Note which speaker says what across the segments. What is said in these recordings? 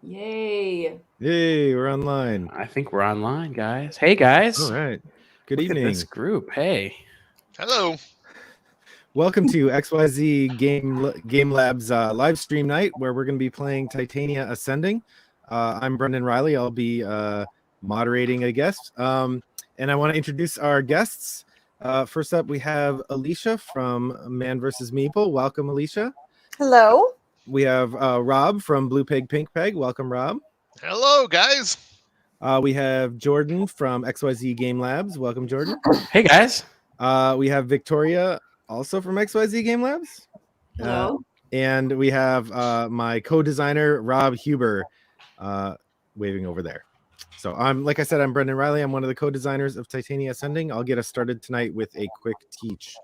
Speaker 1: Yay.
Speaker 2: Yay, we're online.
Speaker 3: I think we're online, guys. Hey, guys.
Speaker 2: All right. Good
Speaker 3: Look
Speaker 2: evening.
Speaker 3: at this group. Hey.
Speaker 4: Hello.
Speaker 2: Welcome to XYZ Game Labs live stream night, where we're going to be playing Titania Ascending. I'm Brendan Riley. I'll be moderating, I guess. And I want to introduce our guests. First up, we have Elisha from Man vs. Meeple. Welcome, Elisha.
Speaker 5: Hello.
Speaker 2: We have Robb from Blue Pig Pink Peg. Welcome, Robb.
Speaker 4: Hello, guys.
Speaker 2: We have Jordan from XYZ Game Labs. Welcome, Jordan.
Speaker 3: Hey, guys.
Speaker 2: We have Victoria, also from XYZ Game Labs.
Speaker 1: Hello.
Speaker 2: And we have my co-designer, Robb Huber, waving over there. So like I said, I'm Brendan Riley. I'm one of the co-designers of Titania Ascending. I'll get us started tonight with a quick teach.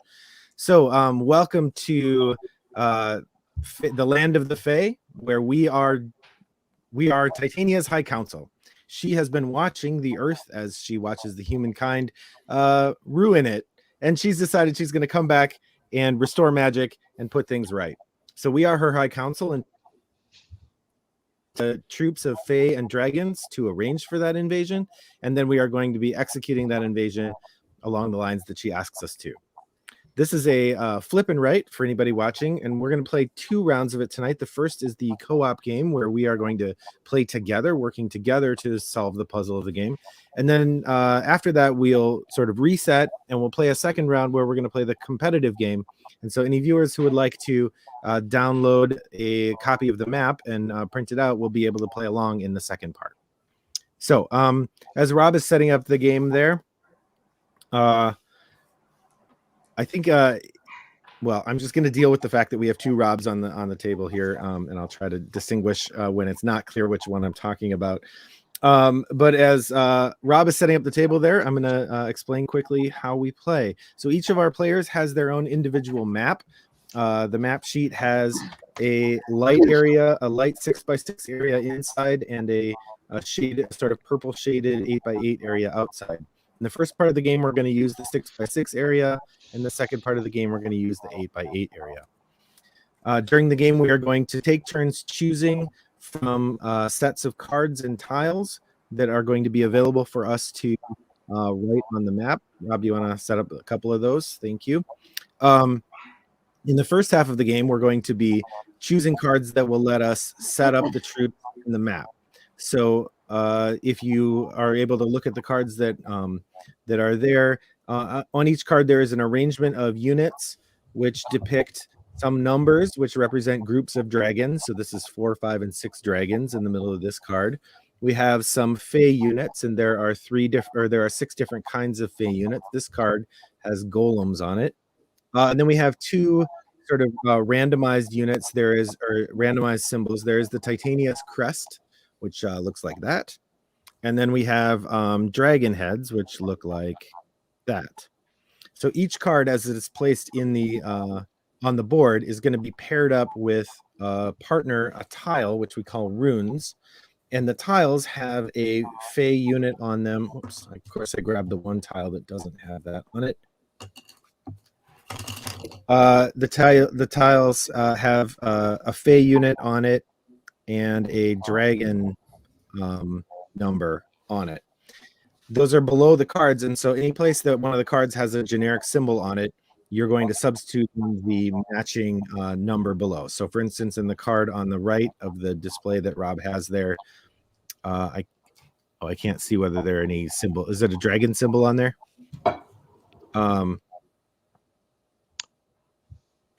Speaker 2: So welcome to the land of the Fae, where we are Titania's High Council. She has been watching the Earth as she watches the humankind ruin it. And she's decided she's going to come back and restore magic and put things right. So we are her High Council, and the troops of Fae and dragons to arrange for that invasion. And then we are going to be executing that invasion along the lines that she asks us to. This is a flip and write for anybody watching, and we're going to play 2 rounds of it tonight. The first is the co-op game, where we are going to play together, working together to solve the puzzle of the game. And then after that, we'll sort of reset, and we'll play a second round where we're going to play the competitive game. And so any viewers who would like to download a copy of the map and print it out will be able to play along in the second part. So as Robb is setting up the game there, I think, well, I'm just going to deal with the fact that we have 2 Robbs on the table here, and I'll try to distinguish when it's not clear which one I'm talking about. But as Robb is setting up the table there, I'm going to explain quickly how we play. So each of our players has their own individual map. The map sheet has a light area, a light 6x6 area inside, and a shaded, sort of purple shaded 8x8 area outside. In the first part of the game, we're going to use the 6x6 area. In the second part of the game, we're going to use the 8x8 area. During the game, we are going to take turns choosing from sets of cards and tiles that are going to be available for us to write on the map. Robb, do you want to set up a couple of those? Thank you. In the first half of the game, we're going to be choosing cards that will let us set up the troops in the map. So if you are able to look at the cards that are there, on each card there is an arrangement of units which depict some numbers which represent groups of dragons. So this is 4, 5, and 6 dragons in the middle of this card. We have some Fae units, and there are 6 different kinds of Fae units. This card has golems on it. And then we have 2 sort of randomized units. Or randomized symbols. There is the Titania's crest, which looks like that. And then we have dragon heads, which look like that. So each card, as it is placed in the on the board, is going to be paired up with a tile, which we call runes. And the tiles have a Fae unit on them. Oops, of course, I grabbed the one tile that doesn't have that on it. The tiles have a Fae unit on it and a dragon number on it. Those are below the cards, and so any place that one of the cards has a generic symbol on it, you're going to substitute the matching number below. So for instance, in the card on the right of the display that Robb has there, I can't see whether there are any symbol. Is it a dragon symbol on there?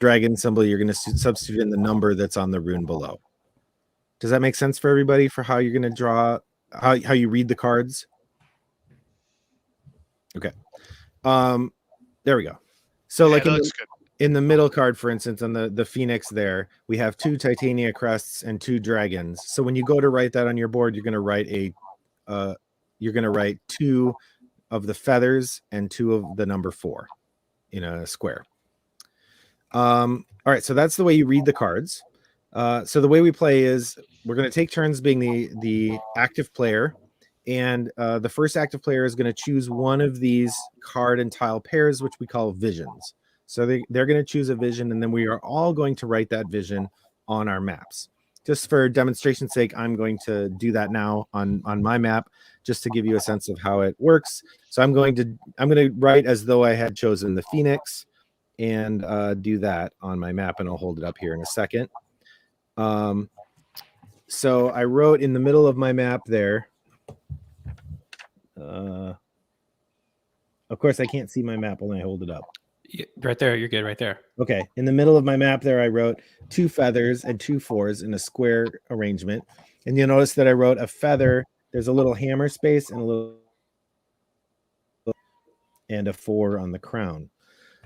Speaker 2: Dragon symbol, you're going to substitute in the number that's on the rune below. Does that make sense for everybody for how you're going to draw, how you read the cards? Okay. There we go. So like in the middle card, for instance, on the Phoenix there, we have 2 Titania crests and 2 dragons. So when you go to write that on your board, you're going to write 2 of the feathers and 2 of the number 4 in a square. All right, so that's the way you read the cards. So the way we play is we're going to take turns being the active player. And the first active player is going to choose one of these card and tile pairs, which we call visions. So they're going to choose a vision, and then we are all going to write that vision on our maps. just for demonstration's sake, I'm going to do that now on my map, just to give you a sense of how it works. So I'm going to write as though I had chosen the Phoenix, and do that on my map, and I'll hold it up here in a second. So I wrote in the middle of my map there. Of course, I can't see my map when I hold it up.
Speaker 3: Yeah, right there. You're good right there.
Speaker 2: Okay. In the middle of my map there, I wrote 2 feathers and 2 fours in a square arrangement. And you'll notice that I wrote a feather. There's a little hammer space and a 4 on the crown.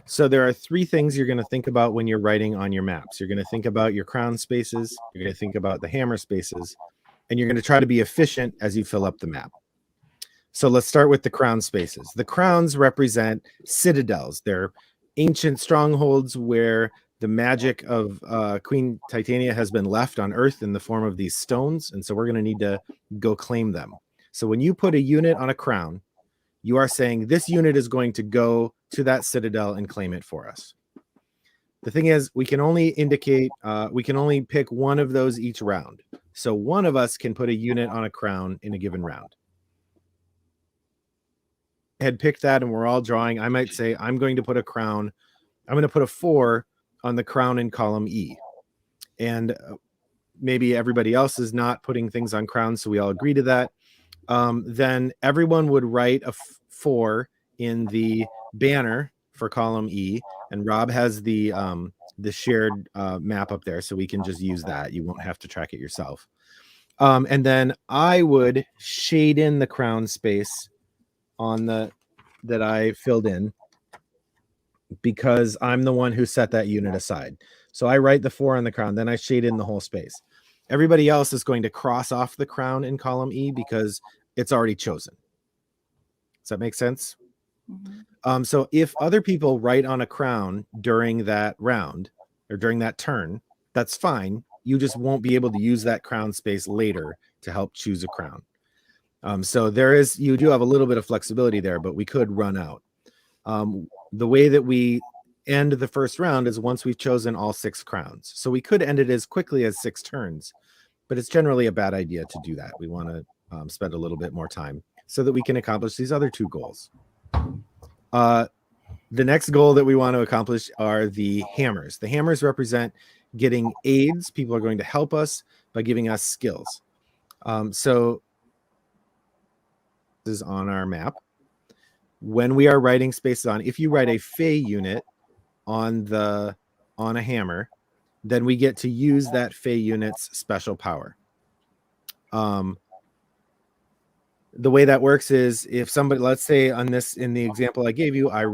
Speaker 2: So there are 3 things you're going to think about when you're writing on your maps. You're going to think about your crown spaces. You're going to think about the hammer spaces. And you're going to try to be efficient as you fill up the map. So let's start with the crown spaces. The crowns represent citadels. They're ancient strongholds where the magic of Queen Titania has been left on Earth in the form of these stones. And so we're going to need to go claim them. So when you put a unit on a crown, you are saying this unit is going to go to that citadel and claim it for us. The thing is, we can only pick one of those each round. So one of us can put a unit on a crown in a given round. Had picked that and we're all drawing. I might say I'm going to put a crown. I'm going to put a 4 on the crown in column E. And maybe everybody else is not putting things on crowns, so we all agree to that. Then everyone would write a 4 in the banner for column E, and Rob has the shared map up there, so we can just use that. You won't have to track it yourself. And then I would shade in the crown space on that I filled in, because I'm the one who set that unit aside. So I write the 4 on the crown, then I shade in the whole space. Everybody else is going to cross off the crown in column E because it's already chosen. Does that make sense? Mm-hmm. So if other people write on a crown during that round or during that turn, that's fine. You just won't be able to use that crown space later to help choose a crown. So you do have a little bit of flexibility there, but we could run out. The way that we end the first round is once we've chosen all 6 crowns. So we could end it as quickly as 6 turns, but it's generally a bad idea to do that. We want to spend a little bit more time so that we can accomplish these other 2 goals. The next goal that we want to accomplish are the hammers. The hammers represent getting aids. People are going to help us by giving us skills. So this is on our map. When we are writing spaces on, if you write a Fey unit on a hammer, then we get to use that Fey unit's special power. The way that works is if somebody, let's say in the example I gave you, I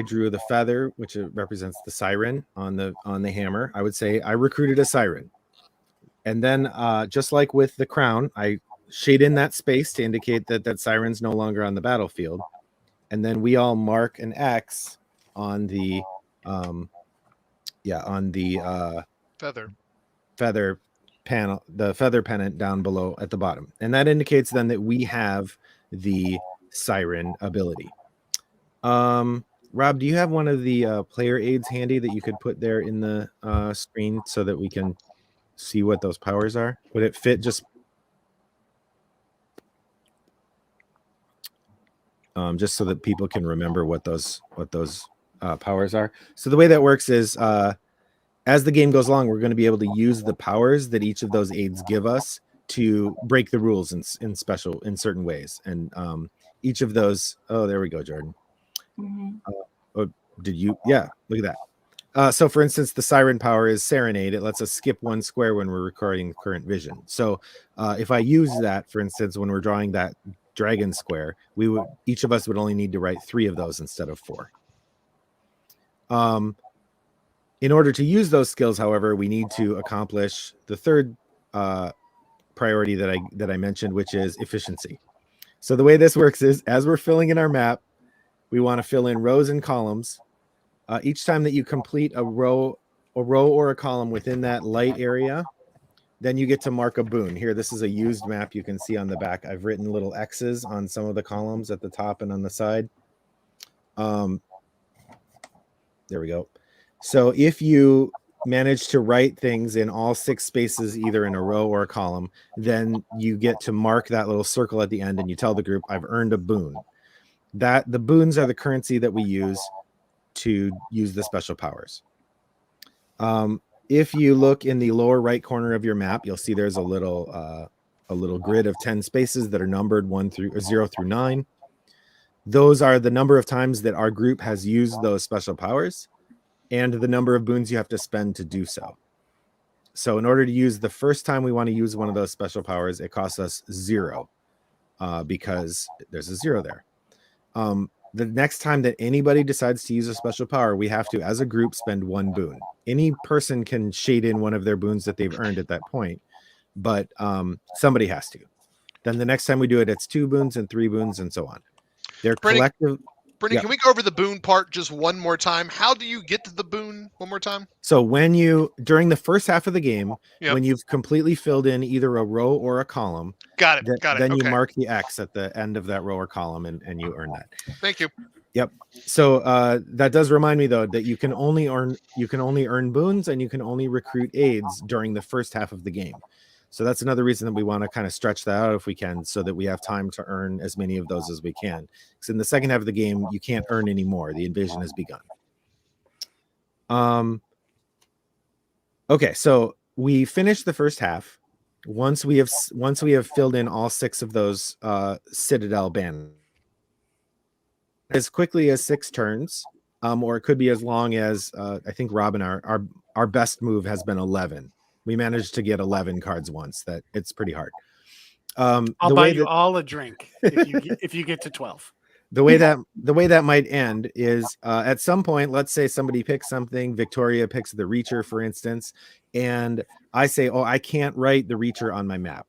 Speaker 2: drew the feather, which represents the siren on the hammer. I would say I recruited a siren. And then just like with the crown, I shade in that space to indicate that siren's no longer on the battlefield. And then we all mark an X on the feather panel, the feather pennant down below at the bottom. And that indicates then that we have the siren ability. Rob, do you have one of the player aids handy that you could put there in the screen so that we can see what those powers are? Would it fit just so that people can remember what those powers are? So the way that works is as the game goes along, we're going to be able to use the powers that each of those aids give us to break the rules in certain ways. And each of those, oh, there we go, Jordan. Mm-hmm. Yeah, look at that. So for instance, the siren power is serenade. It lets us skip 1 square when we're recording current vision. So if I use that, for instance, when we're drawing that dragon square, each of us would only need to write 3 of those instead of 4. In order to use those skills, however, we need to accomplish the third priority that I mentioned, which is efficiency. So the way this works is, as we're filling in our map, we want to fill in rows and columns. Each time that you complete a row or a column within that light area, then you get to mark a boon. Here, this is a used map. You can see on the back, I've written little X's on some of the columns at the top and on the side. There we go. So if you manage to write things in all 6 spaces, either in a row or a column, then you get to mark that little circle at the end, and you tell the group, I've earned a boon. That the boons are the currency that we use to use the special powers. If you look in the lower right corner of your map, you'll see there's a little grid of 10 spaces that are numbered 0 through 9. Those are the number of times that our group has used those special powers and the number of boons you have to spend to do so. So in order to use the first time we want to use one of those special powers, it costs us 0 because there's a 0 there. The next time that anybody decides to use a special power, we have to, as a group, spend 1 boon. Any person can shade in one of their boons that they've earned at that point, but somebody has to. Then the next time we do it, it's 2 boons and 3 boons and so on. They're collective.
Speaker 4: Brittany, can we go over the boon part just one more time? How do you get to the boon one more time?
Speaker 2: So when during the first half of the game, when you've completely filled in either a row or a column,
Speaker 4: got it.
Speaker 2: Then you mark the X at the end of that row or column, and you earn that.
Speaker 4: Thank you.
Speaker 2: Yep. So that does remind me, though, that you can only earn boons and you can only recruit aides during the first half of the game. So that's another reason that we want to kind of stretch that out if we can, so that we have time to earn as many of those as we can. Because in the second half of the game, you can't earn any more. The invasion has begun. Okay, so we finished the first half. Once we have filled in all 6 of those citadel banners, as quickly as 6 turns, or it could be as long as I think Robb and our best move has been 11. We managed to get 11 cards once. That it's pretty hard.
Speaker 1: I'll buy you all a drink if you get to 12.
Speaker 2: The way that might end is at some point, let's say somebody picks something. Victoria picks the Reacher, for instance, and I say, "Oh, I can't write the Reacher on my map."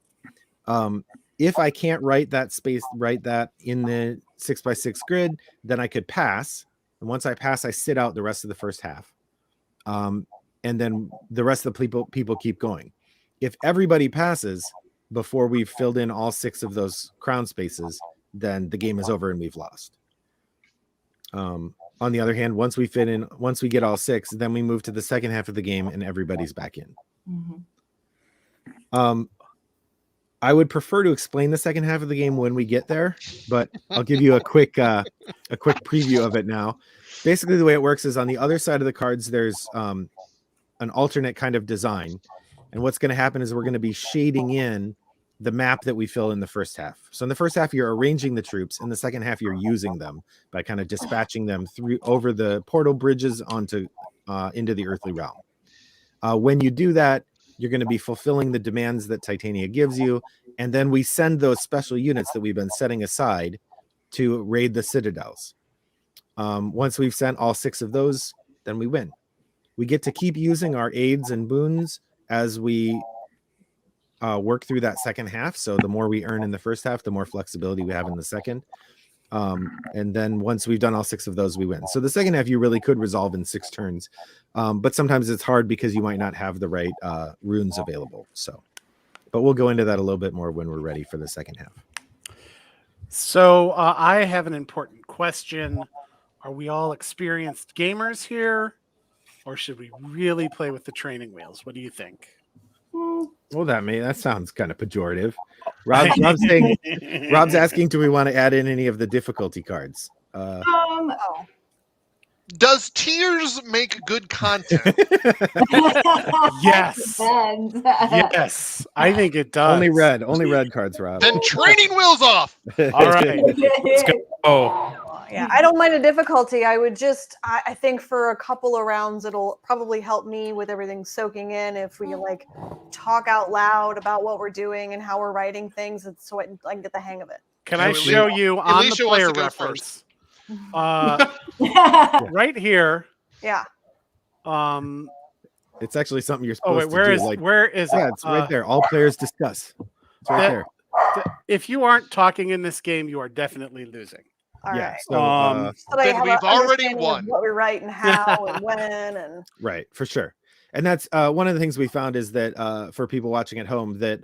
Speaker 2: If I can't write that in the 6x6 grid, then I could pass. And once I pass, I sit out the rest of the first half. And then the rest of the people keep going. If everybody passes before we've filled in all 6 of those crown spaces, then the game is over and we've lost. On the other hand, once we get all 6, then we move to the second half of the game and everybody's back in. Mm-hmm. I would prefer to explain the second half of the game when we get there, but I'll give you a quick preview of it now. Basically, the way it works is on the other side of the cards, there's an alternate kind of design. And what's going to happen is we're going to be shading in the map that we fill in the first half. So in the first half, you're arranging the troops. In the second half, you're using them by kind of dispatching them over the portal bridges into the earthly realm. When you do that, you're going to be fulfilling the demands that Titania gives you. And then we send those special units that we've been setting aside to raid the citadels. Once we've sent all 6 of those, then we win. We get to keep using our aids and boons as we work through that second half. So the more we earn in the first half, the more flexibility we have in the second. And then once we've done all 6 of those, we win. So the second half you really could resolve in 6 turns. But sometimes it's hard because you might not have the right runes available. But we'll go into that a little bit more when we're ready for the second half.
Speaker 1: So I have an important question. Are we all experienced gamers here? Or should we really play with the training wheels? What do you think?
Speaker 2: Well, that sounds kind of pejorative. Rob's asking, do we want to add in any of the difficulty cards?
Speaker 4: Does tiers make good content?
Speaker 1: Yes. Yes, I think it does.
Speaker 2: Only red cards, Rob.
Speaker 4: Then training wheels off.
Speaker 1: All right. Let's go. Oh.
Speaker 5: Yeah, I don't mind a difficulty. I would I think for a couple of rounds, it'll probably help me with everything soaking in if we like talk out loud about what we're doing and how we're writing things, and so I can get the hang of it.
Speaker 1: Can I show you on
Speaker 4: Elisha
Speaker 1: the player
Speaker 4: wants to go
Speaker 1: reference? Right here.
Speaker 5: Yeah.
Speaker 2: It's actually something you're supposed to do.
Speaker 1: Where is it?
Speaker 2: Yeah, it's right there. All players discuss. It's right there.
Speaker 1: If you aren't talking in this game, you are definitely losing.
Speaker 5: All right.
Speaker 2: So
Speaker 4: then we've already won.
Speaker 5: What we write and how and when and
Speaker 2: right, for sure. And that's one of the things we found is that for people watching at home, that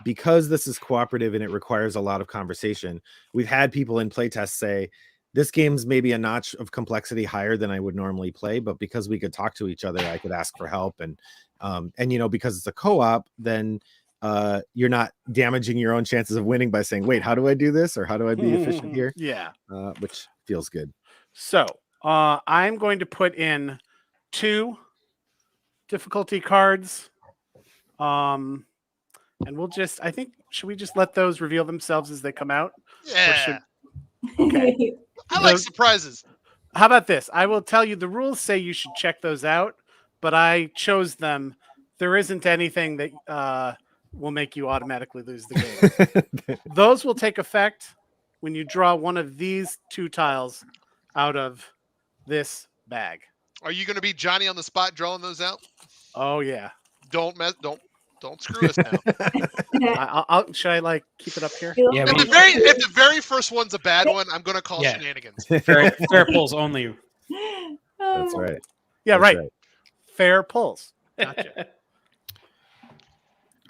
Speaker 2: because this is cooperative and it requires a lot of conversation, we've had people in playtests say this game's maybe a notch of complexity higher than I would normally play, but because we could talk to each other, I could ask for help, and because it's a co-op, then you're not damaging your own chances of winning by saying, wait, how do I do this, or how do I be efficient here?
Speaker 1: Yeah.
Speaker 2: Which feels good.
Speaker 1: So I'm going to put in 2 difficulty cards. And we'll just, I think, should we just let those reveal themselves as they come out?
Speaker 4: Yeah.
Speaker 1: Okay.
Speaker 4: I like surprises.
Speaker 1: How about this? I will tell you, the rules say you should check those out, but I chose them. There isn't anything that will make you automatically lose the game. Those will take effect when you draw one of these 2 tiles out of this bag.
Speaker 4: Are you going to be Johnny on the spot drawing those out?
Speaker 1: Oh yeah.
Speaker 4: Don't screw us now.
Speaker 1: Should I like keep it up here?
Speaker 3: Yeah,
Speaker 4: If the very first one's a bad one, I'm going to call shenanigans.
Speaker 3: fair pulls only.
Speaker 2: That's right.
Speaker 1: Yeah,
Speaker 2: That's
Speaker 1: right. Fair pulls. Gotcha.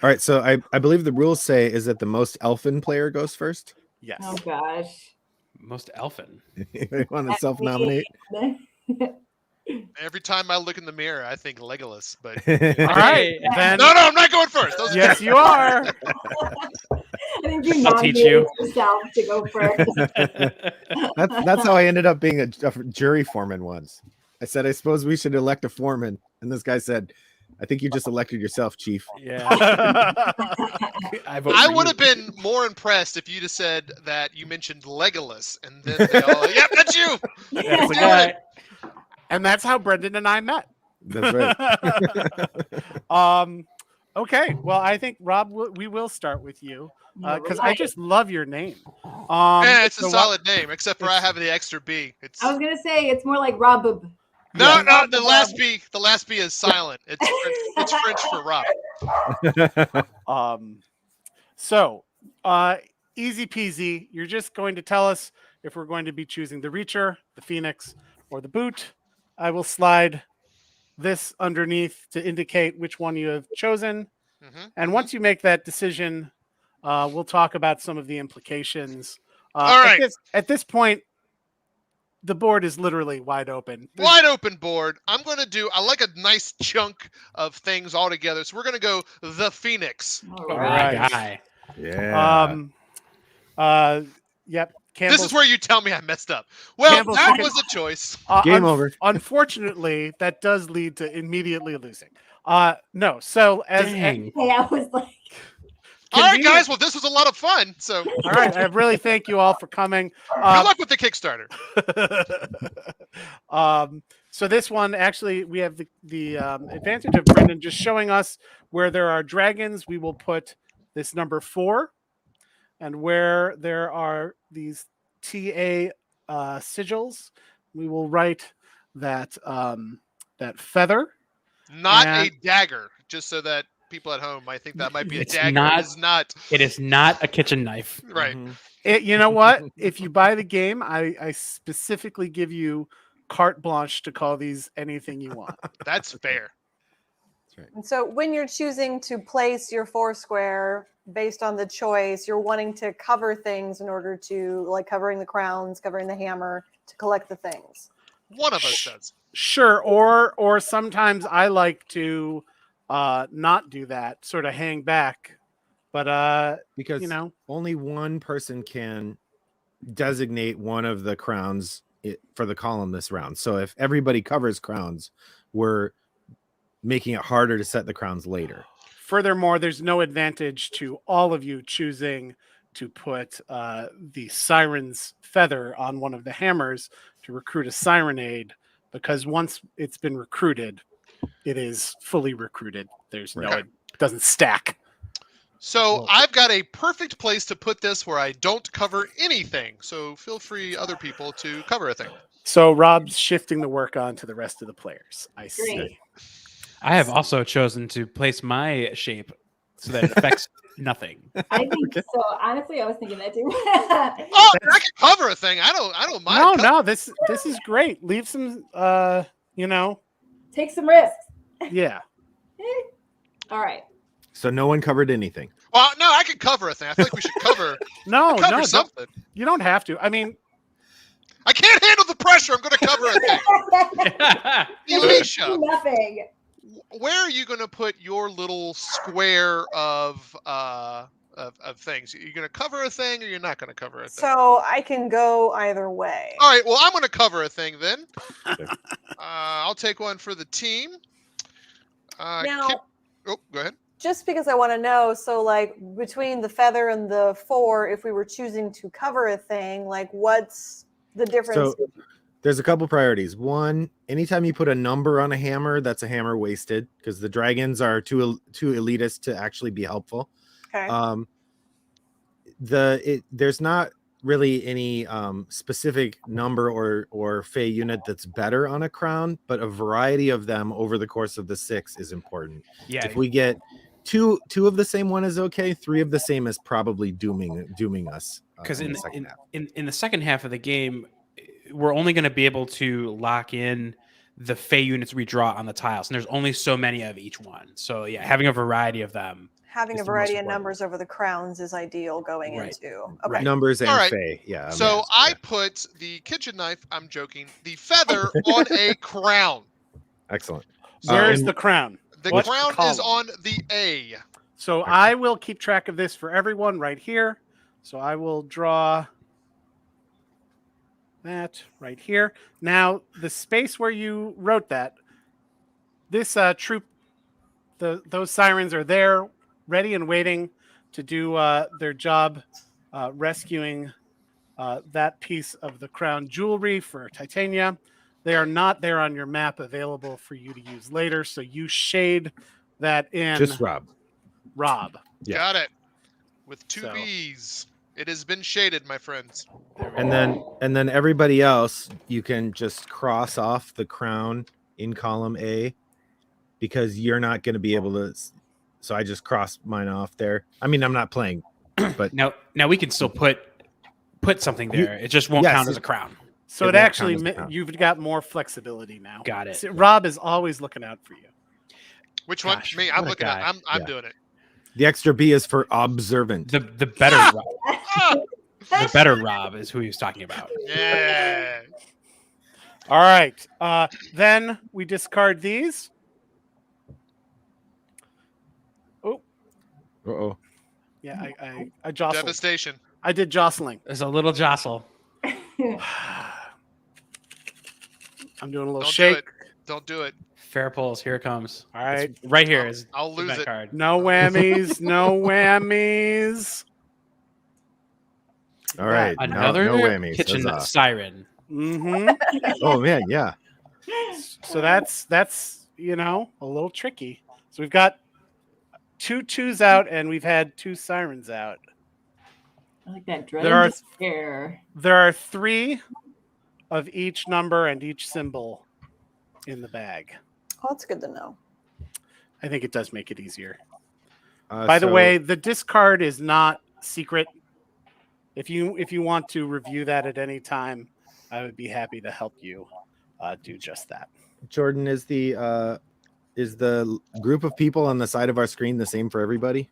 Speaker 2: All right, so I believe the rules say is that the most elfin player goes first.
Speaker 1: Yes.
Speaker 6: Oh gosh.
Speaker 3: Most elfin.
Speaker 2: You want to self-nominate?
Speaker 4: Every time I look in the mirror, I think Legolas. But
Speaker 1: All right. Then
Speaker 4: no, I'm not going first. Those
Speaker 1: yes, you are.
Speaker 6: I think you
Speaker 3: I'll teach you.
Speaker 6: yourself to go first.
Speaker 2: That's how I ended up being a jury foreman once. I said, I suppose we should elect a foreman, and this guy said, I think you just elected yourself, Chief.
Speaker 3: Yeah.
Speaker 4: I would have been more impressed if you'd have said that you mentioned Legolas, and then they all, yep, that's you.
Speaker 1: That's the guy. And that's how Brendan and I met.
Speaker 2: That's right.
Speaker 1: Okay. Well, I think Rob, we will start with you because I just love your name.
Speaker 4: It's a solid name, except for I have the extra B.
Speaker 6: I was gonna say it's more like Rob.
Speaker 4: No, the last B. The last B is silent. It's French for Rob.
Speaker 1: So easy peasy. You're just going to tell us if we're going to be choosing the Reacher, the Phoenix, or the Boot. I will slide this underneath to indicate which one you have chosen.
Speaker 4: Mm-hmm.
Speaker 1: And once you make that decision, we'll talk about some of the implications.
Speaker 4: All right.
Speaker 1: At this point, the board is literally wide open.
Speaker 4: Wide open board. I like a nice chunk of things all together. So we're going to go the Phoenix.
Speaker 6: All
Speaker 1: right.
Speaker 3: Guy.
Speaker 2: Yeah.
Speaker 1: Yep.
Speaker 4: This is where you tell me I messed up. Well,
Speaker 1: Campbell's
Speaker 4: that
Speaker 1: picking-
Speaker 4: was a choice.
Speaker 2: Game over.
Speaker 1: Unfortunately, that does lead to immediately losing. No. So as
Speaker 3: Dang.
Speaker 6: Hey, I was like,
Speaker 4: All right, guys. Well, this was a lot of fun. So,
Speaker 1: all right, I really thank you all for coming.
Speaker 4: good luck with the Kickstarter.
Speaker 1: So this one, actually, we have the advantage of Brendan just showing us where there are dragons. We will put this number 4, and where there are these TA sigils, we will write that that feather.
Speaker 4: Not
Speaker 1: And-
Speaker 4: a dagger, just so that people at home might think that might be a
Speaker 3: It's
Speaker 4: dagger.
Speaker 3: not-
Speaker 4: It is not.
Speaker 3: It is not a kitchen knife.
Speaker 4: Right.
Speaker 1: You know what? If you buy the game, I specifically give you carte blanche to call these anything you want.
Speaker 4: That's fair.
Speaker 5: And so when you're choosing to place your 4 square based on the choice, you're wanting to cover things in order to, like, covering the crowns, covering the hammer to collect the things.
Speaker 4: One of us does.
Speaker 1: Sure, or sometimes I like to not do that, sort of hang back. But
Speaker 2: Because only one person can designate one of the crowns for the column this round. So if everybody covers crowns, we're making it harder to set the crowns later.
Speaker 1: furthermore, there's no advantage to all of you choosing to put the siren's feather on one of the hammers to recruit a sirenade, because once it's been recruited, it is fully recruited. There's no, it doesn't stack.
Speaker 4: So I've got a perfect place to put this where I don't cover anything. So feel free, other people, to cover a thing.
Speaker 1: So Rob's shifting the work on to the rest of the players. I see.
Speaker 6: Great.
Speaker 3: I have also chosen to place my shape so that it affects nothing.
Speaker 6: I think so. Honestly, I was thinking that too.
Speaker 4: Oh, I can cover a thing. I don't mind.
Speaker 1: No, this is great. Leave some,
Speaker 6: Take some risks.
Speaker 1: yeah.
Speaker 6: All right.
Speaker 2: So no one covered anything.
Speaker 4: Well, no, I can cover a thing. I feel like we should cover
Speaker 1: No,
Speaker 4: cover
Speaker 1: no,
Speaker 4: something.
Speaker 1: you don't have to. I mean,
Speaker 4: I can't handle the pressure. I'm going to cover a thing. Elisha,
Speaker 6: Nothing.
Speaker 4: where are you going to put your little square of things? Are you going to cover a thing, or you're not going to cover a thing?
Speaker 5: So I can go either way.
Speaker 4: All right. Well, I'm going to cover a thing then. I'll take one for the team.
Speaker 5: Now,
Speaker 4: oh, go ahead.
Speaker 5: just because I want to know, so like between the feather and the 4, if we were choosing to cover a thing, like what's the difference?
Speaker 2: So there's a couple priorities. One, anytime you put a number on a hammer, that's a hammer wasted because the dragons are too elitist to actually be helpful.
Speaker 5: Okay.
Speaker 2: There's not really any specific number or fey unit that's better on a crown, but a variety of them over the course of the 6 is important.
Speaker 3: Yeah.
Speaker 2: If we get two of the same one is okay. 3 of the same is probably dooming us.
Speaker 3: Because
Speaker 2: in the second half.
Speaker 3: in the second half of the game, we're only going to be able to lock in the fey units we draw on the tiles, and there's only so many of each one. So yeah, having a variety of them.
Speaker 5: Having
Speaker 3: is
Speaker 5: a
Speaker 3: the most
Speaker 5: variety of
Speaker 3: important.
Speaker 5: numbers over the crowns is ideal going
Speaker 3: Right.
Speaker 5: into. Okay.
Speaker 3: Right.
Speaker 2: Numbers and
Speaker 4: All right.
Speaker 2: fey. Yeah.
Speaker 4: So
Speaker 2: yeah.
Speaker 4: I put the kitchen knife. I'm joking. The feather on a crown.
Speaker 2: Excellent.
Speaker 1: Where's
Speaker 2: and-
Speaker 1: the crown?
Speaker 4: The
Speaker 1: What
Speaker 4: crown is
Speaker 1: column?
Speaker 4: on the A.
Speaker 1: So I will keep track of this for everyone right here. So I will draw that right here. Now, the space where you wrote that, this troop, those sirens are there, ready and waiting to do their job rescuing that piece of the crown jewelry for Titania. They are not there on your map available for you to use later, so you shade that in.
Speaker 2: Just Rob.
Speaker 1: Robb.
Speaker 2: Yeah.
Speaker 4: Got it. With 2
Speaker 1: So-
Speaker 4: B's. It has been shaded, my friends.
Speaker 2: And then everybody else, you can just cross off the crown in column A because you're not going to be able to. So I just crossed mine off there. I mean, I'm not playing, but
Speaker 3: Now we can still put something there. It just won't
Speaker 2: Yes,
Speaker 3: count as a crown.
Speaker 1: So
Speaker 2: It
Speaker 1: it
Speaker 2: won't
Speaker 1: actually,
Speaker 2: count as a crown.
Speaker 1: you've got more flexibility now.
Speaker 3: Got it.
Speaker 1: See, Robb is always looking out for you.
Speaker 4: Which one?
Speaker 3: Gosh,
Speaker 4: Me.
Speaker 3: what
Speaker 4: I'm
Speaker 3: a
Speaker 4: looking at.
Speaker 3: guy.
Speaker 4: I'm
Speaker 2: Yeah.
Speaker 4: doing it.
Speaker 2: the extra B is for observant.
Speaker 3: The better Rob,
Speaker 4: Ah,
Speaker 3: the better Rob is who he was talking about.
Speaker 4: yeah.
Speaker 1: All right. Then we discard these.
Speaker 2: Uh-oh.
Speaker 1: Yeah, I jostled.
Speaker 4: Devastation.
Speaker 1: I did jostling.
Speaker 3: There's a little jostle.
Speaker 1: I'm doing a little
Speaker 4: Don't
Speaker 1: shake.
Speaker 4: do it. Don't do it.
Speaker 3: Fair pulls. Here it comes.
Speaker 1: All right.
Speaker 3: It's right here is
Speaker 4: I'll lose
Speaker 3: that
Speaker 4: it.
Speaker 3: card.
Speaker 1: No whammies. No whammies.
Speaker 2: All right.
Speaker 3: Another
Speaker 2: no whammies.
Speaker 3: kitchen
Speaker 2: Huzzah.
Speaker 3: siren.
Speaker 1: Mm-hmm.
Speaker 2: Oh man, yeah.
Speaker 1: So that's a little tricky. So we've got 2 2s out, and we've had 2 sirens out.
Speaker 6: I like that dread
Speaker 1: There are-
Speaker 6: and despair.
Speaker 1: There are 3 of each number and each symbol in the bag.
Speaker 5: Oh, that's good to know.
Speaker 1: I think it does make it easier. By the
Speaker 2: So-
Speaker 1: way, the discard is not secret. If you want to review that at any time, I would be happy to help you do just that.
Speaker 2: Jordan, is the group of people on the side of our screen the same for everybody?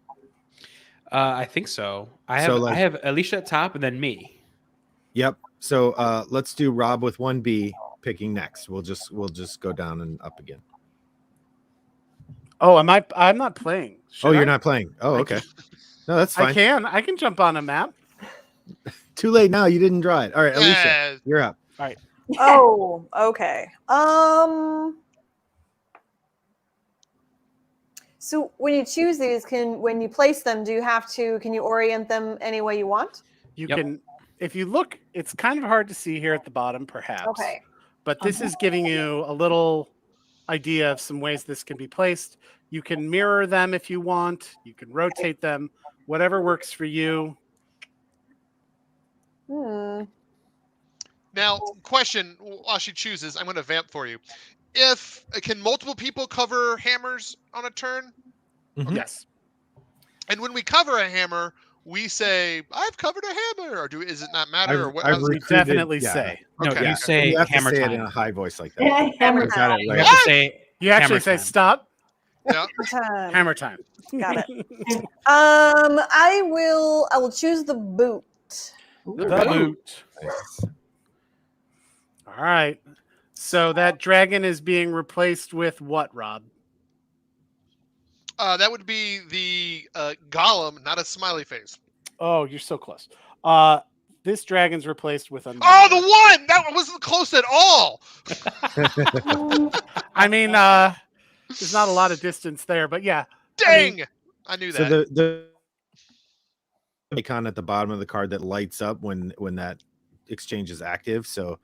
Speaker 3: I think so. I
Speaker 2: So,
Speaker 3: have Elisha at top and then me.
Speaker 2: Yep. So let's do Rob with 1B picking next. We'll just go down and up again.
Speaker 1: Oh, I'm not playing. Should
Speaker 2: You're
Speaker 1: I?
Speaker 2: not playing. Oh,
Speaker 1: I
Speaker 2: okay. No, that's fine.
Speaker 1: I can jump on a map.
Speaker 2: Too late now. You didn't draw it. All right, Elisha,
Speaker 4: Yeah.
Speaker 2: you're up.
Speaker 5: Oh, okay. So when you choose these, when you place them, can you orient them any way you want?
Speaker 1: You
Speaker 3: Yep.
Speaker 1: can, if you look, it's kind of hard to see here at the bottom, perhaps.
Speaker 5: Okay.
Speaker 1: But this is giving you a little idea of some ways this can be placed. You can mirror them if you want. You can rotate them, whatever works for you.
Speaker 4: Now, question while she chooses, I'm going to vamp for you. Can multiple people cover hammers on a turn?
Speaker 2: Mhm.
Speaker 1: Yes.
Speaker 4: And when we cover a hammer, we say, "I've covered a hammer," or does it not matter? Or what?
Speaker 2: I've
Speaker 4: how's-
Speaker 1: We
Speaker 2: recruited-
Speaker 1: definitely
Speaker 2: yeah.
Speaker 1: say.
Speaker 3: No,
Speaker 4: Okay.
Speaker 3: you say
Speaker 2: You have to
Speaker 3: hammer
Speaker 2: say
Speaker 3: time.
Speaker 2: it in a high voice like that.
Speaker 6: Yeah, hammer
Speaker 2: Is that
Speaker 6: time.
Speaker 2: it?
Speaker 3: You
Speaker 2: Like-
Speaker 3: have to say
Speaker 1: You actually
Speaker 3: Hammer
Speaker 1: say
Speaker 3: time.
Speaker 1: stop.
Speaker 4: Yeah.
Speaker 1: Hammer time.
Speaker 5: Got it. I will choose the boot.
Speaker 3: the
Speaker 1: The
Speaker 3: boot.
Speaker 1: boot.
Speaker 2: Nice.
Speaker 1: All right. So that dragon is being replaced with what, Rob?
Speaker 4: That would be the golem, not a smiley face.
Speaker 1: Oh, you're so close. This dragon's replaced with a number.
Speaker 4: Oh, the one! That wasn't close at all!
Speaker 1: I mean, there's not a lot of distance there, but yeah.
Speaker 4: Dang! I knew that.
Speaker 2: So the icon at the bottom of the card that lights up when that exchange is active. So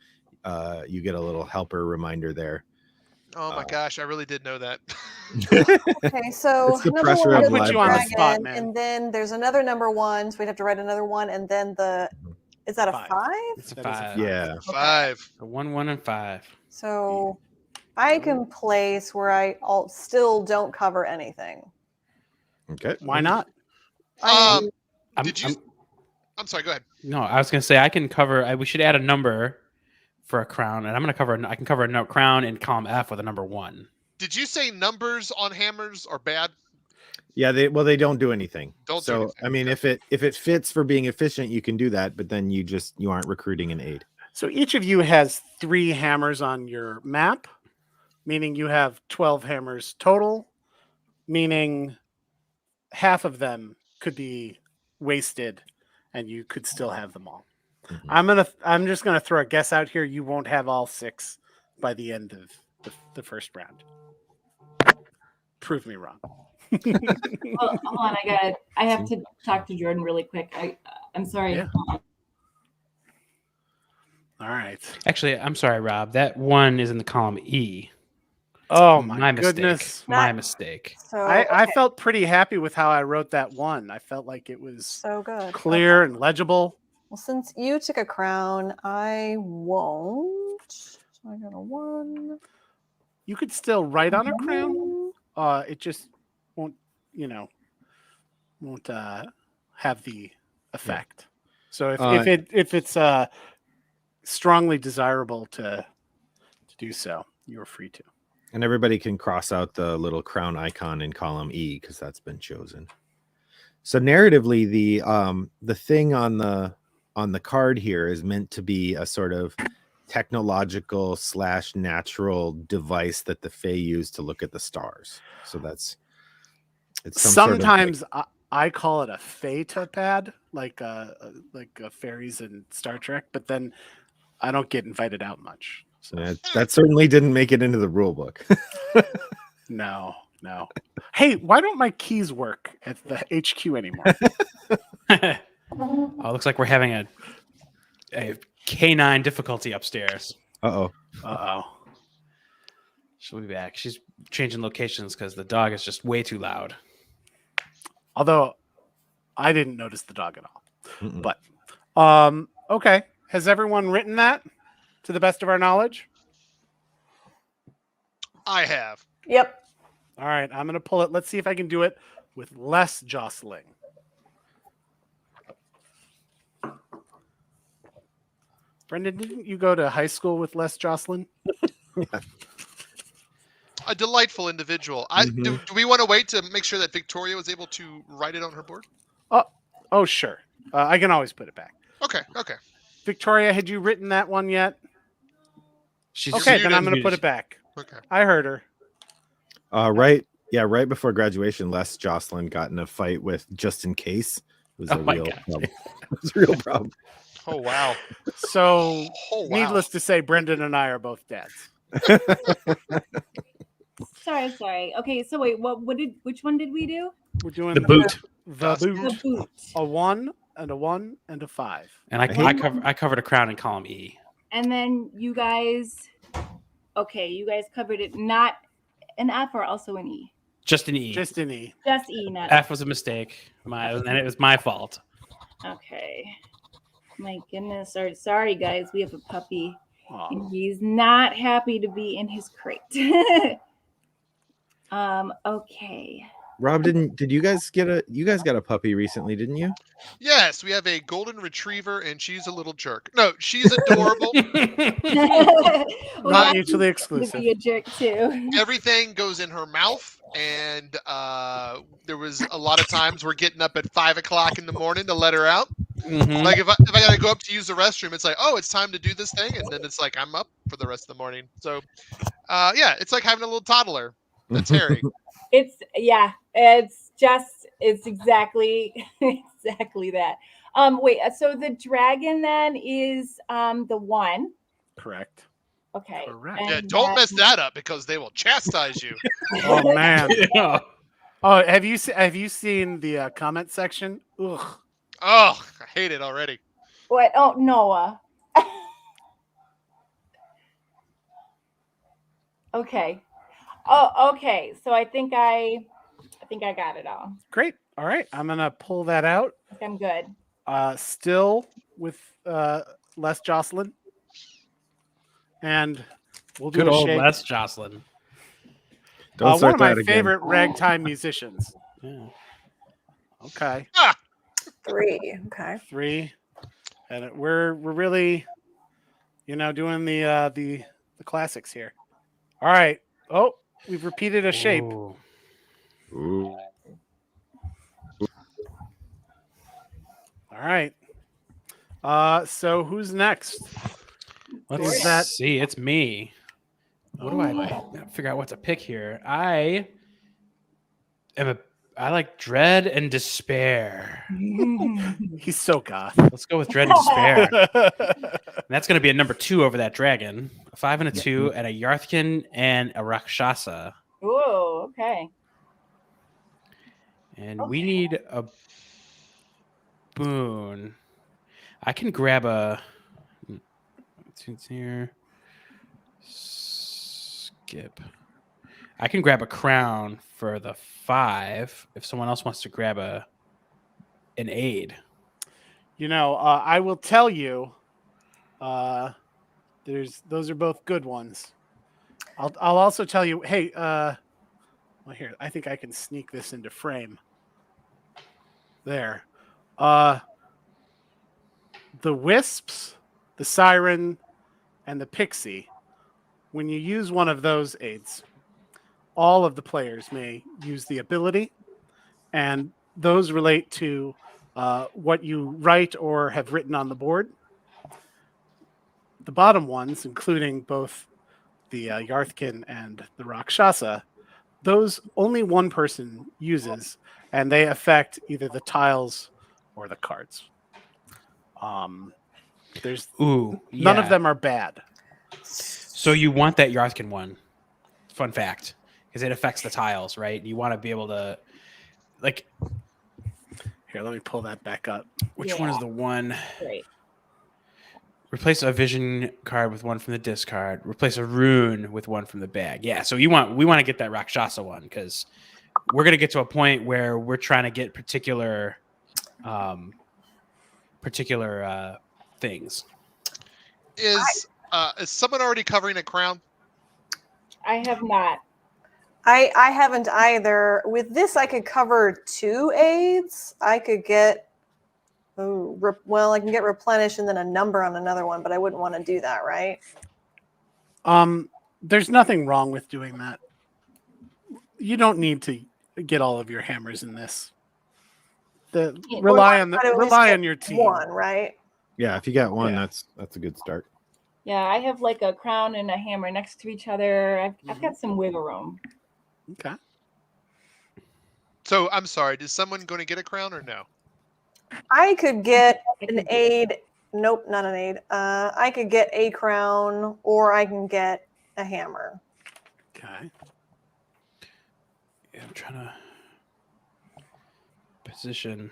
Speaker 2: you get a little helper reminder there.
Speaker 4: Oh my gosh, I really did know that.
Speaker 5: Okay, so
Speaker 2: It's the
Speaker 5: number
Speaker 2: pressure
Speaker 5: one
Speaker 2: of
Speaker 5: is
Speaker 1: live
Speaker 5: the
Speaker 1: on the
Speaker 5: dragon,
Speaker 1: spot, man.
Speaker 5: and then there's another number one, so we'd have to write another one, and then is that a 5?
Speaker 3: It's a
Speaker 1: That is a
Speaker 3: 5.
Speaker 2: Yeah.
Speaker 4: 5.
Speaker 3: A 1, 1, and 5.
Speaker 5: So I can place where I still don't cover anything.
Speaker 2: Okay.
Speaker 1: Why not?
Speaker 3: I'm-
Speaker 4: Did you?
Speaker 3: I'm-
Speaker 4: I'm sorry. Go ahead.
Speaker 3: No, I was going to say I can cover. We should add a number for a crown, and I'm going to cover. I can cover a crown in column F with a number 1.
Speaker 4: Did you say numbers on hammers are bad?
Speaker 2: Yeah, they don't do anything.
Speaker 4: Don't do
Speaker 2: so
Speaker 4: anything,
Speaker 2: I mean,
Speaker 4: okay.
Speaker 2: if it fits for being efficient, you can do that, but then you aren't recruiting an aid.
Speaker 1: So each of you has 3 hammers on your map, meaning you have 12 hammers total, meaning half of them could be wasted and you could still have them all.
Speaker 2: Mhm.
Speaker 1: I'm just gonna throw a guess out here. You won't have all 6 by the end of the first round. Prove me wrong.
Speaker 6: Well, hold on, I have to talk to Jordan really quick. I'm sorry.
Speaker 1: Yeah. All right.
Speaker 3: Actually, I'm sorry, Rob. That 1 is in the column E.
Speaker 1: Oh my
Speaker 3: mistake.
Speaker 1: goodness.
Speaker 3: My mistake.
Speaker 5: So
Speaker 1: I
Speaker 5: okay,
Speaker 1: felt pretty happy with how I wrote that 1. I felt like it was
Speaker 5: so good.
Speaker 1: clear
Speaker 5: Okay.
Speaker 1: and legible.
Speaker 5: Well, since you took a crown, I won't. So I got a 1.
Speaker 1: You could still write on a crown. It just won't, have the effect. So if it's strongly desirable to do so, you're free to.
Speaker 2: And everybody can cross out the little crown icon in column E because that's been chosen. So narratively, the thing on the card here is meant to be a sort of technological / natural device that the Fae use to look at the stars. So it's
Speaker 1: Sometimes I call it a Feta pad, like fairies in Star Trek, but then I don't get invited out much. So
Speaker 2: that certainly didn't make it into the rule book.
Speaker 1: no. Hey, why don't my keys work at the HQ anymore?
Speaker 3: Oh, it looks like we're having a K9 difficulty upstairs.
Speaker 1: Uh-oh.
Speaker 3: She'll be back. She's changing locations because the dog is just way too loud.
Speaker 1: Although I didn't notice the dog at all.
Speaker 2: Mm-mm.
Speaker 1: But okay. Has everyone written that to the best of our knowledge?
Speaker 4: I have.
Speaker 5: Yep.
Speaker 1: All right, I'm going to pull it. Let's see if I can do it with less jostling. Brendan, didn't you go to high school with Les Jocelyn?
Speaker 4: A delightful individual.
Speaker 2: Mhm.
Speaker 4: Do we want to wait to make sure that Victoria was able to write it on her board?
Speaker 1: Oh, sure. I can always put it back.
Speaker 4: Okay.
Speaker 1: Victoria, had you written that one yet?
Speaker 3: She's
Speaker 1: Okay,
Speaker 4: muted.
Speaker 1: then I'm going to put it back.
Speaker 4: Okay.
Speaker 1: I heard her.
Speaker 2: Right before graduation, Les Jocelyn got in a fight with Just In Case. It was
Speaker 3: Oh
Speaker 2: a
Speaker 3: my
Speaker 2: real
Speaker 3: God.
Speaker 2: problem. It was a real problem.
Speaker 4: Oh wow.
Speaker 1: So,
Speaker 4: Oh wow.
Speaker 1: needless to say, Brendan and I are both dads.
Speaker 6: Sorry. Okay, so wait, which one did we do?
Speaker 1: We're doing
Speaker 3: the boot.
Speaker 1: The
Speaker 6: The
Speaker 1: boot.
Speaker 6: boot.
Speaker 1: A 1 and a 1 and a 5.
Speaker 3: And I covered a crown in column E.
Speaker 6: And then you guys covered it not an F or also an E.
Speaker 3: Just an E.
Speaker 1: Just an E.
Speaker 6: Just E, not
Speaker 3: F was a mistake. And it was my fault.
Speaker 6: Okay. My goodness. Sorry, guys. We have a puppy.
Speaker 1: Aw.
Speaker 6: And he's not happy to be in his crate. Okay.
Speaker 2: Rob, did you guys got a puppy recently, didn't you?
Speaker 4: Yes, we have a golden retriever, and she's a little jerk. No, she's adorable.
Speaker 1: Not mutually
Speaker 6: To
Speaker 1: exclusive.
Speaker 6: be a jerk too.
Speaker 4: Everything goes in her mouth, and there was a lot of times we're getting up at 5 o'clock in the morning to let her out.
Speaker 3: Mhm.
Speaker 4: Like if I gotta go up to use the restroom, it's like, oh, it's time to do this thing, and then it's like I'm up for the rest of the morning. So, yeah, it's like having a little toddler. That's Harry.
Speaker 6: It's exactly exactly that. Wait, so the dragon then is the one.
Speaker 1: Correct.
Speaker 6: Okay.
Speaker 1: Correct.
Speaker 4: Yeah,
Speaker 6: And
Speaker 4: don't
Speaker 6: then-
Speaker 4: mess that up because they will chastise you.
Speaker 1: Oh man.
Speaker 3: Yeah.
Speaker 1: Oh, have you seen the comment section? Ugh.
Speaker 4: Oh, I hate it already.
Speaker 6: What? Oh, Noah. Okay. Oh, okay. So I think I got it all.
Speaker 1: Great. All right, I'm gonna pull that out.
Speaker 6: I think I'm good.
Speaker 1: Still with Les Jocelyn, and we'll do
Speaker 3: Good
Speaker 1: a
Speaker 3: old
Speaker 1: shake.
Speaker 3: Les Jocelyn.
Speaker 2: Don't
Speaker 1: One
Speaker 2: start
Speaker 1: of my
Speaker 2: that again.
Speaker 1: favorite ragtime musicians.
Speaker 3: Yeah.
Speaker 1: Okay,
Speaker 5: 3. Okay.
Speaker 1: 3, and we're really, doing the classics here. All right. Oh, we've repeated a shape.
Speaker 3: Ooh.
Speaker 2: Ooh.
Speaker 1: All right. So who's next?
Speaker 3: Let's
Speaker 1: Is that-
Speaker 3: see. It's me. What do I gotta figure out what to pick here? I like dread and despair.
Speaker 1: He's so goth.
Speaker 3: Let's go with dread and despair. And that's going to be a number 2 over that dragon. A 5 and a 2, and a Yarthkin and a Rakshasa.
Speaker 6: Ooh, okay.
Speaker 3: And we need a boon. I can grab a. It's here. Skip. I can grab a crown for the 5 if someone else wants to grab an aid.
Speaker 1: I will tell you. Those are both good ones. I'll also tell you. Hey, well, here, I think I can sneak this into frame. There. The wisps, the siren, and the pixie. When you use one of those aids, all of the players may use the ability, and those relate to what you write or have written on the board. The bottom ones, including both the Yarthkin and the Rakshasa, those only one person uses, and they affect either the tiles or the cards. There's
Speaker 3: Ooh,
Speaker 1: none of
Speaker 3: yeah.
Speaker 1: them are bad.
Speaker 3: So you want that Yarthkin one. Fun fact. Because it affects the tiles, right? You want to be able to, like,
Speaker 1: Here, let me pull that back up.
Speaker 3: which one is the one?
Speaker 6: Great.
Speaker 3: Replace a vision card with one from the discard. Replace a rune with one from the bag. Yeah, so we want to get that Rakshasa one because we're going to get to a point where we're trying to get particular things.
Speaker 4: Is someone already covering a crown?
Speaker 6: I have not.
Speaker 5: I haven't either. With this, I could cover 2 aids. I could get, I can get replenish and then a number on another one, but I wouldn't want to do that, right?
Speaker 1: There's nothing wrong with doing that. You don't need to get all of your hammers in this. Rely on your team.
Speaker 5: 1, right?
Speaker 2: Yeah, if you got one,
Speaker 1: Yeah.
Speaker 2: that's a good start.
Speaker 6: Yeah, I have like a crown and a hammer next to each other. I've got some wiggle room.
Speaker 1: Okay.
Speaker 4: So I'm sorry. Is someone going to get a crown or no?
Speaker 5: I could get
Speaker 6: I
Speaker 5: an
Speaker 6: can do
Speaker 5: aid. Nope, not an aid. I could get a crown or I can get a hammer.
Speaker 1: Okay.
Speaker 3: Yeah, I'm trying to position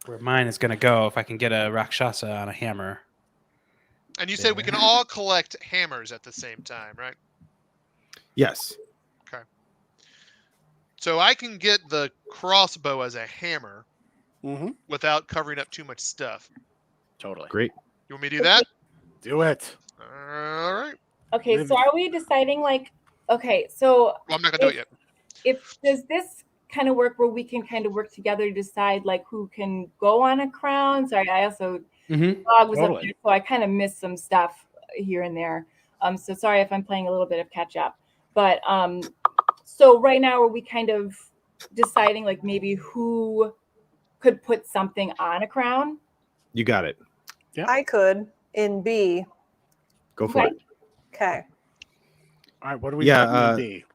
Speaker 3: where mine is going to go if I can get a Rakshasa on a hammer.
Speaker 4: And you said we can all collect hammers at the same time, right?
Speaker 2: Yes.
Speaker 4: So I can get the crossbow as a hammer
Speaker 1: Mm-hmm.
Speaker 4: without covering up too much stuff.
Speaker 1: Totally.
Speaker 2: Great.
Speaker 4: You want me to do that?
Speaker 1: Do it.
Speaker 4: All right.
Speaker 6: Okay, so are we deciding okay, so
Speaker 4: Well, I'm not going to do it yet.
Speaker 6: does this kind of work where we can kind of work together to decide who can go on a crown? Sorry, I also Dog was up
Speaker 1: Totally.
Speaker 6: there, so I kind of missed some stuff here and there. So sorry if I'm playing a little bit of catch up. But so right now are we kind of deciding maybe who could put something on a crown?
Speaker 2: You got it.
Speaker 1: Yeah.
Speaker 5: I could in B.
Speaker 2: Go for
Speaker 6: Okay.
Speaker 2: it.
Speaker 5: Okay.
Speaker 1: All right, what do we
Speaker 2: Yeah,
Speaker 1: got in D?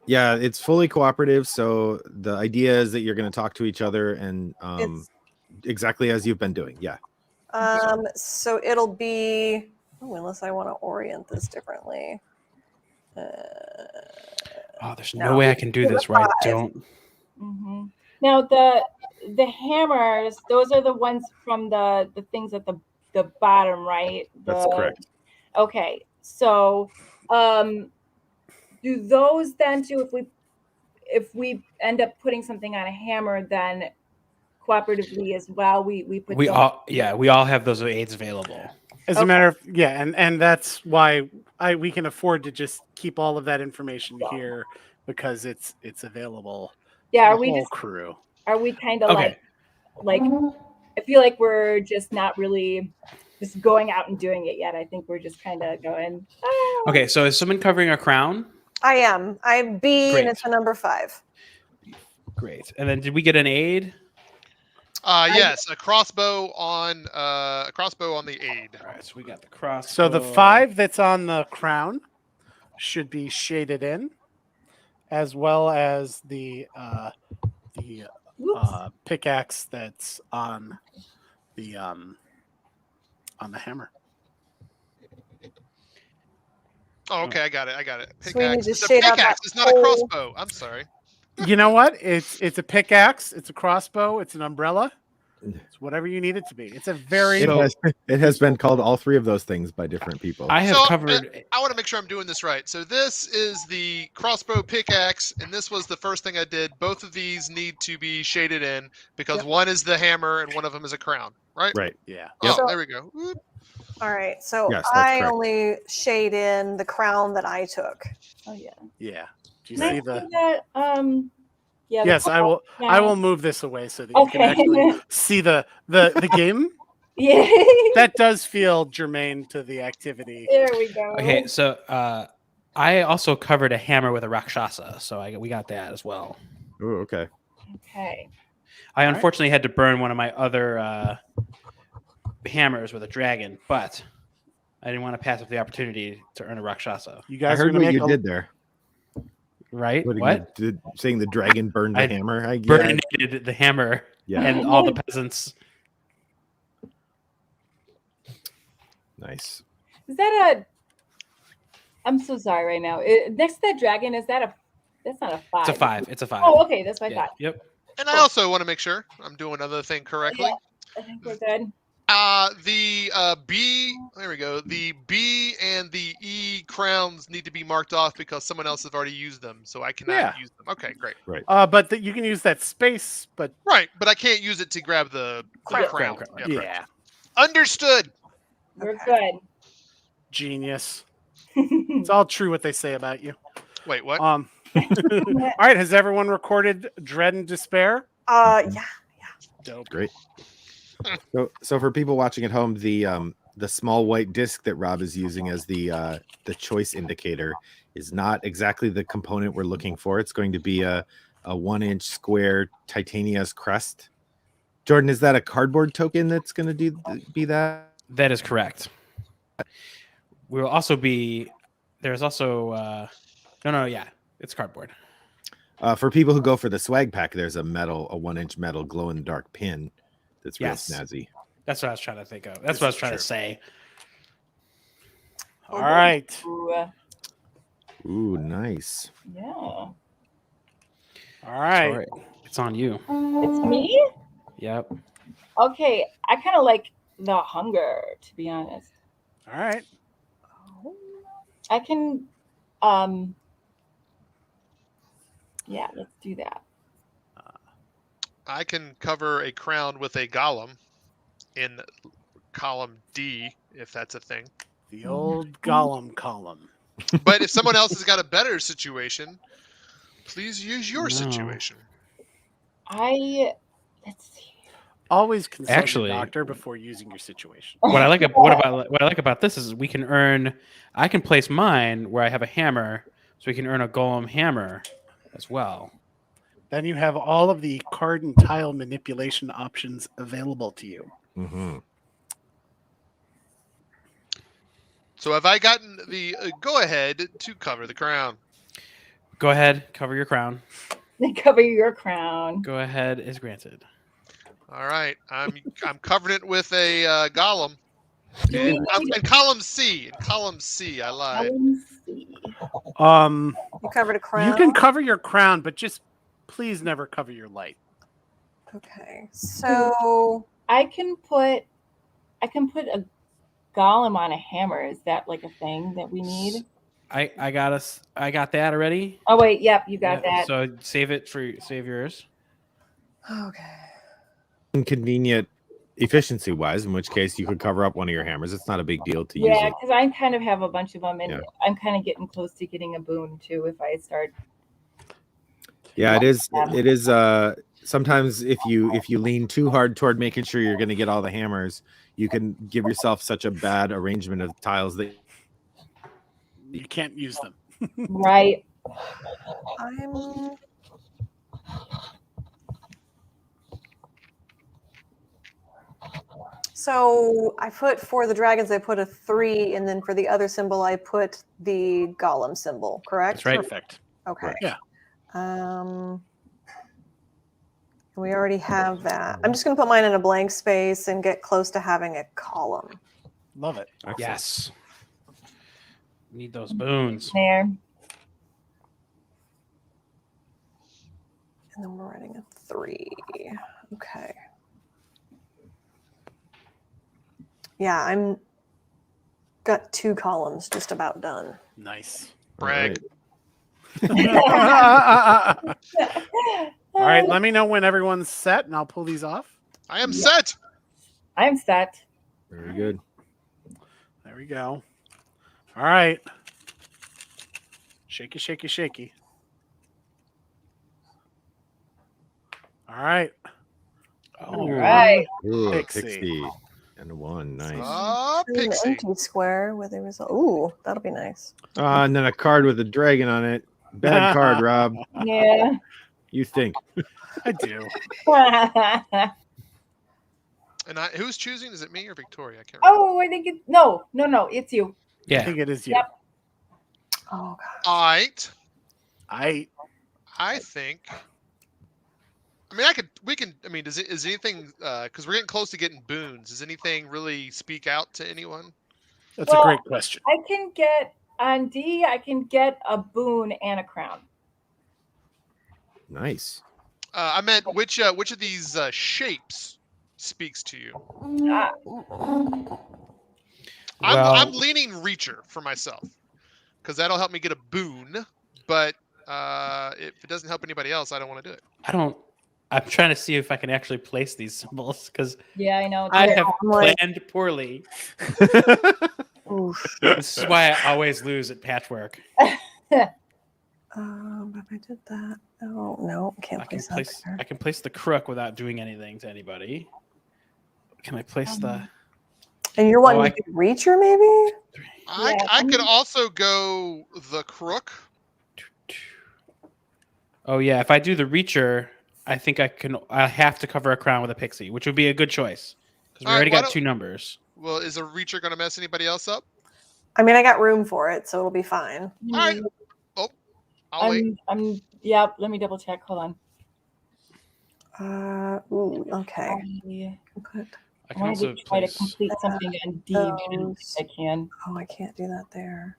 Speaker 2: Yeah, it's fully cooperative. So the idea is that you're going to talk to each other and
Speaker 5: It's
Speaker 2: exactly as you've been doing. Yeah.
Speaker 5: so it'll be unless I want to orient this differently.
Speaker 3: Oh, there's
Speaker 5: No.
Speaker 3: no way I can do this where I
Speaker 5: 5.
Speaker 3: don't.
Speaker 6: Mm-hmm. Now the hammers, those are the ones from the things at the bottom, right?
Speaker 2: That's correct.
Speaker 6: Okay, so do those then too? If we end up putting something on a hammer, then cooperatively as well, we put
Speaker 3: We
Speaker 6: those-
Speaker 3: all have those aids available.
Speaker 1: As a matter of and that's why we can afford to just keep all of that information here because it's available.
Speaker 6: Yeah,
Speaker 1: to
Speaker 6: are
Speaker 1: the
Speaker 6: we
Speaker 1: whole
Speaker 6: just
Speaker 1: crew?
Speaker 6: are we kind of
Speaker 3: Okay.
Speaker 6: like I feel like we're just not really just going out and doing it yet. I think we're just kind of going. "Ah."
Speaker 3: Okay, so is someone covering a crown?
Speaker 5: I am. I'm B,
Speaker 3: Great.
Speaker 5: and it's a number 5.
Speaker 3: Great. And then did we get an aid?
Speaker 4: Yes, a crossbow on the aid.
Speaker 3: All right, so we got the cross.
Speaker 1: So the 5 that's on the crown should be shaded in, as well as the
Speaker 6: Whoops.
Speaker 1: pickaxe that's on the hammer.
Speaker 4: Oh, okay, I got it.
Speaker 5: So we need
Speaker 4: Pickaxe.
Speaker 5: to
Speaker 4: It's a
Speaker 5: shade out that
Speaker 4: pickaxe. It's not a
Speaker 5: whole-
Speaker 4: crossbow. I'm sorry.
Speaker 1: You know what? It's a pickaxe. It's a crossbow. It's an umbrella. It's whatever you need it to be. It's a very
Speaker 2: It has been called all three of those things by different people.
Speaker 3: I have
Speaker 4: So,
Speaker 3: covered.
Speaker 4: I want to make sure I'm doing this right. So this is the crossbow pickaxe, and this was the first thing I did. Both of these need to be shaded in because
Speaker 1: Yep.
Speaker 4: one is the hammer and one of them is a crown, right?
Speaker 2: Right.
Speaker 1: yeah.
Speaker 4: Oh,
Speaker 5: Yep.
Speaker 4: there we go. Whoop.
Speaker 5: All right. So
Speaker 2: Yes, that's
Speaker 5: I
Speaker 2: correct.
Speaker 5: only shade in the crown that I took.
Speaker 6: Oh yeah.
Speaker 1: Yeah. Do you
Speaker 6: Can I
Speaker 1: see the?
Speaker 6: see that? Yeah. the
Speaker 1: Yes, I will.
Speaker 6: purple
Speaker 1: I will
Speaker 6: crown.
Speaker 1: move this away so that you can
Speaker 6: Okay.
Speaker 1: actually see the game.
Speaker 6: Yeah.
Speaker 1: That does feel germane to the activity.
Speaker 6: There we go.
Speaker 3: Okay, so I also covered a hammer with a rakshasa, so we got that as well.
Speaker 2: Oh, okay.
Speaker 6: Okay.
Speaker 3: I
Speaker 1: All right.
Speaker 3: unfortunately had to burn one of my other hammers with a dragon, but I didn't want to pass up the opportunity to earn a rakshasa.
Speaker 1: You
Speaker 2: I
Speaker 1: guys are
Speaker 2: heard
Speaker 1: going to
Speaker 2: what
Speaker 1: make
Speaker 2: you did there.
Speaker 3: Right?
Speaker 2: What?
Speaker 3: What?
Speaker 2: You did, saying the dragon burned the
Speaker 3: I
Speaker 2: hammer?
Speaker 3: Burninated the hammer
Speaker 2: Yeah.
Speaker 3: and all the peasants.
Speaker 2: Nice.
Speaker 6: Is that a? I'm so sorry right now. Next to that dragon, is that a? That's not a 5.
Speaker 3: It's a 5. It's a 5.
Speaker 6: Oh, okay. That's my
Speaker 3: Yeah,
Speaker 6: 5.
Speaker 3: Yep.
Speaker 4: And I also want to make sure I'm doing another thing correctly.
Speaker 6: Yeah. I think we're good.
Speaker 4: The B, there we go. The B and the E crowns need to be marked off because someone else has already used them, so I cannot
Speaker 1: Yeah.
Speaker 4: use them. Okay, great.
Speaker 1: but you can use that space. But
Speaker 4: Right, but I can't use it to grab the
Speaker 5: Crown.
Speaker 4: crown.
Speaker 3: Crown.
Speaker 4: Yeah,
Speaker 1: yeah,
Speaker 4: correct. Understood.
Speaker 6: We're
Speaker 1: genius.
Speaker 6: good.
Speaker 1: It's all true what they say about you.
Speaker 4: Wait, what?
Speaker 1: All right. Has everyone recorded Dread and Despair?
Speaker 5: Yeah.
Speaker 1: Dope.
Speaker 2: Great. So for people watching at home, the small white disc that Rob is using as the choice indicator is not exactly the component we're looking for. It's going to be a 1-inch square Titania's crest. Jordan, is that a cardboard token that's going to be that?
Speaker 3: That is correct. We will also be. There's also. No, yeah. It's cardboard.
Speaker 2: For people who go for the swag pack, there's a 1-inch metal glow in the dark pin that's real
Speaker 3: Yes.
Speaker 2: snazzy.
Speaker 3: That's what I was trying to think of. That's what I was trying to say.
Speaker 1: All right.
Speaker 6: Ooh,
Speaker 2: Ooh, nice.
Speaker 6: yeah.
Speaker 1: All right.
Speaker 3: All right. It's on you.
Speaker 6: It's me?
Speaker 3: Yep.
Speaker 6: Okay. I kind of like the hunger, to be honest.
Speaker 1: All right.
Speaker 6: I can yeah, let's do that.
Speaker 4: I can cover a crown with a golem in column D, if that's a thing.
Speaker 1: The old Gollum column.
Speaker 4: But if someone else has got a better situation, please use your
Speaker 3: No.
Speaker 4: situation.
Speaker 6: Let's see.
Speaker 1: Always consult
Speaker 3: Actually-
Speaker 1: your doctor before using your situation.
Speaker 3: What I like about this is we can earn. I can place mine where I have a hammer, so we can earn a golem hammer as well.
Speaker 1: Then you have all of the card and tile manipulation options available to you.
Speaker 2: Mm-hmm.
Speaker 4: So have I gotten the go-ahead to cover the crown?
Speaker 3: Go ahead, cover your crown.
Speaker 6: Cover your crown.
Speaker 3: Go ahead is granted.
Speaker 4: All right, I'm covering it with a golem.
Speaker 6: Do we
Speaker 4: In
Speaker 6: need
Speaker 4: column C. In column C, I lied.
Speaker 6: see.
Speaker 5: You covered a crown.
Speaker 1: You can cover your crown, but just please never cover your light.
Speaker 5: Okay, so
Speaker 6: I can put a golem on a hammer. Is that like a thing that we need?
Speaker 3: I got us. I got that already.
Speaker 6: Oh wait, yep, you got
Speaker 3: Yeah,
Speaker 6: that.
Speaker 3: So save yours.
Speaker 5: okay.
Speaker 2: Inconvenient efficiency wise, in which case you could cover up one of your hammers. It's not a big deal to use
Speaker 6: Yeah,
Speaker 2: it.
Speaker 6: because I kind of have a bunch of them, and
Speaker 2: Yeah.
Speaker 6: I'm kind of getting close to getting a boon too. If I start,
Speaker 2: Yeah, it is. It is. Sometimes if you lean too hard toward making sure you're going to get all the hammers, you can give yourself such a bad arrangement of tiles that
Speaker 1: You can't use them.
Speaker 6: right?
Speaker 5: I'm so I put for the dragons I put a 3, and then for the other symbol I put the golem symbol, correct?
Speaker 3: That's right.
Speaker 1: Perfect.
Speaker 5: Okay.
Speaker 1: Yeah.
Speaker 5: We already have that. I'm just gonna put mine in a blank space and get close to having a column.
Speaker 1: Love it.
Speaker 2: Excellent.
Speaker 3: Yes. Need those boons.
Speaker 6: There.
Speaker 5: And then we're writing a 3. Okay. Yeah, I'm got 2 columns just about done.
Speaker 1: Nice.
Speaker 4: Brag.
Speaker 1: All right, let me know when everyone's set, and I'll pull these off.
Speaker 4: I am set.
Speaker 6: I'm set.
Speaker 2: Very good.
Speaker 1: There we go. All right. Shaky, shaky, shaky. All right.
Speaker 3: Oh,
Speaker 6: Right.
Speaker 2: Ooh,
Speaker 1: Pixie.
Speaker 2: pixie. And a 1. Nice.
Speaker 4: Ah,
Speaker 5: An
Speaker 4: Pixie.
Speaker 5: empty square with a result. Ooh, that'll be nice.
Speaker 2: And then a card with a dragon on it. Bad card, Rob.
Speaker 6: Yeah.
Speaker 2: You think.
Speaker 1: I do.
Speaker 4: And who's choosing? Is it me or Victoria? I can't remember.
Speaker 6: Oh, I think it's no. It's you.
Speaker 1: I
Speaker 3: yeah.
Speaker 1: think it is you.
Speaker 6: Yep.
Speaker 5: Oh god.
Speaker 4: All right.
Speaker 1: I
Speaker 4: think. I mean, I mean, is anything? Because we're getting close to getting boons. Does anything really speak out to anyone?
Speaker 1: that's
Speaker 6: Well,
Speaker 1: a great question.
Speaker 6: I can get on D. I can get a boon and a crown.
Speaker 2: Nice.
Speaker 4: I meant which of these shapes speaks to you? I'm leaning Reacher for myself because that'll help me get a boon. But if it doesn't help anybody else, I don't want to do it.
Speaker 3: I'm trying to see if I can actually place these symbols because
Speaker 6: Yeah, I know.
Speaker 3: I have
Speaker 5: I'm like-
Speaker 3: planned poorly.
Speaker 5: Oof.
Speaker 3: This is why I always lose at patchwork.
Speaker 5: But I did that. Oh no, can't place that there.
Speaker 3: I can place the crook without doing anything to anybody. Can I place the?
Speaker 5: And you're wanting
Speaker 3: I-
Speaker 5: to do Reacher, maybe?
Speaker 4: I could also go the crook.
Speaker 3: Oh yeah, if I do the Reacher, I think I have to cover a crown with a pixie, which would be a good choice because we
Speaker 4: All right,
Speaker 3: already
Speaker 4: why
Speaker 3: got
Speaker 4: don't-
Speaker 3: 2 numbers.
Speaker 4: Well, is a Reacher going to mess anybody else up?
Speaker 5: I mean, I got room for it, so it'll be fine.
Speaker 4: All right. I'll wait.
Speaker 6: Yeah, let me double check. Hold on.
Speaker 5: Ooh, okay.
Speaker 6: I
Speaker 5: Put-
Speaker 3: I can
Speaker 6: wanted
Speaker 3: also
Speaker 6: to try to
Speaker 3: place.
Speaker 6: complete something on D, but I don't think I can.
Speaker 5: Oh, I can't do that there.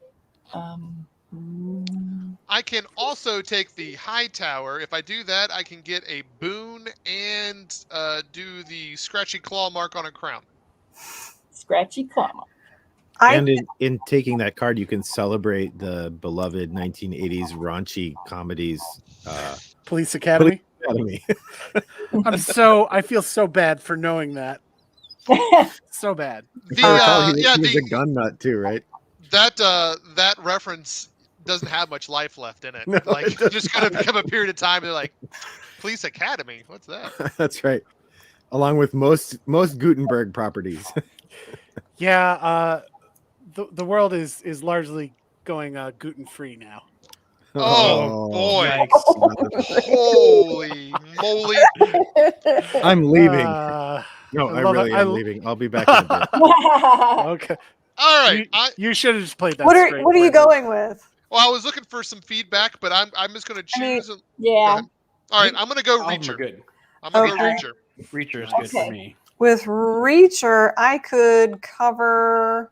Speaker 4: I can also take the high tower. If I do that, I can get a boon and do the scratchy claw mark on a crown.
Speaker 6: Scratchy claw.
Speaker 2: And in taking that card, you can celebrate the beloved 1980s raunchy comedies.
Speaker 1: Police Academy.
Speaker 2: Academy.
Speaker 1: I feel so bad for knowing that. So bad.
Speaker 4: The
Speaker 2: He was a gun nut too, right?
Speaker 4: that reference doesn't have much life left in it.
Speaker 2: No,
Speaker 4: Like
Speaker 2: it
Speaker 4: it's just gonna become a period of time. They're like, Police Academy. What's that?
Speaker 2: That's right. Along with most Gutenberg properties.
Speaker 1: Yeah, the world is largely going gluten free now.
Speaker 4: Oh, boy.
Speaker 3: Yikes.
Speaker 4: Holy moly!
Speaker 2: I'm leaving.
Speaker 1: I
Speaker 2: No, I
Speaker 1: love
Speaker 2: really
Speaker 1: it.
Speaker 2: am leaving. I'll be back in a bit.
Speaker 1: Okay.
Speaker 4: All right.
Speaker 1: You should have just played that.
Speaker 5: What are
Speaker 1: straight,
Speaker 5: What are you
Speaker 1: Brendan.
Speaker 5: going with?
Speaker 4: Well, I was looking for some feedback, but I'm just going to
Speaker 5: I mean,
Speaker 4: choose. Go
Speaker 6: Yeah.
Speaker 4: ahead. All right. I'm going to go
Speaker 3: All of them are
Speaker 4: Reacher.
Speaker 3: good.
Speaker 4: I'm going to go
Speaker 5: Okay.
Speaker 4: Reacher.
Speaker 3: Reacher is
Speaker 1: Nice.
Speaker 3: good for
Speaker 6: Okay.
Speaker 3: me.
Speaker 5: With Reacher, I could cover.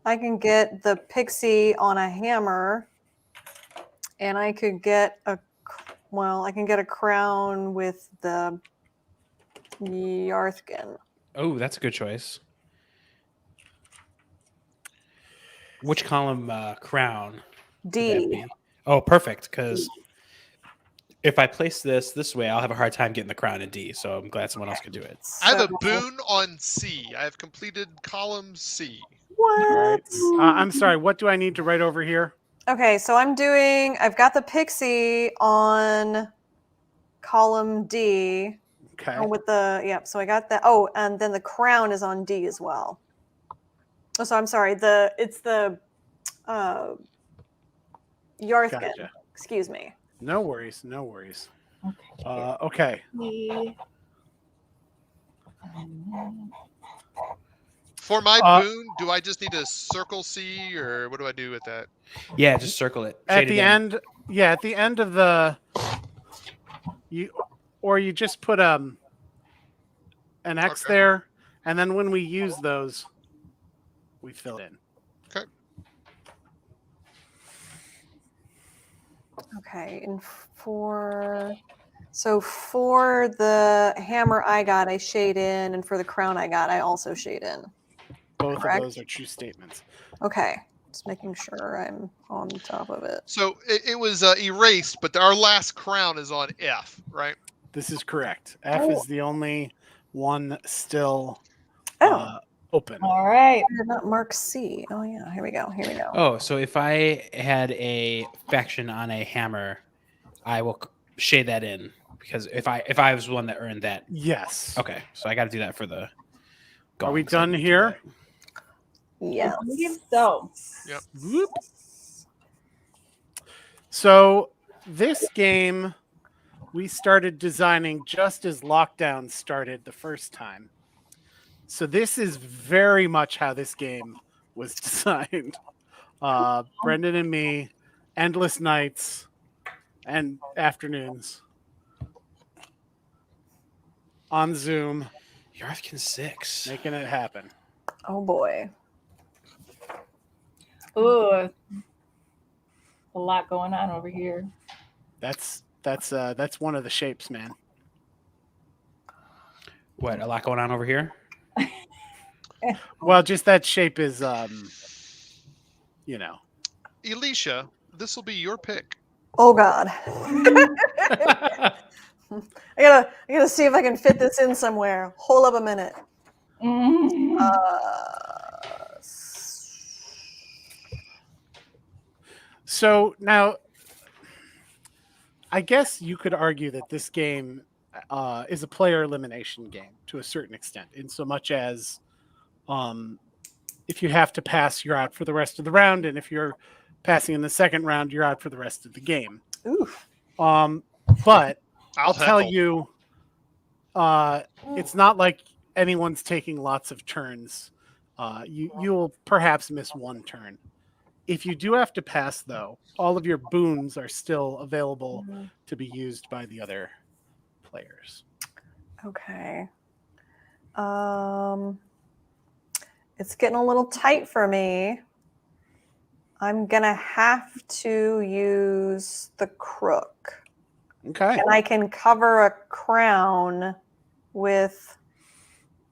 Speaker 5: I can get the pixie on a hammer, and I could get a. Well, I can get a crown with the Yarthkin.
Speaker 3: Oh, that's a good choice. Which column crown would that
Speaker 5: D.
Speaker 3: be? Oh, perfect. Because if I place this way, I'll have a hard time getting the crown in D. So I'm glad someone else could do it.
Speaker 4: I have a
Speaker 5: So-
Speaker 4: boon on C. I have completed column C.
Speaker 5: What?
Speaker 1: All right. I'm sorry. What do I need to write over here?
Speaker 5: Okay, so I've got the pixie on column D.
Speaker 1: Okay.
Speaker 5: With the, yep, so I got that. Oh, and then the crown is on D as well. Oh, so I'm sorry. It's the Yarthkin.
Speaker 1: Gotcha.
Speaker 5: Excuse me.
Speaker 1: No worries. No worries.
Speaker 6: Okay.
Speaker 1: Okay.
Speaker 6: We-
Speaker 4: For my
Speaker 1: Uh,
Speaker 4: boon, do I just need to circle C, or what do I do with that?
Speaker 3: Yeah, just circle it.
Speaker 1: At
Speaker 3: Shade it
Speaker 1: the
Speaker 3: in.
Speaker 1: end, yeah, at the end of the you just put an X
Speaker 4: Okay.
Speaker 1: there, and then when we use those, we fill it in.
Speaker 5: Okay, and for the hammer I got, I shade in, and for the crown I got, I also shade in.
Speaker 1: Both
Speaker 5: Correct.
Speaker 1: of those are true statements.
Speaker 5: Okay, just making sure I'm on top of it.
Speaker 4: So it was erased, but our last crown is on F, right?
Speaker 1: This is correct. F is the only one still
Speaker 5: Oh,
Speaker 1: open.
Speaker 6: All right.
Speaker 5: I did not mark C. Oh yeah, here we go. Here we go.
Speaker 3: Oh, so if I had a faction on a hammer, I will shade that in because if I was the one that earned that.
Speaker 1: Yes.
Speaker 3: Okay, so I got to do that for the.
Speaker 1: Are we
Speaker 3: gong, so I
Speaker 1: done
Speaker 3: can do
Speaker 1: here?
Speaker 5: Yes.
Speaker 6: I believe so.
Speaker 4: Yep.
Speaker 1: Whoop. So this game we started designing just as lockdown started the first time. So this is very much how this game was designed. Brendan and me, endless nights and afternoons on Zoom,
Speaker 3: that. Yarthkin 6.
Speaker 1: making it happen.
Speaker 5: Oh boy.
Speaker 6: Ooh, a lot going on over here.
Speaker 1: That's one of the shapes, man.
Speaker 3: What, a lot going on over here?
Speaker 1: Well, just that shape is you know.
Speaker 4: Elisha, this will be your pick.
Speaker 5: Oh god. I gotta see if I can fit this in somewhere. Hold up a minute.
Speaker 6: Mm.
Speaker 1: So now, I guess you could argue that this game is a player elimination game to a certain extent, in so much as if you have to pass, you're out for the rest of the round, and if you're passing in the second round, you're out for the rest of the game.
Speaker 5: Oof.
Speaker 1: But I'll tell
Speaker 4: heckle.
Speaker 1: you, it's not like anyone's taking lots of turns. You'll perhaps miss one turn. If you do have to pass, though, all of your boons are still available to be used by the other players.
Speaker 5: Okay. It's getting a little tight for me. I'm gonna have to use the crook.
Speaker 1: Okay.
Speaker 5: And I can cover a crown with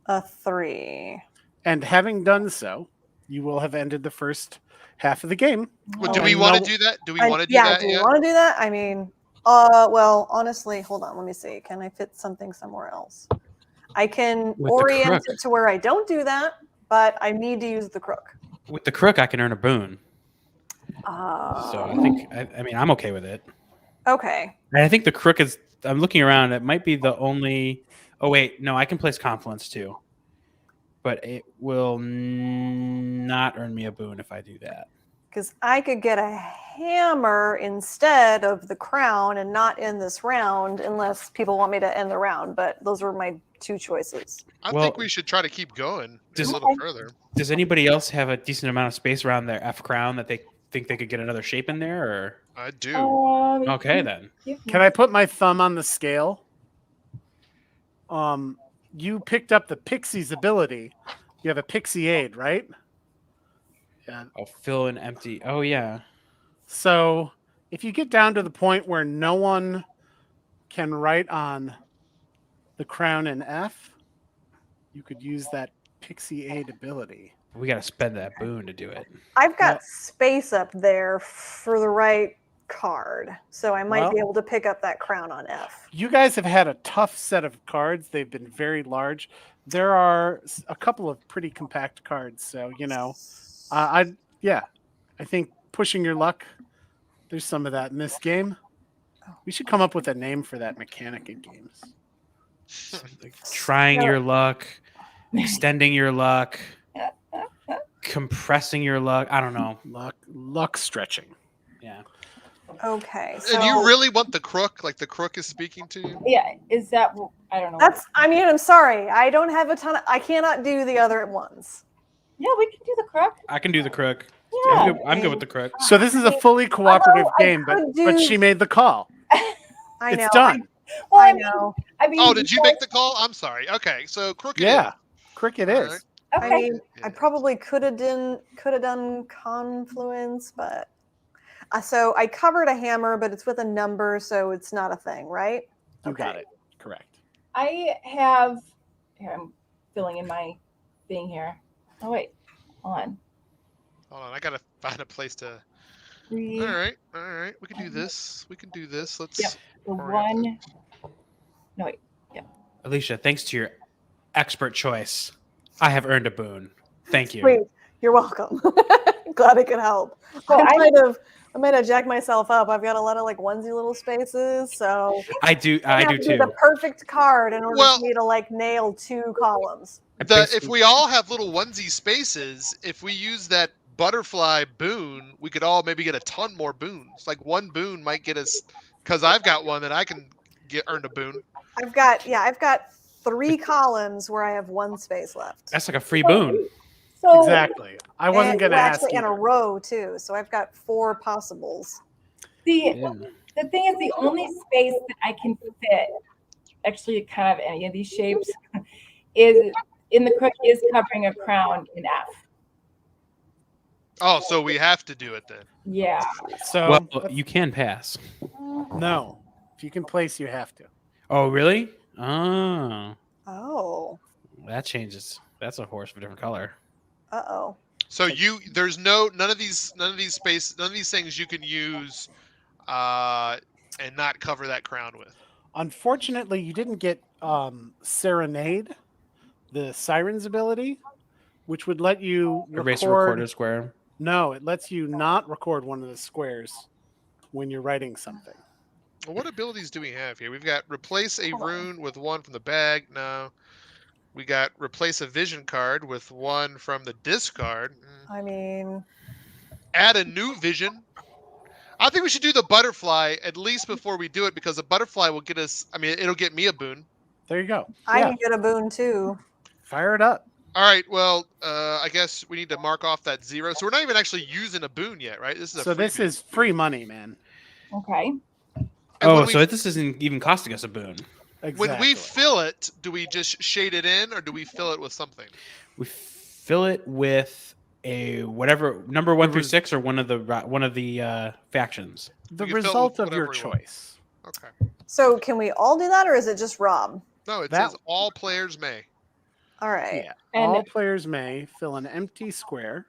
Speaker 5: a 3.
Speaker 1: And having done so, you will have ended the first half of the game.
Speaker 4: Well, do
Speaker 5: Oh,
Speaker 4: we
Speaker 1: and
Speaker 4: want
Speaker 1: no-
Speaker 4: to do that? Do we
Speaker 5: And-
Speaker 4: want to do
Speaker 5: yeah,
Speaker 4: that
Speaker 5: do you
Speaker 4: yet?
Speaker 5: want to do that? I mean, well, honestly, hold on. Let me see. Can I fit something somewhere else? I can
Speaker 3: With the
Speaker 5: orient
Speaker 3: crook.
Speaker 5: it to where I don't do that, but I need to use the crook.
Speaker 3: With the crook, I can earn a boon. So
Speaker 5: Uh,
Speaker 3: I think, I mean, I'm okay with it.
Speaker 5: okay.
Speaker 3: And I think the crook is, I'm looking around, it might be the only, oh wait, no, I can place confluence too. But it will not earn me a boon if I do that.
Speaker 5: Because I could get a hammer instead of the crown and not end this round unless people want me to end the round. But those were my two choices.
Speaker 4: I
Speaker 3: Well,
Speaker 4: think we should try to keep going a
Speaker 3: does-
Speaker 4: little further.
Speaker 3: Does anybody else have a decent amount of space around their F crown that they think they could get another shape in there? Or
Speaker 4: I do.
Speaker 3: okay, then.
Speaker 1: Can I put my thumb on the scale? You picked up the Pixie's ability. You have a Pixie aid, right? Yeah.
Speaker 3: I'll fill in empty. Oh yeah.
Speaker 1: So if you get down to the point where no one can write on the crown in F, you could use that Pixie aid ability.
Speaker 3: We got to spend that boon to do it.
Speaker 5: I've got
Speaker 1: Yeah.
Speaker 5: space up there for the right card, so I might be
Speaker 1: Well-
Speaker 5: able to pick up that crown on F.
Speaker 1: You guys have had a tough set of cards. They've been very large. There are a couple of pretty compact cards, so I think pushing your luck. There's some of that in this game. We should come up with a name for that mechanic in games.
Speaker 3: Like trying your luck, extending your luck, compressing your luck. I don't know.
Speaker 1: Luck stretching.
Speaker 3: Yeah.
Speaker 5: Okay, so
Speaker 4: And you really want the crook? Like the crook is speaking to you?
Speaker 6: Yeah, is that? I don't know.
Speaker 5: I'm sorry. I don't have a ton of, I cannot do the other ones.
Speaker 6: Yeah, we can do the crook.
Speaker 3: I can do the crook.
Speaker 6: Yeah.
Speaker 3: I'm good with the crook.
Speaker 1: So this is a fully cooperative
Speaker 5: Although I
Speaker 1: game, but
Speaker 5: could do-
Speaker 1: she made the call.
Speaker 5: I know.
Speaker 1: It's done.
Speaker 6: Well,
Speaker 5: I know.
Speaker 6: I mean,
Speaker 4: Oh, did you make the call? I'm sorry. Okay, so crook. it
Speaker 1: Yeah,
Speaker 4: is.
Speaker 1: cricket
Speaker 4: All
Speaker 1: is.
Speaker 4: right.
Speaker 5: I
Speaker 6: Okay.
Speaker 5: mean, I probably could have done confluence, but so I covered a hammer, but it's with a number, so it's not a thing, right?
Speaker 1: You got it. Correct.
Speaker 6: I have. Here, I'm filling in my thing here. Oh wait, hold on.
Speaker 4: Hold on, I gotta find a place to.
Speaker 6: Three.
Speaker 4: All right. We can do this. Let's.
Speaker 6: Yep. The one. No wait.
Speaker 3: Alicia, thanks to your expert choice, I have earned a boon. Thank you.
Speaker 5: Sweet. You're welcome. Glad I could help.
Speaker 6: So
Speaker 5: I might have jacked myself up. I've got a lot of like onesie little spaces, so
Speaker 3: I do
Speaker 5: I have
Speaker 3: do
Speaker 5: to
Speaker 3: too.
Speaker 5: do the perfect card in order
Speaker 4: Well-
Speaker 5: for me to like nail 2 columns.
Speaker 4: If we all have little onesie spaces, if we use that butterfly boon, we could all maybe get a ton more boons. Like one boon might get us, because I've got one that I can earn a boon.
Speaker 5: I've got 3 columns where I have 1 space left.
Speaker 3: That's like a free boon.
Speaker 6: So
Speaker 1: Exactly. I wasn't
Speaker 5: And
Speaker 1: going to
Speaker 5: we're
Speaker 1: ask
Speaker 5: actually in a
Speaker 1: either.
Speaker 5: row too, so I've got 4 possibles.
Speaker 6: the thing is, the only space that I can fit, actually, kind of any of these shapes, is in the crook is covering a crown in F.
Speaker 4: Oh, so we have to do it then.
Speaker 6: Yeah.
Speaker 1: So
Speaker 3: Well, you can pass.
Speaker 1: no, if you can place, you have to.
Speaker 3: Oh, really? Oh,
Speaker 5: Oh,
Speaker 3: that changes. That's a horse of a different color.
Speaker 5: uh-oh.
Speaker 4: So there's none of these things you can use, and not cover that crown with.
Speaker 1: Unfortunately, you didn't get Serenade, the Siren's ability, which would let you
Speaker 3: Erase a recorder square.
Speaker 1: No, it lets you not record one of the squares when you're writing something.
Speaker 4: Well, what abilities do we have here? We've got replace a rune with one from the bag. No. We got replace a vision card with one from the discard.
Speaker 5: I mean,
Speaker 4: Add a new vision. I think we should do the butterfly at least before we do it, because the butterfly will get us. I mean, it'll get me a boon.
Speaker 1: There you go.
Speaker 5: I
Speaker 1: Yeah,
Speaker 5: can get a boon too.
Speaker 1: fire it up.
Speaker 4: All right. Well, I guess we need to mark off that 0. So we're not even actually using a boon yet, right? This is a
Speaker 1: So this
Speaker 4: freebie.
Speaker 1: is free money, man.
Speaker 6: Okay.
Speaker 4: And
Speaker 3: Oh,
Speaker 4: when we-
Speaker 3: so this isn't even costing us a boon.
Speaker 1: Exactly.
Speaker 4: when we fill it, do we just shade it in, or do we fill it with something?
Speaker 3: We fill it with a whatever number 1 through 6, or one of the factions.
Speaker 1: the
Speaker 4: we can fill it
Speaker 1: result
Speaker 4: with
Speaker 1: of your
Speaker 4: whatever we want.
Speaker 1: choice.
Speaker 4: Okay.
Speaker 5: So can we all do that, or is it just Rob?
Speaker 4: No, it
Speaker 1: That-
Speaker 4: says all players may.
Speaker 5: All right.
Speaker 1: Yeah.
Speaker 6: And-
Speaker 1: All players may fill an empty square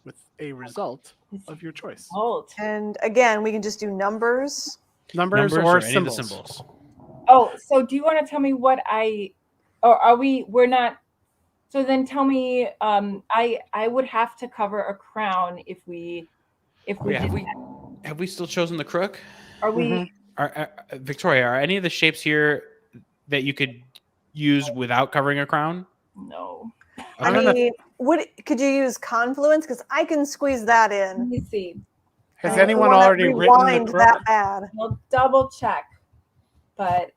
Speaker 1: with a result of your choice.
Speaker 6: Hold.
Speaker 5: And again, we can just do numbers.
Speaker 1: Numbers or
Speaker 3: any of the
Speaker 1: symbols.
Speaker 3: symbols.
Speaker 6: Oh, so do you want to tell me what or are we're not? So then tell me. I would have to cover a crown if we
Speaker 3: Yeah,
Speaker 6: did that.
Speaker 3: have we still chosen the crook?
Speaker 6: Are we?
Speaker 1: Mhm.
Speaker 3: Victoria, are any of the shapes here that you could use without covering a crown?
Speaker 6: No.
Speaker 1: I'm
Speaker 5: I
Speaker 1: gonna-
Speaker 5: mean, could you use confluence? Because I can squeeze that
Speaker 6: Let
Speaker 5: in.
Speaker 6: me see.
Speaker 1: Has
Speaker 5: I don't
Speaker 1: anyone
Speaker 5: wanna
Speaker 1: already written the
Speaker 5: rewind
Speaker 1: card?
Speaker 5: that bad?
Speaker 6: I'll double check. But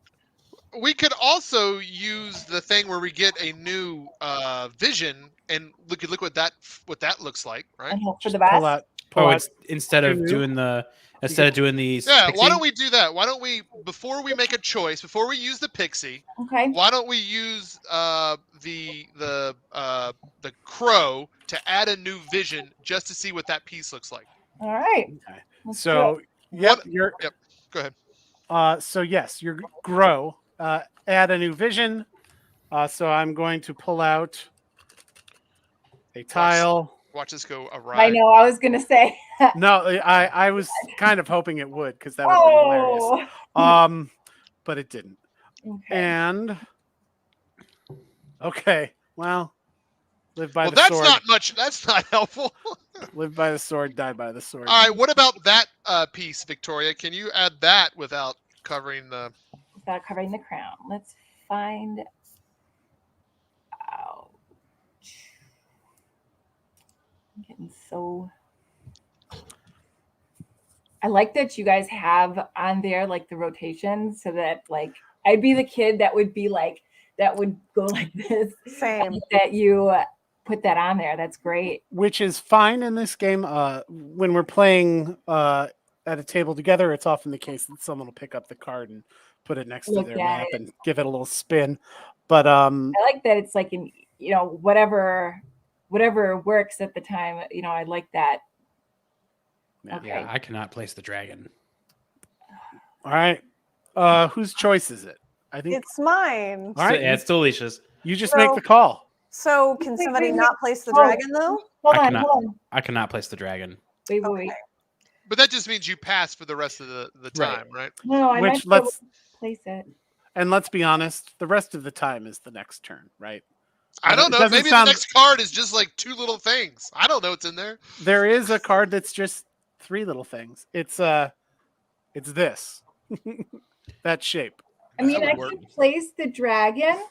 Speaker 4: We could also use the thing where we get a new vision, and we could look what that looks like, right?
Speaker 6: and hope for the
Speaker 1: Pull
Speaker 6: best.
Speaker 1: out. Pull
Speaker 3: Oh,
Speaker 1: out.
Speaker 3: it's instead of
Speaker 1: two.
Speaker 3: doing these.
Speaker 4: Yeah.
Speaker 3: pixie?
Speaker 4: Why don't we do that? Why don't we, before we make a choice, before we use the pixie,
Speaker 6: Okay.
Speaker 4: why don't we use the crow to add a new vision just to see what that piece looks like?
Speaker 6: All right.
Speaker 1: Okay.
Speaker 6: Let's do
Speaker 1: So
Speaker 6: it.
Speaker 1: yep,
Speaker 4: What-
Speaker 1: you're.
Speaker 4: Yep. Go ahead.
Speaker 1: So yes, your grow. Add a new vision. So I'm going to pull out a tile.
Speaker 4: Watch this go awry.
Speaker 6: I know. I was gonna say.
Speaker 1: No, I was kind of hoping it would because that would have been hilarious.
Speaker 6: Oh.
Speaker 1: But it didn't.
Speaker 6: Okay.
Speaker 1: And okay, well, live by
Speaker 4: Well,
Speaker 1: the
Speaker 4: that's
Speaker 1: sword.
Speaker 4: not much. That's not helpful.
Speaker 1: Live by the sword, die by the sword.
Speaker 4: All right. What about that piece, Victoria? Can you add that without covering the?
Speaker 6: Without covering the crown. Let's find out. I'm getting so. I like that you guys have on there like the rotation so that like I'd be the kid that would be like that would go like this.
Speaker 5: Same.
Speaker 6: That you put that on there. That's great.
Speaker 1: Which is fine in this game. When we're playing at a table together, it's often the case that someone will pick up the card and put it next to
Speaker 6: Look
Speaker 1: their
Speaker 6: at
Speaker 1: map
Speaker 6: it.
Speaker 1: and give it a little spin. But
Speaker 6: I like that it's like in whatever works at the time. I like that.
Speaker 1: Yeah.
Speaker 6: Okay.
Speaker 3: Yeah, I cannot place the dragon.
Speaker 1: all right, whose choice is it? I think
Speaker 5: It's mine.
Speaker 1: all right.
Speaker 3: So, yeah, it's still Alicia's.
Speaker 1: You just
Speaker 5: So-
Speaker 1: make the call.
Speaker 5: So can
Speaker 6: Wait,
Speaker 5: somebody
Speaker 6: wait,
Speaker 5: not
Speaker 6: wait.
Speaker 5: place the
Speaker 6: Oh.
Speaker 5: dragon though?
Speaker 6: Hold
Speaker 3: I
Speaker 6: on,
Speaker 3: cannot-
Speaker 6: hold on.
Speaker 3: I cannot place the dragon.
Speaker 6: Wait, wait,
Speaker 5: Okay.
Speaker 6: wait.
Speaker 4: But that just means you pass for the rest of the
Speaker 1: Right.
Speaker 4: time, right?
Speaker 6: No, I
Speaker 1: Which
Speaker 6: might be able
Speaker 1: let's
Speaker 6: to place it.
Speaker 1: and let's be honest, the rest of the time is the next turn, right?
Speaker 4: I don't
Speaker 1: It
Speaker 4: know.
Speaker 1: doesn't
Speaker 4: Maybe
Speaker 1: sound-
Speaker 4: the next card is just like two little things. I don't know what's in there.
Speaker 1: There is a card that's just three little things. It's this. That shape.
Speaker 6: I mean,
Speaker 4: That
Speaker 6: I
Speaker 4: would
Speaker 6: can
Speaker 4: work.
Speaker 6: place the dragon.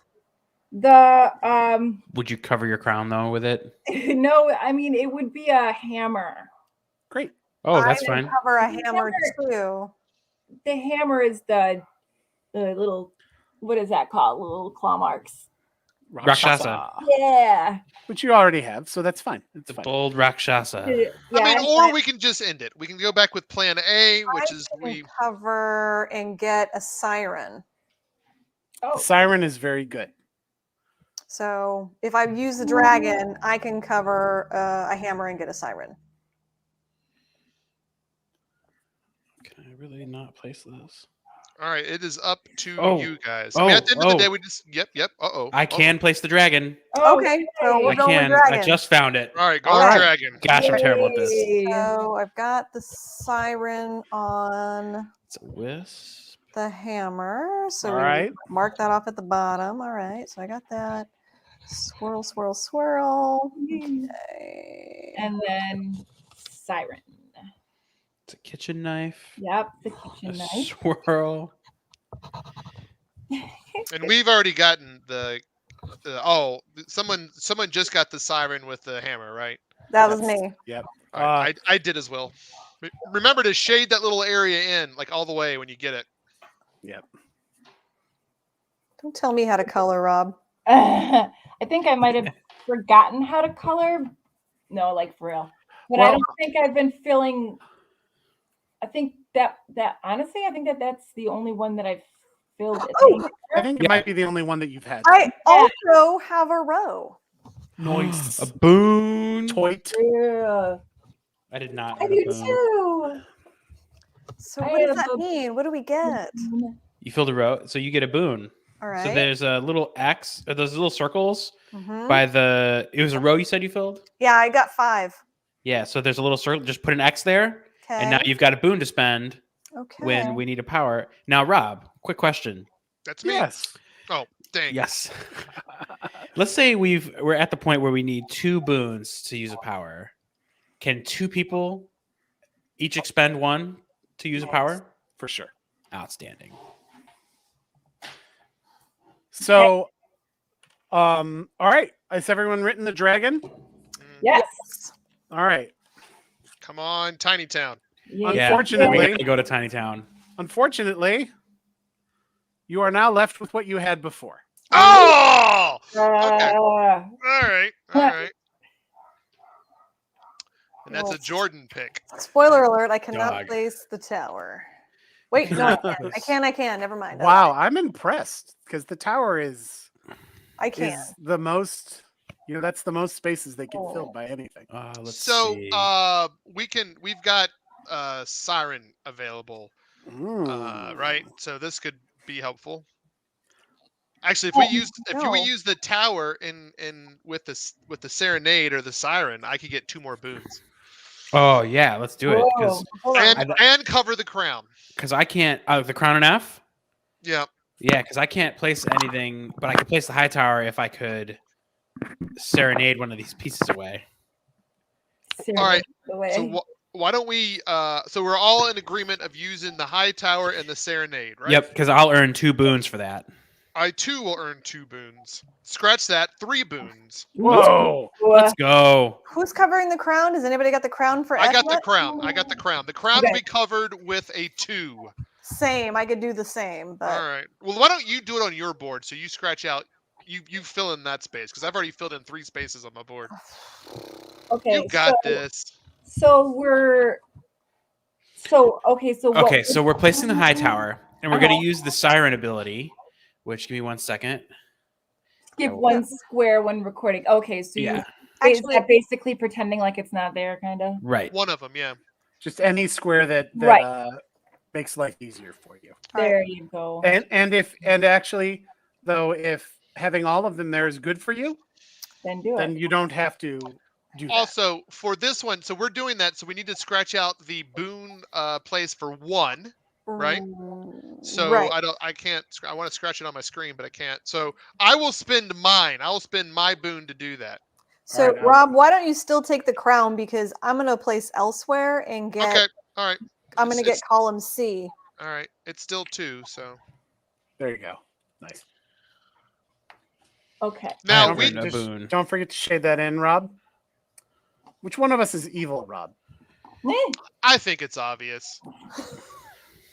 Speaker 6: The
Speaker 3: Would you cover your crown though with it?
Speaker 6: no, I mean it would be a hammer.
Speaker 1: Great.
Speaker 3: Oh, that's
Speaker 5: I can
Speaker 3: fine.
Speaker 5: cover a hammer too.
Speaker 6: The hammer is the little what is that called? Little claw marks.
Speaker 3: Rakshasa.
Speaker 6: Yeah.
Speaker 1: Which you already have, so that's fine. It's
Speaker 3: The
Speaker 1: fine.
Speaker 3: bold Rakshasa.
Speaker 4: I mean, or we can just end it. We can go back with Plan A, which is
Speaker 5: I can cover and get a siren.
Speaker 6: oh,
Speaker 1: The siren is very good.
Speaker 5: So if I use the dragon, I can cover a hammer and get a siren.
Speaker 3: Can I really not place this?
Speaker 4: all right. It is up to
Speaker 3: Oh.
Speaker 4: you guys. I mean, at the end of the day, we just yep.
Speaker 3: I can place the dragon.
Speaker 5: Okay, so
Speaker 6: yay.
Speaker 5: we're
Speaker 3: I
Speaker 5: going with
Speaker 3: can.
Speaker 5: dragon.
Speaker 3: I just found it.
Speaker 4: All right, go
Speaker 1: All
Speaker 4: with
Speaker 1: right.
Speaker 4: Dragon.
Speaker 3: Gosh, I'm terrible at this.
Speaker 6: Yay.
Speaker 5: So I've got the siren on
Speaker 3: It's a wisp.
Speaker 5: the hammer. So
Speaker 1: All
Speaker 5: we
Speaker 1: right.
Speaker 5: mark that off at the bottom. All right, so I got that. Swirl, swirl, swirl. Okay.
Speaker 6: And then siren.
Speaker 3: It's a kitchen knife.
Speaker 6: Yep, the
Speaker 3: A
Speaker 6: kitchen knife.
Speaker 3: swirl.
Speaker 4: And we've already gotten the someone just got the siren with the hammer, right?
Speaker 5: That was
Speaker 1: That's-
Speaker 5: me.
Speaker 1: Yep.
Speaker 4: All right, I did as well. Remember to shade that little area in, like all the way when you get it.
Speaker 1: Yep.
Speaker 5: Don't tell me how to color, Rob.
Speaker 6: I think I might have forgotten how to color. No, like for real. But I
Speaker 1: Well-
Speaker 6: don't think I've been feeling. I think that honestly, I think that's the only one that I've filled.
Speaker 1: I think it might be the only one that you've had.
Speaker 5: I also have a row.
Speaker 1: Noise.
Speaker 3: A boon.
Speaker 1: Toit.
Speaker 6: Yeah.
Speaker 3: I did not.
Speaker 6: I
Speaker 3: have a
Speaker 6: do
Speaker 3: boon.
Speaker 6: too.
Speaker 5: So
Speaker 6: I
Speaker 5: what does
Speaker 6: have
Speaker 5: that
Speaker 6: a-
Speaker 5: mean? What do we get?
Speaker 3: You filled a row, so you get a boon.
Speaker 5: All right.
Speaker 3: So there's a little X, or those little circles
Speaker 5: Mhm.
Speaker 3: by the. It was a row you said you filled.
Speaker 5: Yeah, I got 5.
Speaker 3: Yeah. So there's a little circle. Just put an X there,
Speaker 5: Okay.
Speaker 3: and now you've got a boon to spend
Speaker 5: okay.
Speaker 3: when we need a power. Now, Rob, quick question.
Speaker 4: That's me.
Speaker 1: Yes.
Speaker 4: Oh, dang.
Speaker 3: Yes. Let's say we're at the point where we need 2 boons to use a power. Can 2 people each expend 1 to use a power?
Speaker 1: For sure.
Speaker 3: Outstanding.
Speaker 1: So All right. Has everyone written the dragon?
Speaker 6: Yes.
Speaker 1: All right.
Speaker 4: Come on, Tiny Town.
Speaker 6: Yeah.
Speaker 3: Yeah,
Speaker 1: Unfortunately-
Speaker 3: we gotta go to Tiny Town.
Speaker 1: Unfortunately, you are now left with what you had before.
Speaker 4: Oh! Okay. All
Speaker 6: Uh,
Speaker 4: right. All right. And that's a Jordan pick.
Speaker 5: Spoiler alert, I cannot
Speaker 3: Dog.
Speaker 5: place the tower. Wait, no, I can. I can. Never mind.
Speaker 1: Wow, I'm impressed because the tower is
Speaker 5: I can.
Speaker 1: the most. That's the most spaces that get filled by anything.
Speaker 3: Let's
Speaker 4: So
Speaker 3: see.
Speaker 4: we've got Siren available,
Speaker 1: Mm.
Speaker 4: right? So this could be helpful. Actually, if we use the tower in with the Serenade or the Siren, I could get 2 more boons.
Speaker 3: Oh yeah, let's do it because
Speaker 5: Hold on.
Speaker 4: And cover the crown.
Speaker 3: I can't the crown and F.
Speaker 4: Yeah.
Speaker 3: Yeah, because I can't place anything, but I could place the high tower if I could serenade one of these pieces away.
Speaker 4: All right.
Speaker 6: Away.
Speaker 4: So why don't we? So we're all in agreement of using the high tower and the Serenade, right?
Speaker 3: Yep, because I'll earn 2 boons for that.
Speaker 4: I too will earn 2 boons. Scratch that, 3 boons.
Speaker 1: Whoa!
Speaker 3: Let's go.
Speaker 5: Who's covering the crown? Does anybody got the crown for
Speaker 4: I got the
Speaker 5: F-net?
Speaker 4: crown. I got the crown. The crown will be covered with a 2.
Speaker 5: Same. I could do the same, but
Speaker 4: All right. Well, why don't you do it on your board? So you scratch out. You fill in that space because I've already filled in 3 spaces on my board.
Speaker 6: Okay.
Speaker 4: You got this.
Speaker 6: So we're. So okay. So what?
Speaker 3: Okay, so we're placing the high tower, and we're going to use the siren ability. Which, give me 1 second.
Speaker 6: Skip 1 square when recording. Okay, so
Speaker 3: Yeah,
Speaker 6: is
Speaker 5: Actually-
Speaker 6: that basically pretending like it's not there, kind of?
Speaker 3: right.
Speaker 4: One of them, yeah.
Speaker 1: Just any square that
Speaker 6: Right.
Speaker 1: Makes life easier for you.
Speaker 6: There you go.
Speaker 1: And actually, though, if having all of them there is good for you,
Speaker 6: Then do
Speaker 1: then
Speaker 6: it.
Speaker 1: you don't have to do that.
Speaker 4: Also, for this one, so we're doing that. So we need to scratch out the boon place for 1. Right? So
Speaker 5: right.
Speaker 4: I can't. I want to scratch it on my screen, but I can't. So I will spend mine. I will spend my boon to do that.
Speaker 5: So,
Speaker 1: All right,
Speaker 5: Rob, why don't you still take the crown because I'm gonna place elsewhere and get.
Speaker 4: Okay. All right.
Speaker 5: I'm gonna
Speaker 4: It's-
Speaker 5: get column C.
Speaker 4: All right. It's still 2. So
Speaker 1: There you go. Nice.
Speaker 6: Okay.
Speaker 4: now
Speaker 3: I've
Speaker 4: we
Speaker 3: earned a boon.
Speaker 1: Don't forget to shade that in, Rob. Which one of us is evil, Rob?
Speaker 4: I think it's obvious.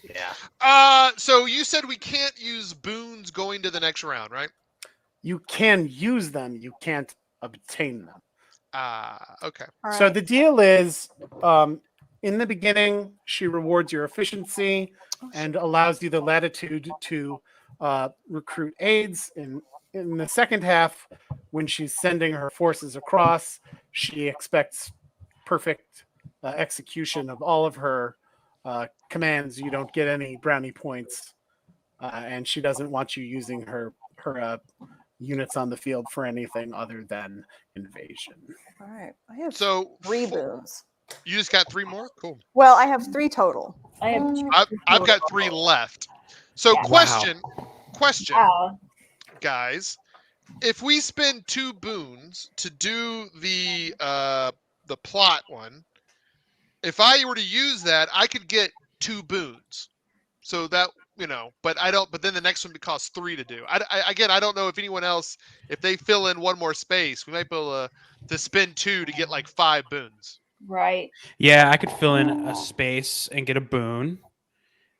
Speaker 1: Yeah.
Speaker 4: So you said we can't use boons going to the next round, right?
Speaker 1: You can use them, you can't obtain them.
Speaker 4: Okay.
Speaker 5: All
Speaker 1: So
Speaker 5: right.
Speaker 1: the deal is, in the beginning, she rewards your efficiency and allows you the latitude to recruit aides. In the second half, when she's sending her forces across, she expects perfect execution of all of her commands. You don't get any brownie points, and she doesn't want you using her units on the field for anything other than invasion.
Speaker 5: All right. I have
Speaker 4: So
Speaker 5: 3 boons.
Speaker 4: you just got 3 more. Cool.
Speaker 5: Well, I have 3 total.
Speaker 6: I have 2.
Speaker 4: I've got 3 left. So
Speaker 6: Yeah.
Speaker 4: question,
Speaker 6: Wow.
Speaker 4: guys, if we spend 2 boons to do the plot one, if I were to use that, I could get 2 boons. So that but I don't. But then the next one costs 3 to do. Again, I don't know if anyone else, if they fill in 1 more space, we might be able to spend 2 to get like 5 boons.
Speaker 6: Right.
Speaker 3: Yeah, I could fill in a space and get a boon,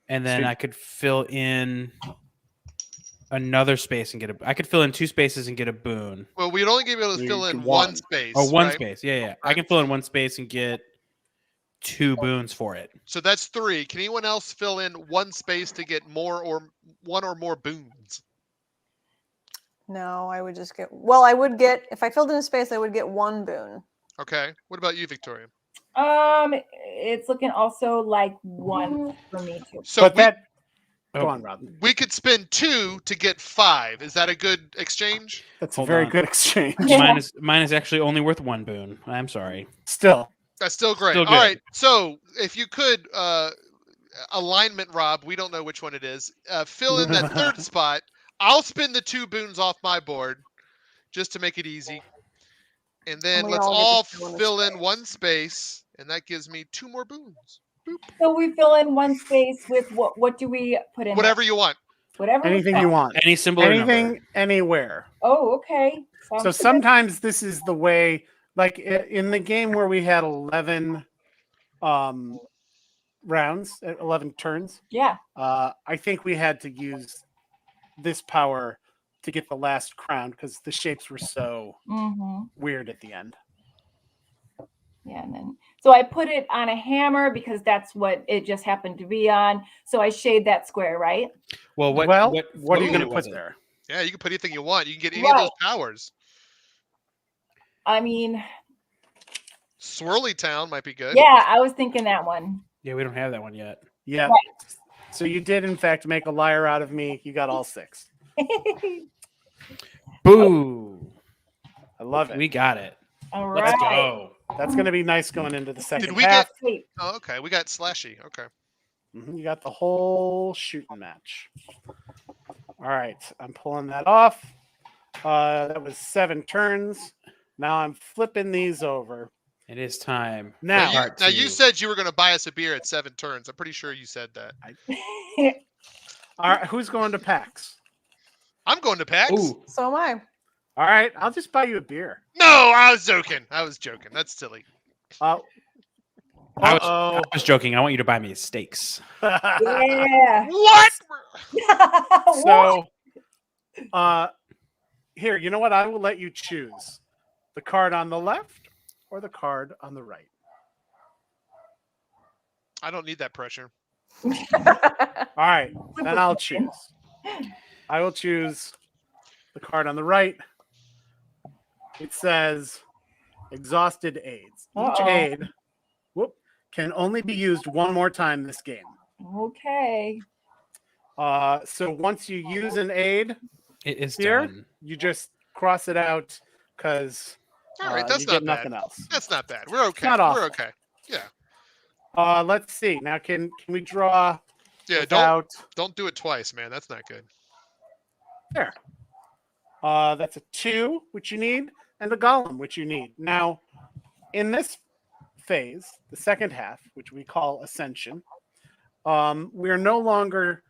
Speaker 3: and then I could fill in another space and get a. I could fill in 2 spaces and get a boon.
Speaker 4: Well, we'd only be able to
Speaker 1: You
Speaker 4: fill
Speaker 1: get
Speaker 4: in
Speaker 1: 1.
Speaker 4: 1 space.
Speaker 3: Oh, one
Speaker 4: right?
Speaker 3: space. Yeah. I can fill in 1 space and get 2 boons for it.
Speaker 4: So that's 3. Can anyone else fill in 1 space to get more or 1 or more boons?
Speaker 5: No, I would just get. Well, I would get if I filled in a space, I would get 1 boon.
Speaker 4: Okay. What about you, Victoria?
Speaker 6: It's looking also like 1 for me too.
Speaker 4: So
Speaker 1: But
Speaker 4: we,
Speaker 1: go on, Rob.
Speaker 4: we could spend 2 to get 5. Is that a good exchange?
Speaker 1: That's
Speaker 3: Hold
Speaker 1: a very
Speaker 3: on.
Speaker 1: good exchange.
Speaker 3: Mine is actually only worth 1 boon. I'm sorry.
Speaker 1: Still,
Speaker 4: That's still great.
Speaker 3: Still
Speaker 4: All
Speaker 3: good.
Speaker 4: right. So if you could alignment, Rob, we don't know which one it is. Fill in that 3rd spot. I'll spin the 2 boons off my board just to make it easy. And then
Speaker 5: we
Speaker 4: let's
Speaker 5: all get to
Speaker 4: all
Speaker 5: fill in a
Speaker 4: fill in
Speaker 5: space.
Speaker 4: 1 space, and that gives me 2 more boons.
Speaker 6: So we fill in 1 space with what do we put in?
Speaker 4: Whatever you want.
Speaker 6: Whatever.
Speaker 1: Anything you want.
Speaker 3: Any symbol or number.
Speaker 1: Anything, anywhere.
Speaker 6: Oh, okay.
Speaker 1: So
Speaker 6: Sounds good.
Speaker 1: sometimes this is the way, like in the game where we had 11 rounds, 11 turns,
Speaker 6: Yeah.
Speaker 1: I think we had to use this power to get the last crown because the shapes were so
Speaker 6: Mm-hmm.
Speaker 1: weird at the end.
Speaker 6: Yeah, and then so I put it on a hammer because that's what it just happened to be on. So I shade that square, right?
Speaker 3: Well, what
Speaker 1: What are you going to
Speaker 3: unit
Speaker 1: put
Speaker 3: was it?
Speaker 1: there?
Speaker 4: Yeah, you can put anything you want. You can get any of those powers.
Speaker 6: I mean,
Speaker 4: Swirly Town might be good.
Speaker 6: yeah, I was thinking that one.
Speaker 3: Yeah, we don't have that one yet.
Speaker 1: Yeah.
Speaker 6: Right.
Speaker 1: So you did, in fact, make a liar out of me. You got all 6.
Speaker 3: Boo!
Speaker 1: I love it.
Speaker 3: We got it.
Speaker 6: All
Speaker 3: Let's
Speaker 6: right.
Speaker 3: go.
Speaker 1: That's going to be nice going into the second
Speaker 4: Did we
Speaker 1: half.
Speaker 6: Wait,
Speaker 4: Oh, okay. We got Slashy. Okay.
Speaker 1: You got the whole shooting match. All right. I'm pulling that off. That was 7 turns. Now I'm flipping these over.
Speaker 3: It is time.
Speaker 1: Now,
Speaker 4: Now you said you were going to buy us a beer at 7 turns. I'm pretty sure you said that.
Speaker 1: all right, who's going to PAX?
Speaker 4: I'm going to PAX.
Speaker 3: Ooh,
Speaker 5: So am I.
Speaker 1: All right, I'll just buy you a beer.
Speaker 4: No, I was joking. That's silly.
Speaker 3: I was joking. I want you to buy me steaks.
Speaker 6: yeah.
Speaker 4: What?
Speaker 1: So, here, you know what? I will let you choose the card on the left or the card on the right.
Speaker 4: I don't need that pressure.
Speaker 1: All right, then I'll choose. I will choose the card on the right. It says exhausted aids. Each
Speaker 6: Uh-oh.
Speaker 1: aid can only be used one more time this game.
Speaker 6: Okay.
Speaker 1: So once you use an aid
Speaker 3: It is
Speaker 1: here,
Speaker 3: done.
Speaker 1: you just cross it out because
Speaker 4: All right, that's
Speaker 1: you
Speaker 4: not
Speaker 1: get
Speaker 4: bad.
Speaker 1: nothing else.
Speaker 4: That's not bad. We're okay.
Speaker 1: not awful.
Speaker 4: We're okay. Yeah.
Speaker 1: Let's see. Now, can we draw
Speaker 4: Yeah.
Speaker 1: without...
Speaker 4: Don't do it twice, man. That's not good.
Speaker 1: There. That's a 2, which you need, and a golem, which you need. Now, in this phase, the second half, which we call Ascension, we are no longer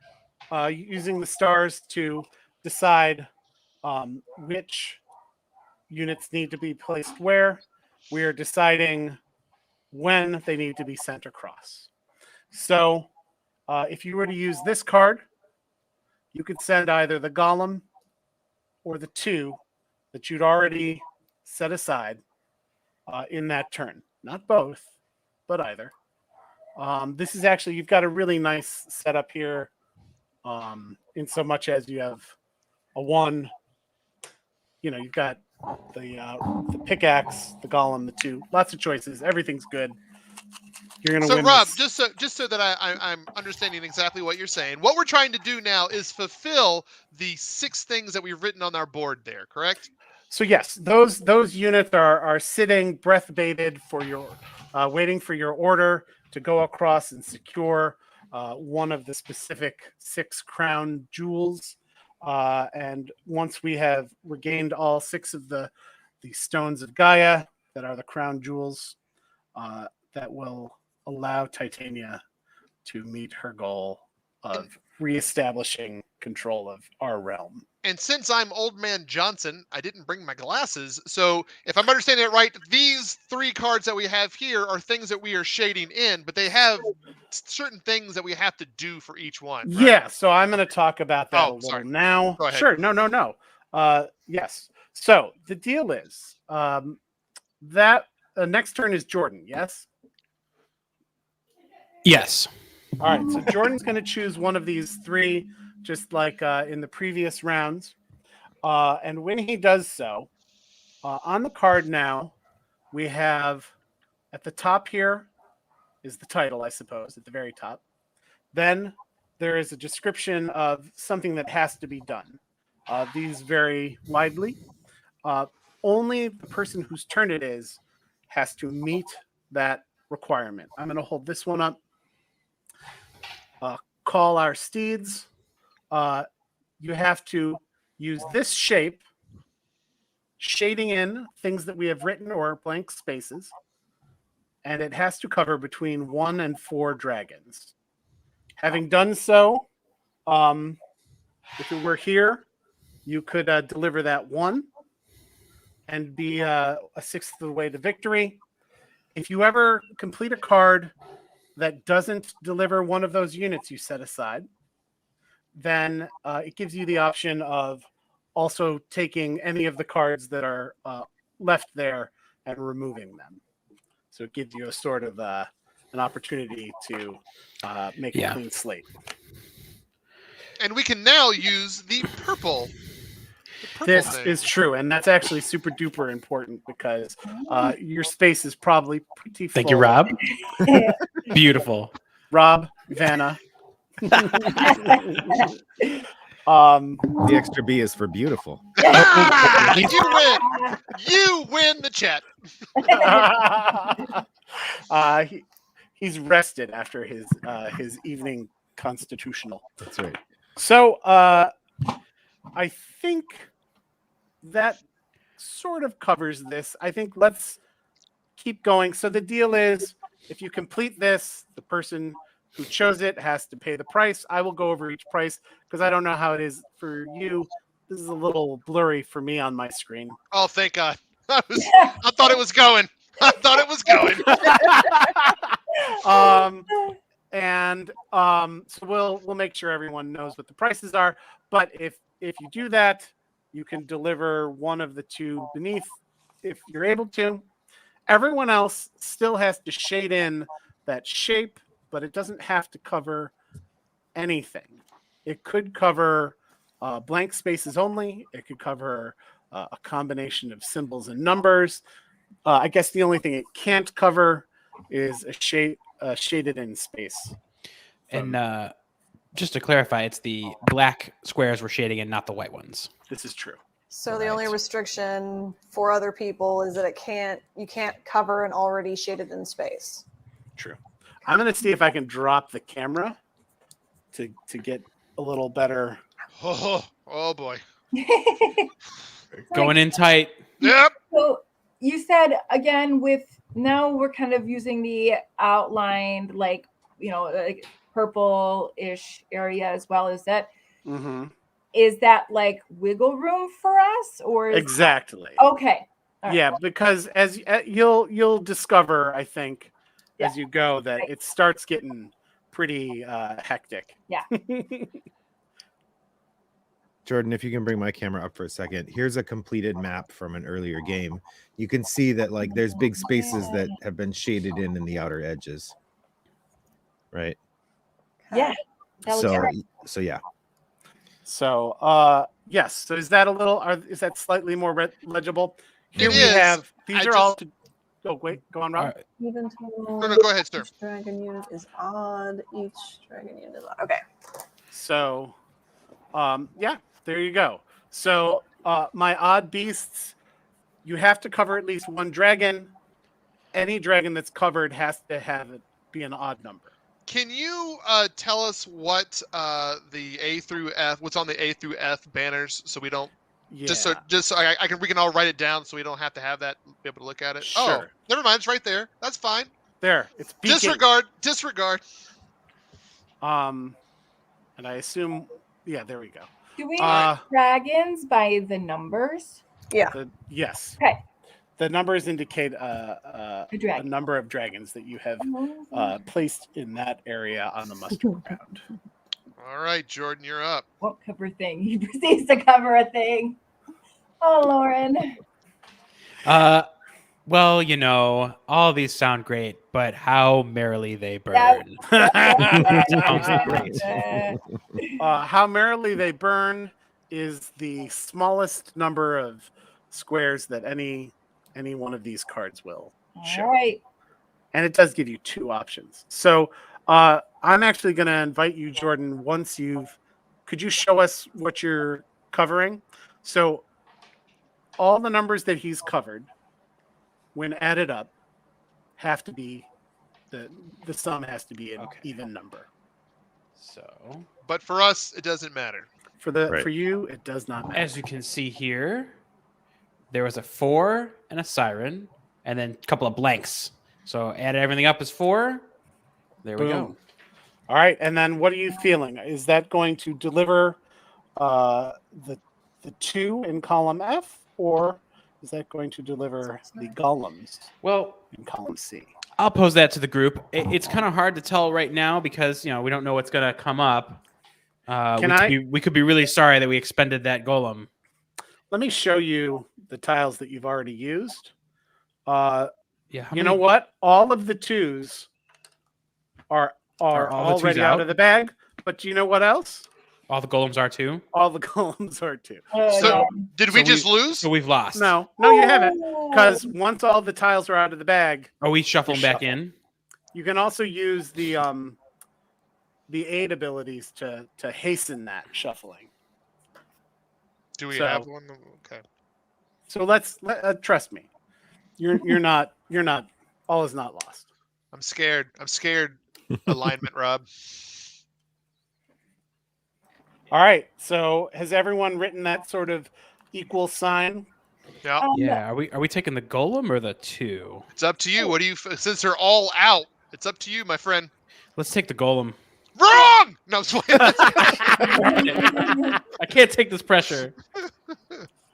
Speaker 1: using the stars to decide which units need to be placed where. We are deciding when they need to be sent across. So, if you were to use this card, you could send either the golem or the 2 that you'd already set aside in that turn. Not both, but either. This is actually, you've got a really nice setup here in so much as you have a 1, you've got the pickaxe, the golem, the 2, lots of choices. Everything's good. You're going to win.
Speaker 4: Rob,
Speaker 1: this.
Speaker 4: just so that I'm understanding exactly what you're saying, what we're trying to do now is fulfill the 6 things that we've written on our board there, correct?
Speaker 1: So yes, those units are sitting breath baited for your waiting for your order to go across and secure one of the specific 6 crown jewels. And once we have regained all 6 of the stones of Gaia that are the crown jewels, that will allow Titania to meet her goal of reestablishing control of our realm.
Speaker 4: And since I'm Old Man Johnson, I didn't bring my glasses. So if I'm understanding it right, these 3 cards that we have here are things that we are shading in, but they have certain things that we have to do for each one. Right?
Speaker 1: Yeah, so I'm going to talk about that a little
Speaker 4: sorry.
Speaker 1: now.
Speaker 4: Go ahead.
Speaker 1: Sure, no. Yes. So the deal is that next turn is Jordan, yes?
Speaker 3: Yes.
Speaker 1: All right, so Jordan's going to choose one of these 3, just like in the previous rounds. And when he does so, on the card now, we have at the top here is the title, I suppose, at the very top. Then there is a description of something that has to be done. These vary widely. Only the person whose turn it is has to meet that requirement. I'm going to hold this one up. Call our steeds. You have to use this shape, shading in things that we have written or blank spaces, and it has to cover between 1 and 4 dragons. Having done so, if it were here, you could deliver that 1 and be a 1/6 of the way to victory. If you ever complete a card that doesn't deliver one of those units you set aside, then it gives you the option of also taking any of the cards that are left there and removing them. So it gives you a sort of an opportunity to make a clean slate.
Speaker 4: And we can now use the purple.
Speaker 1: This
Speaker 4: thing.
Speaker 1: is true, and that's actually super duper important because your space is probably pretty full.
Speaker 3: Thank you, Rob. Beautiful.
Speaker 1: Rob, Vanna.
Speaker 2: The extra B is for beautiful.
Speaker 4: You win. You win the chat.
Speaker 1: He's rested after his evening constitutional.
Speaker 2: That's right.
Speaker 1: So I think that sort of covers this. I think let's keep going. So the deal is, if you complete this, the person who chose it has to pay the price. I will go over each price because I don't know how it is for you. This is a little blurry for me on my screen.
Speaker 4: Oh, thank God. I thought it was going. I thought it was going.
Speaker 1: So we'll make sure everyone knows what the prices are. But if you do that, you can deliver one of the two beneath if you're able to. Everyone else still has to shade in that shape, but it doesn't have to cover anything. It could cover blank spaces only. It could cover a combination of symbols and numbers. I guess the only thing it can't cover is a shaded in space.
Speaker 3: And just to clarify, it's the black squares we're shading in, not the white ones.
Speaker 1: This is true.
Speaker 5: So the only restriction for other people is that you can't cover an already shaded in space.
Speaker 1: True. I'm going to see if I can drop the camera to get a little better.
Speaker 4: Oh boy.
Speaker 3: Going in tight.
Speaker 4: Yep.
Speaker 6: So you said again now we're kind of using the outlined like purple-ish area as well. Is that is that like wiggle room for us or
Speaker 1: Exactly.
Speaker 6: Okay. All
Speaker 1: Yeah,
Speaker 6: right.
Speaker 1: because as you'll discover, I think, as you go, that it starts getting pretty hectic.
Speaker 6: Yeah.
Speaker 2: Jordan, if you can bring my camera up for a second. Here's a completed map from an earlier game. You can see that like there's big spaces that have been shaded in the outer edges. Right?
Speaker 6: Yeah. That looks great.
Speaker 2: So yeah.
Speaker 1: So yes. So is that is that slightly more legible? Here
Speaker 4: It
Speaker 1: we
Speaker 4: is.
Speaker 1: have these are all. Oh wait, go on, Rob.
Speaker 5: Even total.
Speaker 4: No, go ahead, sir.
Speaker 5: Each dragon unit is odd. Each dragon unit is odd. Okay.
Speaker 1: So, yeah, there you go. So my odd beasts, you have to cover at least one dragon. Any dragon that's covered has to have it be an odd number.
Speaker 4: Can you tell us what the A through F, what's on the A through F banners, so we don't
Speaker 1: Yeah.
Speaker 4: just so we can all write it down, so we don't have to have that be able to look at it. Oh,
Speaker 1: Sure.
Speaker 4: never mind, it's right there. That's fine.
Speaker 1: There, it's beacon.
Speaker 4: Disregard.
Speaker 1: And I assume, yeah, there we go.
Speaker 6: Do we have dragons by the numbers?
Speaker 5: Yeah.
Speaker 1: Yes.
Speaker 6: Okay.
Speaker 1: The numbers indicate a
Speaker 6: dragon.
Speaker 1: number of dragons that you have placed in that area on the mustard ground.
Speaker 4: All right, Jordan, you're up.
Speaker 6: Won't cover thing. He proceeds to cover a thing. Oh, Lauren.
Speaker 3: Well, all these sound great, but how merrily they burn. Sounds great.
Speaker 1: How merrily they burn is the smallest number of squares that any one of these cards will show.
Speaker 6: All right.
Speaker 1: And it does give you two options. So I'm actually going to invite you, Jordan, could you show us what you're covering? So all the numbers that he's covered, when added up, have to be, the sum has to be an even number.
Speaker 3: So,
Speaker 4: But for us, it doesn't matter.
Speaker 1: For you, it does not matter.
Speaker 3: as you can see here, there was a 4 and a siren, and then a couple of blanks. So added everything up as 4. There we go.
Speaker 1: All right, and then what are you feeling? Is that going to deliver the 2 in column F, or is that going to deliver the golems
Speaker 3: Well,
Speaker 1: in column C?
Speaker 3: I'll pose that to the group. It's kind of hard to tell right now because we don't know what's going to come up. We could be really sorry that we expended that golem.
Speaker 1: Let me show you the tiles that you've already used.
Speaker 3: Yeah,
Speaker 1: you know what? All of the 2s are
Speaker 3: Are all the 2s
Speaker 1: already out
Speaker 3: out?
Speaker 1: of the bag. But do you know what else?
Speaker 3: All the golems are too.
Speaker 1: All the golems are too.
Speaker 4: So did we
Speaker 3: So
Speaker 4: just lose?
Speaker 3: So we've lost.
Speaker 1: No, you haven't. Because once all the tiles are out of the bag,
Speaker 3: Are we shuffling back
Speaker 1: shuffle.
Speaker 3: in?
Speaker 1: you can also use the aid abilities to hasten that shuffling.
Speaker 4: Do we
Speaker 1: So-
Speaker 4: have one? Okay.
Speaker 1: So let's trust me. You're not all is not lost.
Speaker 4: I'm scared. Alignment, Rob.
Speaker 1: All right. So has everyone written that sort of equal sign?
Speaker 4: Yeah.
Speaker 3: Yeah. Are we taking the golem or the 2?
Speaker 4: It's up to you. What do you? Since they're all out, it's up to you, my friend.
Speaker 3: Let's take the golem.
Speaker 4: Wrong. No, I'm just playing.
Speaker 3: I can't take this pressure.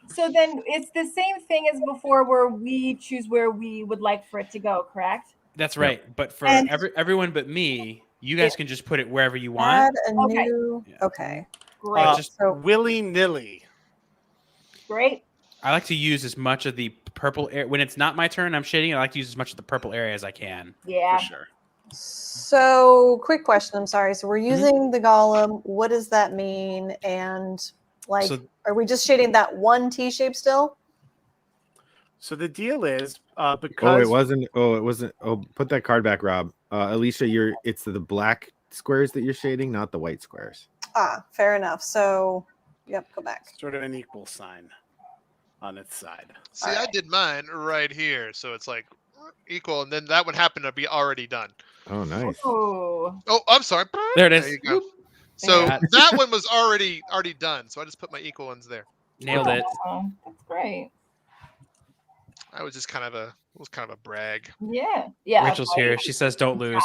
Speaker 6: So then it's the same thing as before where we choose where we would like for it to go, correct?
Speaker 3: That's right. But for
Speaker 5: And-
Speaker 3: everyone but me, you guys can just put it wherever you
Speaker 5: Add
Speaker 3: want.
Speaker 5: a
Speaker 6: Okay.
Speaker 5: new.
Speaker 3: Yeah.
Speaker 5: Okay.
Speaker 6: Great.
Speaker 3: Just
Speaker 5: So
Speaker 1: Willy-nilly.
Speaker 6: Great.
Speaker 3: I like to use as much of the purple area when it's not my turn. I'm shading. I like to use as much of the purple area as I can.
Speaker 6: Yeah.
Speaker 1: For sure.
Speaker 5: So, quick question. I'm sorry. So, we're
Speaker 3: Mm-hmm.
Speaker 5: using the golem. What does that mean? And like,
Speaker 3: So-
Speaker 5: are we just shading that one T shape still?
Speaker 1: So the deal is
Speaker 2: Oh,
Speaker 1: because
Speaker 2: it wasn't. Oh, it wasn't. Oh, put that card back, Rob. Elisha, it's the black squares that you're shading, not the white squares.
Speaker 5: Ah, fair enough. So, yep, go back.
Speaker 1: sort of an equal sign on its side.
Speaker 4: See, I did mine right here, so it's like equal, and then that would happen to be already done.
Speaker 2: Oh, nice.
Speaker 6: Oh.
Speaker 4: Oh, I'm sorry.
Speaker 3: There it is.
Speaker 4: There you go. So
Speaker 3: Yeah.
Speaker 4: that one was already done. So I just put my equal ones there.
Speaker 3: Nailed it.
Speaker 6: Oh, that's great.
Speaker 4: I was just kind of a brag.
Speaker 6: Yeah. Yeah.
Speaker 3: Rachel's here. She says, "Don't lose."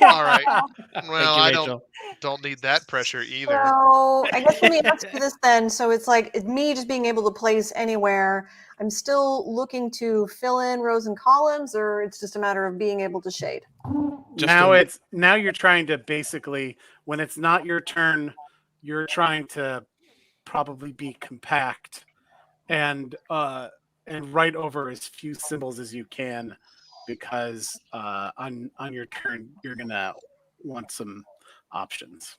Speaker 4: All right.
Speaker 3: Thank
Speaker 4: Well,
Speaker 3: you,
Speaker 4: I
Speaker 3: Rachel.
Speaker 4: don't need that pressure either.
Speaker 5: So, I guess let me ask you this then. So, it's like me just being able to place anywhere. I'm still looking to fill in rows and columns, or it's just a matter of being able to shade.
Speaker 3: Just
Speaker 1: Now you're trying to basically, when it's not your turn, you're trying to probably be compact and write over as few symbols as you can, because on your turn you're gonna want some options.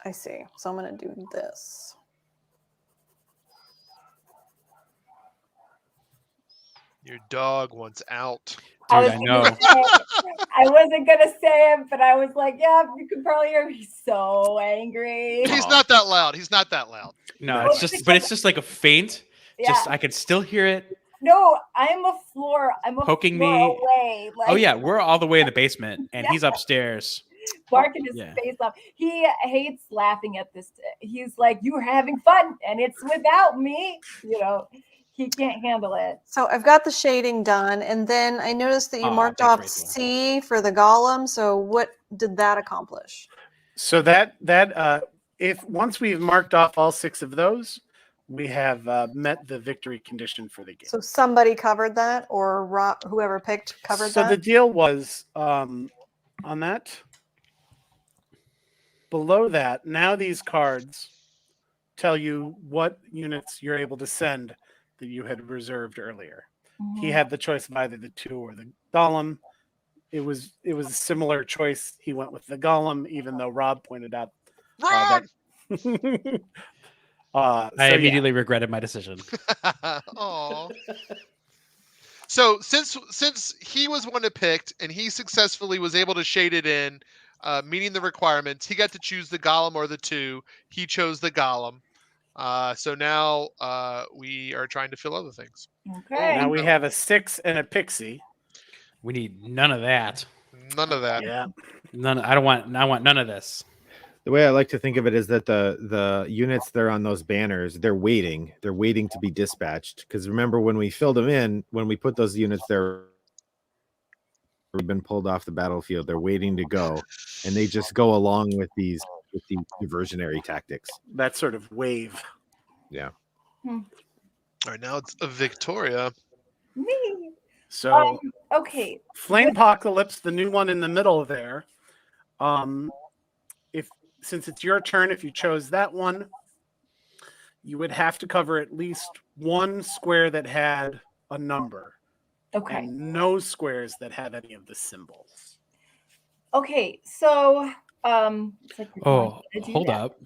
Speaker 5: I see. So, I'm going to do this.
Speaker 4: Your dog wants out.
Speaker 6: I
Speaker 3: Dude,
Speaker 6: was
Speaker 3: I
Speaker 6: gonna
Speaker 3: know.
Speaker 6: say- I wasn't gonna say it, but I was like, yeah, you can probably hear me so angry.
Speaker 4: He's not that loud. He's not that loud.
Speaker 3: No,
Speaker 6: Well,
Speaker 3: it's just like a faint.
Speaker 6: Yeah.
Speaker 3: Just I can still hear it.
Speaker 6: No, I'm a floor. I'm a
Speaker 3: Poking
Speaker 6: floor
Speaker 3: me.
Speaker 6: away. Like,
Speaker 3: Oh yeah, we're all the way in the basement, and he's upstairs.
Speaker 6: barking his
Speaker 3: Yeah.
Speaker 6: face off. He hates laughing at this. He's like, "You were having fun, and it's without me." You know, he can't handle it.
Speaker 5: So I've got the shading done, and then I noticed that you
Speaker 3: Aw,
Speaker 5: marked
Speaker 3: thanks,
Speaker 5: off
Speaker 3: Rachel.
Speaker 5: C for the golem. So what did that accomplish?
Speaker 1: So that if once we've marked off all 6 of those, we have met the victory condition for the game.
Speaker 5: So somebody covered that, or whoever picked covered
Speaker 1: So
Speaker 5: that.
Speaker 1: the deal was on that. Below that, now these cards tell you what units you're able to send that you had reserved earlier. He had the choice of either the 2 or the golem. It was a similar choice. He went with the golem, even though Rob pointed out
Speaker 4: Wrong.
Speaker 1: that.
Speaker 3: I immediately regretted my decision.
Speaker 4: Aw. So since he was one that picked and he successfully was able to shade it in, meeting the requirements, he got to choose the golem or the 2. He chose the golem. So now we are trying to fill other things.
Speaker 6: Okay.
Speaker 1: Now we have a 6 and a pixie.
Speaker 3: We need none of that.
Speaker 4: None of that.
Speaker 1: Yeah.
Speaker 3: None. I want none of this.
Speaker 2: The way I like to think of it is that the units that are on those banners, they're waiting to be dispatched. Because remember, when we filled them in, when we put those units there, we've been pulled off the battlefield. They're waiting to go, and they just go along with these with the diversionary tactics.
Speaker 1: That sort of wave.
Speaker 2: Yeah.
Speaker 4: All right, now it's a Victoria.
Speaker 6: Me.
Speaker 1: So
Speaker 6: Okay.
Speaker 1: Flame Apocalypse, the new one in the middle there. Since it's your turn, if you chose that one, you would have to cover at least one square that had a number.
Speaker 6: Okay.
Speaker 1: And no squares that have any of the symbols.
Speaker 6: Okay. So it's like you're telling
Speaker 3: Oh,
Speaker 6: me to do
Speaker 3: hold
Speaker 6: that.
Speaker 3: up.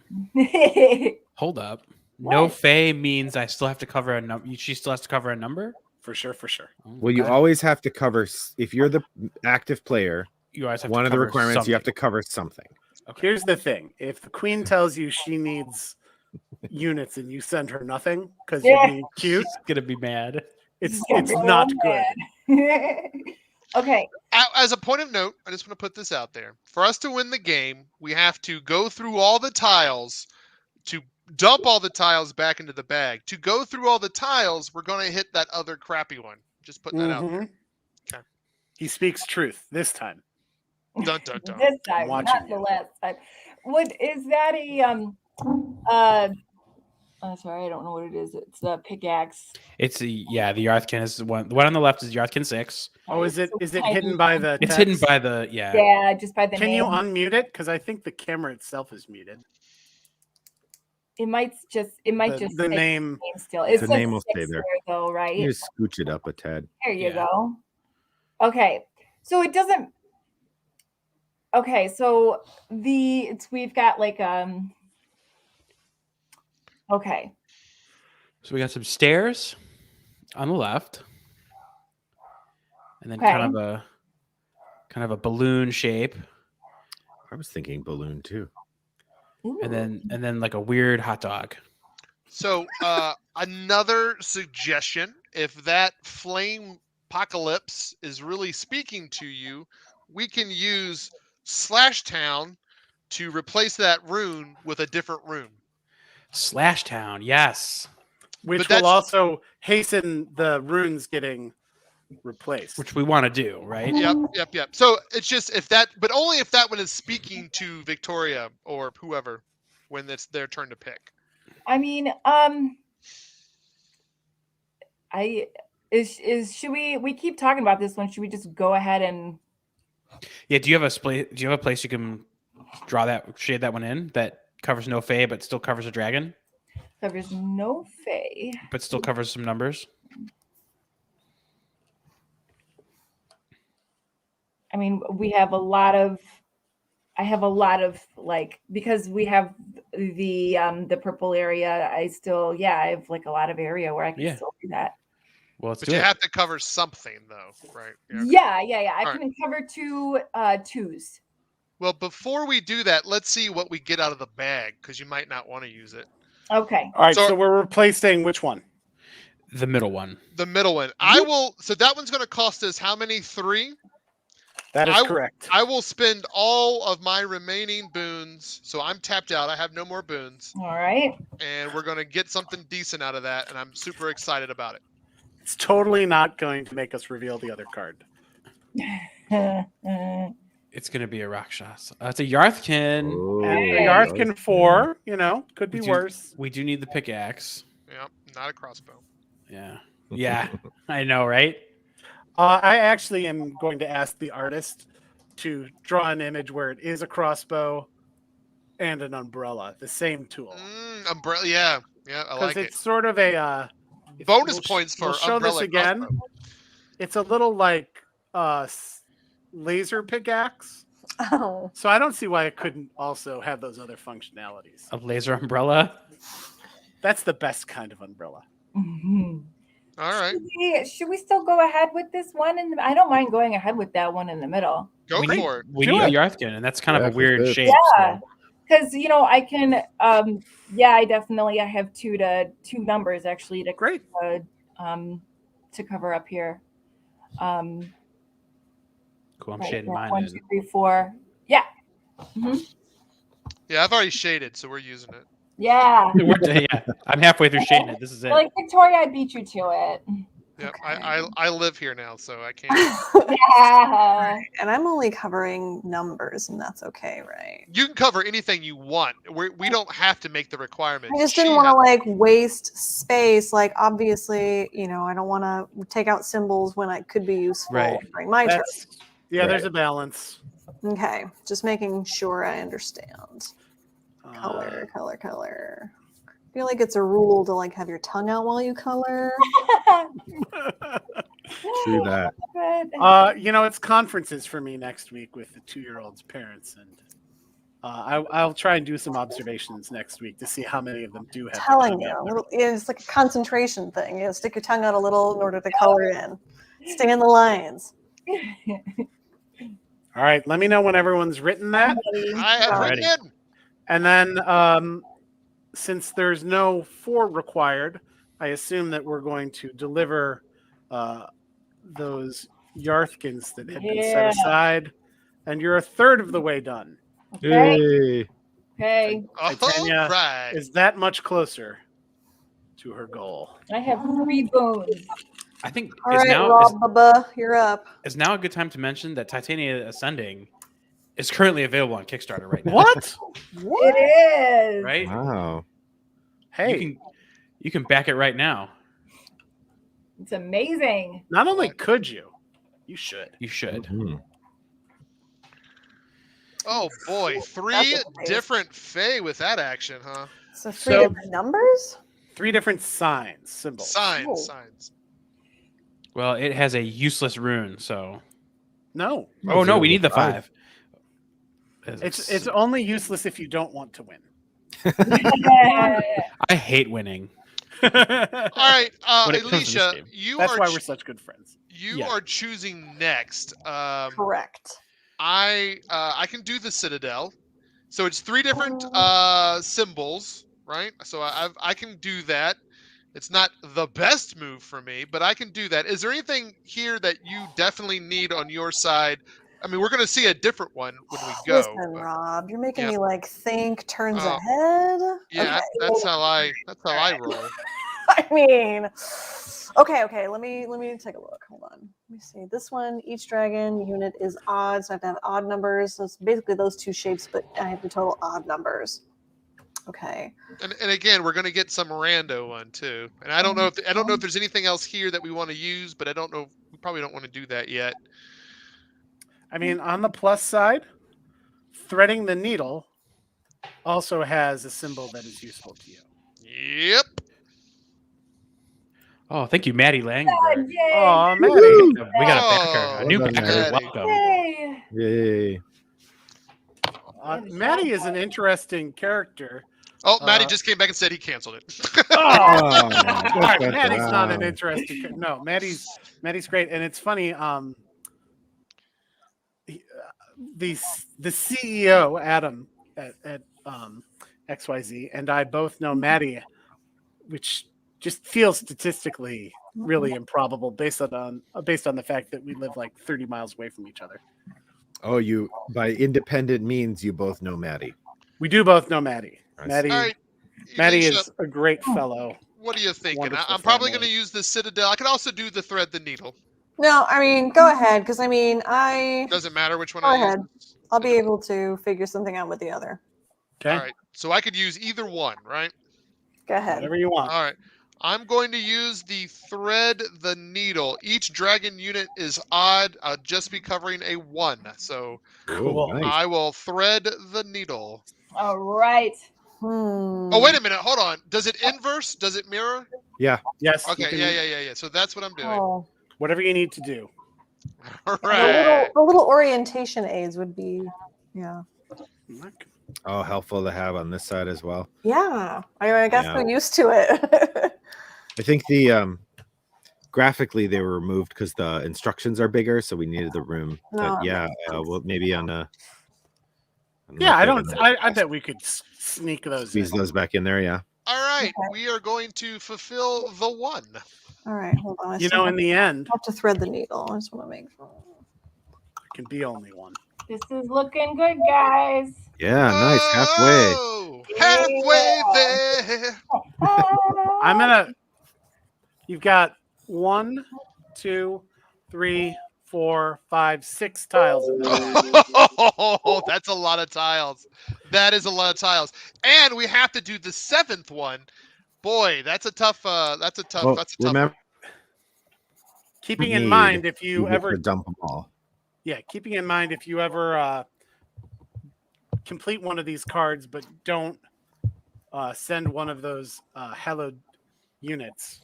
Speaker 3: Hold up.
Speaker 6: What?
Speaker 3: No Fey means I still have to cover a number. She still has to cover a number?
Speaker 1: For sure, for sure.
Speaker 2: Well, you
Speaker 3: Okay.
Speaker 2: always have to cover, if you're the active player,
Speaker 3: You always have
Speaker 2: one
Speaker 3: to
Speaker 2: of the
Speaker 3: cover
Speaker 2: requirements, you have to
Speaker 3: something.
Speaker 2: cover something.
Speaker 3: Okay.
Speaker 1: Here's the thing. If the queen tells you she needs units and you send her nothing because
Speaker 6: Yeah.
Speaker 1: you're being cute,
Speaker 3: She's gonna be mad.
Speaker 1: it's
Speaker 6: Get real
Speaker 1: not good.
Speaker 6: mad. Okay.
Speaker 4: As a point of note, I just want to put this out there. For us to win the game, we have to go through all the tiles, to dump all the tiles back into the bag. To go through all the tiles, we're going to hit that other crappy one. Just putting that out there.
Speaker 1: Mhm.
Speaker 4: Okay.
Speaker 1: He speaks truth this time.
Speaker 4: Dun, dun, dun.
Speaker 6: This time,
Speaker 1: watching
Speaker 6: not the
Speaker 1: you.
Speaker 6: last time. Is that a oh, sorry, I don't know what it is. It's a pickaxe.
Speaker 3: It's the Yarthkin is the one. The one on the left is Yarthkin 6.
Speaker 1: Oh, is it
Speaker 6: So
Speaker 1: hidden
Speaker 6: tiny.
Speaker 1: by the
Speaker 3: It's
Speaker 1: text?
Speaker 3: hidden by the
Speaker 6: Yeah, just by the
Speaker 1: Can
Speaker 6: name.
Speaker 1: you unmute it? Because I think the camera itself is muted.
Speaker 6: It might just
Speaker 1: The
Speaker 6: say
Speaker 1: name.
Speaker 6: name still. It
Speaker 2: The
Speaker 6: says
Speaker 2: name will
Speaker 6: 6
Speaker 2: stay there.
Speaker 6: though, right?
Speaker 2: You just scooch it up a tad.
Speaker 6: There you
Speaker 3: Yeah.
Speaker 6: go. Okay. So it doesn't. Okay, so we've got like okay.
Speaker 3: So we got some stairs on the left, and then
Speaker 6: Okay.
Speaker 3: kind of a balloon shape,
Speaker 2: I was thinking balloon too.
Speaker 3: and then like a weird hot dog.
Speaker 4: So another suggestion, if that flame apocalypse is really speaking to you, we can use /town to replace that rune with a different rune.
Speaker 3: Slash Town, yes.
Speaker 1: Which
Speaker 4: But
Speaker 1: will
Speaker 4: that's-
Speaker 1: also hasten the runes getting replaced.
Speaker 3: Which we want to do, right?
Speaker 4: Yep. So it's just but only if that one is speaking to Victoria or whoever when it's their turn to pick.
Speaker 6: I mean, should we keep talking about this one? Should we just go ahead and
Speaker 3: Yeah. Do you have a place you can shade that one in that covers no Fey but still covers a dragon,
Speaker 6: covers no Fey?
Speaker 3: but still covers some numbers?
Speaker 6: I mean, I have a lot of like, because we have the purple area. I have like a lot of area where I can
Speaker 3: Yeah.
Speaker 6: still do that.
Speaker 3: Well, let's
Speaker 4: But
Speaker 3: do
Speaker 4: you
Speaker 3: it.
Speaker 4: have to cover something though, right?
Speaker 6: Yeah. I
Speaker 4: All
Speaker 6: can cover two twos.
Speaker 4: Well, before we do that, let's see what we get out of the bag because you might not want to use it.
Speaker 6: Okay.
Speaker 1: All right,
Speaker 4: So-
Speaker 1: so we're replacing which one?
Speaker 3: The middle one.
Speaker 4: The middle one. So that one's going to cost us how many? 3?
Speaker 1: That is correct.
Speaker 4: I will spend all of my remaining boons. So I'm tapped out. I have no more boons.
Speaker 6: All right.
Speaker 4: And we're going to get something decent out of that. And I'm super excited about it.
Speaker 1: It's totally not going to make us reveal the other card.
Speaker 3: It's gonna be a Rakshas. It's a Yarthkin.
Speaker 2: Oh,
Speaker 1: And the
Speaker 6: Hey.
Speaker 1: Yarthkin 4, could be
Speaker 3: We do-
Speaker 1: worse.
Speaker 3: We do need the pickaxe.
Speaker 4: Yeah, not a crossbow.
Speaker 3: Yeah. Yeah. I know, right?
Speaker 1: I actually am going to ask the artist to draw an image where it is a crossbow and an umbrella, the same tool.
Speaker 4: Umbrella. Yeah, I
Speaker 1: Because
Speaker 4: like
Speaker 1: it's
Speaker 4: it.
Speaker 1: sort of a
Speaker 4: Bonus
Speaker 1: we'll sh-
Speaker 4: points for
Speaker 1: we'll show
Speaker 4: umbrella
Speaker 1: this again.
Speaker 4: crossbow.
Speaker 1: It's a little like laser pickaxe.
Speaker 5: Oh,
Speaker 1: So I don't see why it couldn't also have those other functionalities.
Speaker 3: A laser umbrella.
Speaker 1: That's the best kind of umbrella.
Speaker 6: Mhm.
Speaker 4: All right,
Speaker 6: Should we still go ahead with this one? And I don't mind going ahead with that one in the middle.
Speaker 4: go
Speaker 3: we
Speaker 4: for it.
Speaker 3: We
Speaker 1: Do
Speaker 3: need
Speaker 1: it.
Speaker 3: a Yarthkin, and that's kind of
Speaker 2: Yeah,
Speaker 3: a weird
Speaker 2: good.
Speaker 3: shape.
Speaker 6: Yeah.
Speaker 3: so-
Speaker 6: Because I can I have two numbers actually to
Speaker 1: Great.
Speaker 6: to cover up here.
Speaker 3: Cool. I'm
Speaker 6: Right,
Speaker 3: shading
Speaker 6: yeah,
Speaker 3: mine
Speaker 6: 1,
Speaker 3: in.
Speaker 6: 2, 3, 4. Yeah. Mhm.
Speaker 4: Yeah, I've already shaded, so we're using it.
Speaker 6: Yeah.
Speaker 3: Yeah, I'm halfway through shading it. This is it.
Speaker 6: Like Victoria, I beat you to it.
Speaker 4: Yep.
Speaker 5: Okay.
Speaker 4: I live here now, so I can't.
Speaker 6: Yeah.
Speaker 5: And I'm only covering numbers, and that's okay, right?
Speaker 4: You can cover anything you want. We don't have to make the requirements.
Speaker 5: I just
Speaker 4: She
Speaker 5: didn't want to
Speaker 4: has-
Speaker 5: like waste space. Like obviously, I don't want to take out symbols when I could be useful
Speaker 3: Right.
Speaker 5: during my turn.
Speaker 1: Yeah, there's
Speaker 2: Right.
Speaker 1: a balance.
Speaker 5: Okay, just making sure I understand. Color,
Speaker 1: Uh,
Speaker 5: color. I feel like it's a rule to like have your tongue out while you color.
Speaker 2: True that.
Speaker 1: It's conferences for me next week with the 2-year-old's parents, and I'll try and do some observations next week to see how many of them do have. their
Speaker 5: Telling
Speaker 1: tongue
Speaker 5: you,
Speaker 1: out.
Speaker 5: it's like a concentration thing. Stick your tongue out a little in order to color in. Stay in the lines.
Speaker 1: All right, let me know when everyone's written that,
Speaker 4: I have
Speaker 5: Alrighty.
Speaker 4: written in.
Speaker 1: and then since there's no 4 required, I assume that we're going to deliver those Yarthkins that have been set
Speaker 6: Yeah.
Speaker 1: aside, and you're a third of the way done.
Speaker 6: Okay.
Speaker 2: Yay.
Speaker 6: Okay.
Speaker 1: Titania
Speaker 4: Right.
Speaker 1: is that much closer to her goal.
Speaker 6: I have 3 bones.
Speaker 3: I think
Speaker 5: All
Speaker 3: is
Speaker 5: right,
Speaker 3: now
Speaker 5: Rob, you're up.
Speaker 3: is now a good time to mention that Titania Ascending is currently available on Kickstarter right now.
Speaker 1: What?
Speaker 6: It is.
Speaker 3: Right?
Speaker 2: Wow.
Speaker 1: Hey,
Speaker 3: You can back it right now.
Speaker 6: It's amazing.
Speaker 1: not only could you should.
Speaker 3: You should.
Speaker 2: Mhm.
Speaker 4: Oh boy,
Speaker 5: That's
Speaker 4: 3
Speaker 5: amazing.
Speaker 4: different Fae with that action, huh?
Speaker 5: So 3
Speaker 1: So-
Speaker 5: different numbers?
Speaker 1: 3 different symbols.
Speaker 5: Cool.
Speaker 4: Signs.
Speaker 3: Well, it has a useless rune, so
Speaker 1: No,
Speaker 3: oh no, we need the
Speaker 2: 5.
Speaker 3: 5.
Speaker 1: it's only useless if you don't want to win.
Speaker 3: I hate winning.
Speaker 4: All right,
Speaker 3: When it comes to this
Speaker 4: Elisha,
Speaker 3: game.
Speaker 4: you
Speaker 1: That's
Speaker 4: are
Speaker 1: why we're such good friends.
Speaker 3: Yeah.
Speaker 4: are choosing next.
Speaker 5: Correct.
Speaker 4: I can do the Citadel, so it's 3 different symbols, right? So I can do that. It's not the best move for me, but I can do that. Is there anything here that you definitely need on your side? I mean, we're going to see a different one when we go.
Speaker 5: Listen,
Speaker 4: but-
Speaker 5: Rob, you're making
Speaker 4: Yeah.
Speaker 5: me like think turns
Speaker 4: Oh.
Speaker 5: ahead.
Speaker 4: yeah,
Speaker 5: Okay.
Speaker 4: that's how I roll.
Speaker 5: I mean, okay. Let me take a look. Hold on. Let me see. This one, each dragon unit is odd, so I have to have odd numbers. So it's basically those 2 shapes, but I have the total odd numbers. Okay.
Speaker 4: And again, we're going to get some rando one too. And I don't know if there's anything else here that we want to use, but I don't know. We probably don't want to do that yet.
Speaker 1: I mean, on the plus side, threading the needle also has a symbol that is useful to you.
Speaker 4: Yep.
Speaker 3: Oh, thank you, Maddie Langenberg.
Speaker 6: Yay.
Speaker 1: Oh, Maddie.
Speaker 3: We got a backer, a new
Speaker 2: Well done,
Speaker 3: backer.
Speaker 4: Maddie.
Speaker 3: Welcome.
Speaker 6: Yay.
Speaker 2: Yay.
Speaker 1: Maddie is an interesting character.
Speaker 4: Oh, Maddie
Speaker 1: Uh,
Speaker 4: just came back and said he canceled it.
Speaker 1: Oh,
Speaker 2: Oh,
Speaker 1: all right,
Speaker 2: that's
Speaker 1: Maddie's not an
Speaker 2: wow.
Speaker 1: interesting. No, Maddie's great, and it's funny. The CEO Adam at XYZ and I both know Maddie, which just feels statistically really improbable based on the fact that we live like 30 miles away from each other.
Speaker 2: Oh, you by independent means you both know Maddie.
Speaker 1: We do both know Maddie.
Speaker 2: I see.
Speaker 1: Maddie,
Speaker 4: All right.
Speaker 1: Maddie
Speaker 4: Elisha,
Speaker 1: is a great fellow.
Speaker 4: what are you thinking?
Speaker 1: Wonderful
Speaker 4: I'm probably going to
Speaker 1: family.
Speaker 4: use the Citadel. I could also do the thread the needle.
Speaker 5: No, I mean, go ahead, because I mean,
Speaker 4: Doesn't matter which one
Speaker 5: Go
Speaker 4: I
Speaker 5: ahead.
Speaker 4: use.
Speaker 5: I'll be able to figure something out with the other.
Speaker 1: Okay,
Speaker 4: All right. So I could use either one, right?
Speaker 5: Go ahead.
Speaker 1: whatever you want.
Speaker 4: All right. I'm going to use the thread the needle. Each dragon unit is odd. I'll just be covering a 1. So
Speaker 1: Cool.
Speaker 2: Oh, nice.
Speaker 4: I will thread the needle.
Speaker 6: All right.
Speaker 4: Oh, wait a minute. Hold on. Does it inverse? Does it mirror?
Speaker 1: Yes. you
Speaker 4: Okay.
Speaker 1: can-
Speaker 4: Yeah. So that's what I'm doing.
Speaker 5: Oh,
Speaker 1: Whatever you need to do.
Speaker 4: All
Speaker 5: the
Speaker 4: right.
Speaker 5: little orientation aids would be, yeah.
Speaker 2: Oh, helpful to have on this side as well.
Speaker 5: Yeah. I guess
Speaker 2: Yeah.
Speaker 5: I'm used to it.
Speaker 2: I think the graphically they were removed because the instructions are bigger, so we needed the room.
Speaker 5: No,
Speaker 2: But yeah, well, maybe on a.
Speaker 1: Yeah, I bet we could sneak those
Speaker 2: squeeze
Speaker 1: in.
Speaker 2: those back in there. Yeah.
Speaker 4: All right.
Speaker 5: Okay.
Speaker 4: We are going to fulfill the 1.
Speaker 5: All right, hold on. I
Speaker 1: You
Speaker 5: still
Speaker 1: know, in the end,
Speaker 5: have to thread the needle. I just want to make sure.
Speaker 1: it can be only one.
Speaker 6: This is looking good, guys.
Speaker 2: Yeah. Nice. Halfway.
Speaker 4: Oh, halfway there.
Speaker 1: I'm gonna. You've got 1, 2, 3, 4, 5, 6 tiles in the bag.
Speaker 4: Oh, that's a lot of tiles. That is a lot of tiles, and we have to do the 7th one. Boy, that's a tough. That's a tough.
Speaker 2: Well,
Speaker 4: That's a tough
Speaker 2: remember,
Speaker 1: Keeping in mind if
Speaker 2: you
Speaker 1: you
Speaker 2: get
Speaker 1: ever
Speaker 2: to dump them all.
Speaker 1: keeping in mind if you ever complete one of these cards but don't send one of those hallowed units,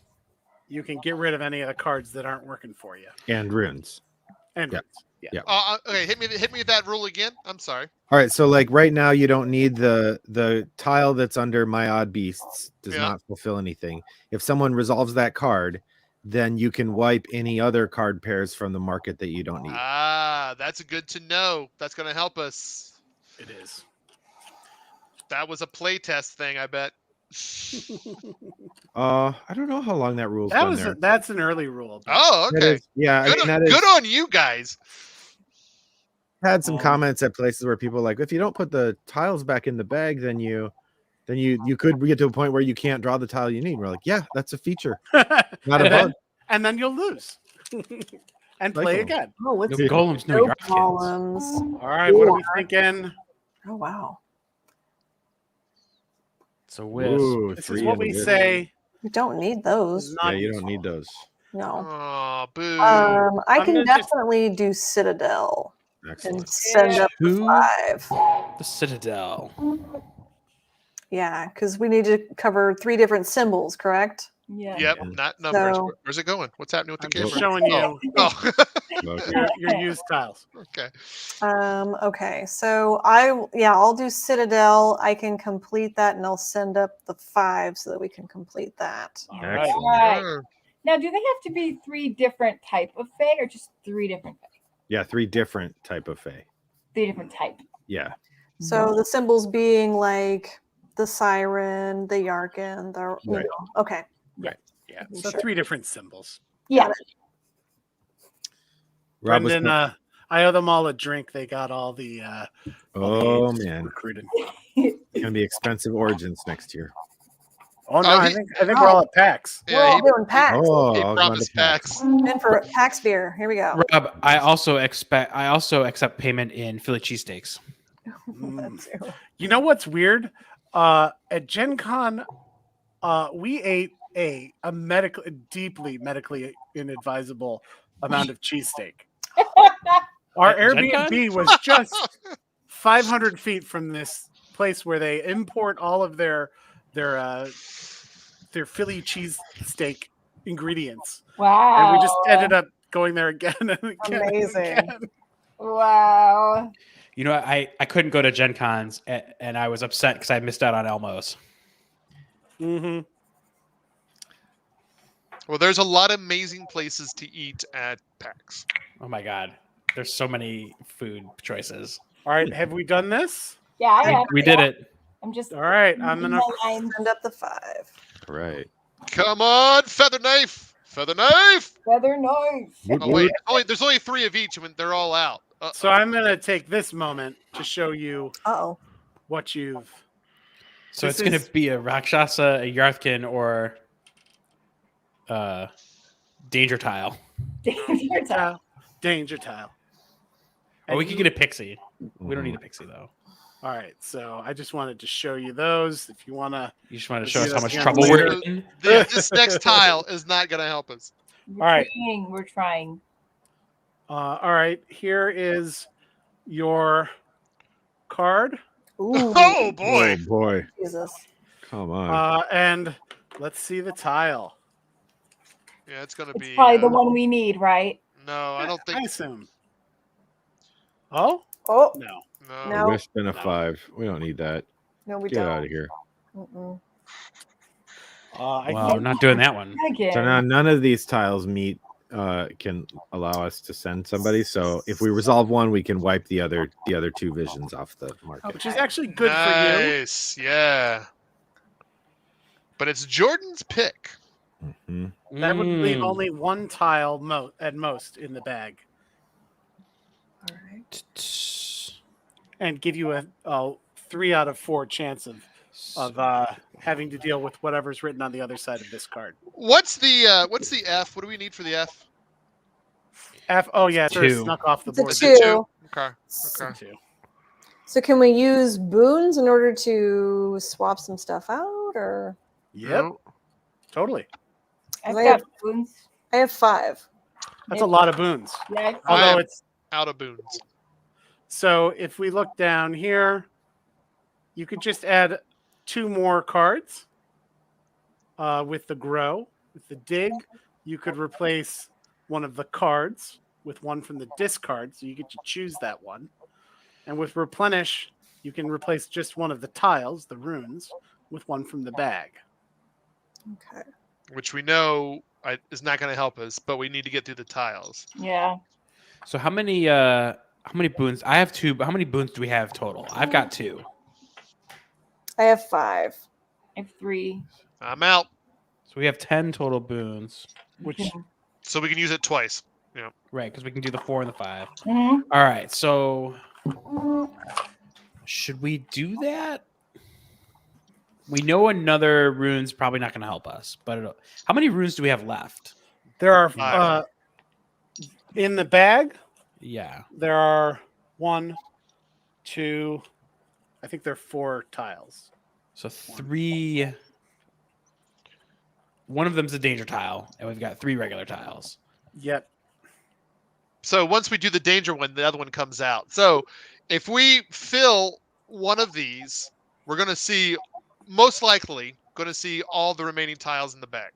Speaker 1: you can get rid of any of the cards that aren't working for you.
Speaker 2: And runes.
Speaker 1: And
Speaker 2: Yeah.
Speaker 1: yeah.
Speaker 2: Yeah.
Speaker 4: Okay, hit me with that rule again. I'm sorry.
Speaker 2: All right, so like right now, you don't need the tile that's under my odd beasts. Does
Speaker 4: Yeah.
Speaker 2: not fulfill anything. If someone resolves that card, then you can wipe any other card pairs from the market that you don't need.
Speaker 4: Ah, that's good to know. That's going to help us.
Speaker 1: It is.
Speaker 4: That was a playtest thing, I bet.
Speaker 2: I don't know how long that rule's been there.
Speaker 1: That's an early rule. but-
Speaker 4: Oh,
Speaker 2: That
Speaker 4: okay.
Speaker 2: is- yeah, I
Speaker 4: Good,
Speaker 2: mean, that is,
Speaker 4: good on you guys.
Speaker 2: had some comments at places where people are like, if you don't put the tiles back in the bag, then you could get to a point where you can't draw the tile you need. We're like, yeah, that's a feature, not a bug.
Speaker 1: And then you'll lose. And play
Speaker 2: Like them.
Speaker 1: again.
Speaker 5: Oh, what's
Speaker 3: No golems, no
Speaker 5: no
Speaker 3: Yarkins.
Speaker 5: columns?
Speaker 1: All right, what are we thinking?
Speaker 5: Oh wow.
Speaker 3: It's a wisp.
Speaker 2: Ooh,
Speaker 1: This is
Speaker 2: 3
Speaker 1: what
Speaker 2: and a
Speaker 1: we
Speaker 2: bit.
Speaker 1: say.
Speaker 5: We don't need
Speaker 1: is
Speaker 5: those.
Speaker 2: Yeah,
Speaker 1: not
Speaker 2: you don't
Speaker 1: useful.
Speaker 2: need those.
Speaker 5: No.
Speaker 4: Oh, boo.
Speaker 5: I
Speaker 1: I'm
Speaker 5: can
Speaker 1: gonna just-
Speaker 5: definitely do Citadel
Speaker 2: Excellent.
Speaker 5: and send up the
Speaker 3: Two.
Speaker 5: 5.
Speaker 3: The Citadel.
Speaker 5: Yeah, because we need to cover 3 different symbols, correct?
Speaker 6: Yeah.
Speaker 4: Yep, not numbers.
Speaker 5: So-
Speaker 4: Where's it going? What's happening with the
Speaker 1: I'm
Speaker 4: camera?
Speaker 1: just showing you
Speaker 4: Oh.
Speaker 2: Okay.
Speaker 1: your used tiles.
Speaker 4: Okay.
Speaker 5: Okay, so I'll do Citadel. I can complete that and I'll send up the 5 so that we can complete that.
Speaker 1: All right.
Speaker 2: Excellent.
Speaker 6: Right.
Speaker 4: Sure.
Speaker 6: Now, do they have to be 3 different type of fae or just 3 different fae?
Speaker 2: Yeah, 3 different type of fae.
Speaker 6: 3 different type.
Speaker 2: Yeah.
Speaker 5: So the symbols being like the siren, the Yarkin, the
Speaker 2: Right.
Speaker 5: okay.
Speaker 1: Yeah. So
Speaker 5: Sure.
Speaker 1: 3 different symbols.
Speaker 6: Yeah.
Speaker 2: Rob was
Speaker 1: Brendan, I owe them all a drink. They got all the
Speaker 2: oh
Speaker 1: aides
Speaker 2: man,
Speaker 1: recruited.
Speaker 2: it's gonna be expensive origins next year.
Speaker 1: Oh no,
Speaker 4: Oh,
Speaker 1: I
Speaker 4: he-
Speaker 1: think we're all at PAX.
Speaker 5: We're all
Speaker 4: Yeah,
Speaker 5: doing packs.
Speaker 2: Oh,
Speaker 4: he
Speaker 2: I'll go
Speaker 4: promised
Speaker 2: into PAX.
Speaker 4: packs.
Speaker 5: And for PAX beer. Here we go.
Speaker 3: Rob, I also accept payment in Philly cheesesteaks.
Speaker 5: That too.
Speaker 1: You know what's weird? At Gen Con, we ate a deeply medically inadvisable amount of cheesesteak. Our
Speaker 3: At Gen Con?
Speaker 1: Airbnb was just 500 feet from this place where they import all of their Philly cheesesteak ingredients,
Speaker 6: Wow.
Speaker 1: and we just ended up going there again and again. and
Speaker 5: Amazing.
Speaker 1: again.
Speaker 6: Wow.
Speaker 3: You know, I couldn't go to Gen Cons, and I was upset because I missed out on Elmo's.
Speaker 1: Mm-hmm.
Speaker 4: Well, there's a lot of amazing places to eat at PAX.
Speaker 3: Oh my god, there's so many food choices.
Speaker 1: All right, have we done this?
Speaker 6: Yeah, I have.
Speaker 3: We did it.
Speaker 6: I'm just.
Speaker 1: All right, I'm gonna.
Speaker 5: Send up the 5.
Speaker 2: Right.
Speaker 4: Come on, feather knife, feather knife.
Speaker 6: Feather knife.
Speaker 4: Oh wait, there's only 3 of each, and they're all out.
Speaker 1: So I'm gonna take this moment to show you
Speaker 5: Uh-oh.
Speaker 1: what you've.
Speaker 3: So
Speaker 1: This
Speaker 3: it's going
Speaker 1: is-
Speaker 3: to be a Rakshasa, a Yarthkin, or Danger Tile.
Speaker 6: Danger time.
Speaker 1: Danger tile.
Speaker 3: Or we
Speaker 1: And
Speaker 3: could
Speaker 1: you-
Speaker 3: get a pixie. We don't need a pixie though.
Speaker 1: All right, so I just wanted to show you those. If you wanna,
Speaker 3: You just want to
Speaker 1: Let's
Speaker 3: show
Speaker 1: do
Speaker 3: us how
Speaker 1: this
Speaker 3: much
Speaker 1: again
Speaker 3: trouble
Speaker 1: later.
Speaker 3: we're in.
Speaker 4: This next tile is not going to help us.
Speaker 6: We're
Speaker 1: All right.
Speaker 6: trying. We're trying.
Speaker 1: all right, here is your card,
Speaker 5: Ooh,
Speaker 4: Oh boy.
Speaker 2: Oh boy.
Speaker 5: Jesus.
Speaker 2: Come on.
Speaker 1: and let's see the tile.
Speaker 4: Yeah, it's going to
Speaker 6: It's
Speaker 4: be.
Speaker 6: probably the one we need, right?
Speaker 4: No, I don't
Speaker 1: I
Speaker 4: think.
Speaker 1: assume. Oh
Speaker 5: Oh,
Speaker 1: no.
Speaker 4: No.
Speaker 5: No.
Speaker 2: A wisp and a
Speaker 1: No.
Speaker 2: 5. We don't need that.
Speaker 5: no, we
Speaker 2: Get
Speaker 5: don't.
Speaker 2: out of here.
Speaker 5: Mm-mm.
Speaker 1: I
Speaker 3: Wow,
Speaker 1: think-
Speaker 3: we're not doing that one.
Speaker 6: Again.
Speaker 2: So now none of these tiles can allow us to send somebody. So if we resolve one, we can wipe the other 2 visions off the market.
Speaker 1: which is actually good for you.
Speaker 4: Nice. Yeah. But it's Jordan's pick.
Speaker 2: Mhm.
Speaker 1: That would leave
Speaker 3: Mm.
Speaker 1: only 1 tile at most in the bag,
Speaker 5: All right.
Speaker 1: and give you a 3 out of 4 chance of of having to deal with whatever's written on the other side of this card.
Speaker 4: What's the F? What do we need for the F?
Speaker 1: F. Oh yeah, sort of
Speaker 3: 2.
Speaker 1: snuck off the
Speaker 5: It's a
Speaker 1: board.
Speaker 4: Is it 2?
Speaker 5: 2.
Speaker 4: Okay.
Speaker 1: It's
Speaker 4: Okay.
Speaker 1: a 2.
Speaker 5: So can we use boons in order to swap some stuff out, or
Speaker 1: Yep,
Speaker 4: No.
Speaker 1: totally.
Speaker 6: I've
Speaker 5: I
Speaker 6: got
Speaker 5: have-
Speaker 6: boons.
Speaker 5: I have 5.
Speaker 1: That's a lot of boons.
Speaker 6: Yeah, I have
Speaker 4: I
Speaker 1: Although
Speaker 4: am
Speaker 1: it's
Speaker 4: out of boons.
Speaker 1: so if we look down here, you could just add 2 more cards with the grow. With the dig, you could replace one of the cards with one from the discard, so you get to choose that one. And with replenish, you can replace just one of the tiles, the runes, with one from the bag.
Speaker 5: Okay.
Speaker 4: Which we know is not going to help us, but we need to get through the tiles.
Speaker 6: Yeah.
Speaker 3: So how many boons? I have 2, but how many boons do we have total? I've got 2.
Speaker 5: I have 5.
Speaker 6: I have 3.
Speaker 4: I'm out,
Speaker 3: So we have 10 total boons.
Speaker 1: Which
Speaker 4: so we can use it twice.
Speaker 3: Right, because we can do the 4 and the 5.
Speaker 6: Mhm.
Speaker 3: All right, so should we do that? We know another rune's probably not going to help us, but how many runes do we have left?
Speaker 1: there are
Speaker 4: 5.
Speaker 1: in the bag.
Speaker 3: Yeah.
Speaker 1: There are 1, 2. I think there are 4 tiles.
Speaker 3: So 3. One of them's a danger tile, and we've got 3 regular tiles.
Speaker 1: Yep.
Speaker 4: So once we do the danger one, the other one comes out. So if we fill one of these, we're going to see, most likely, going to see all the remaining tiles in the bag.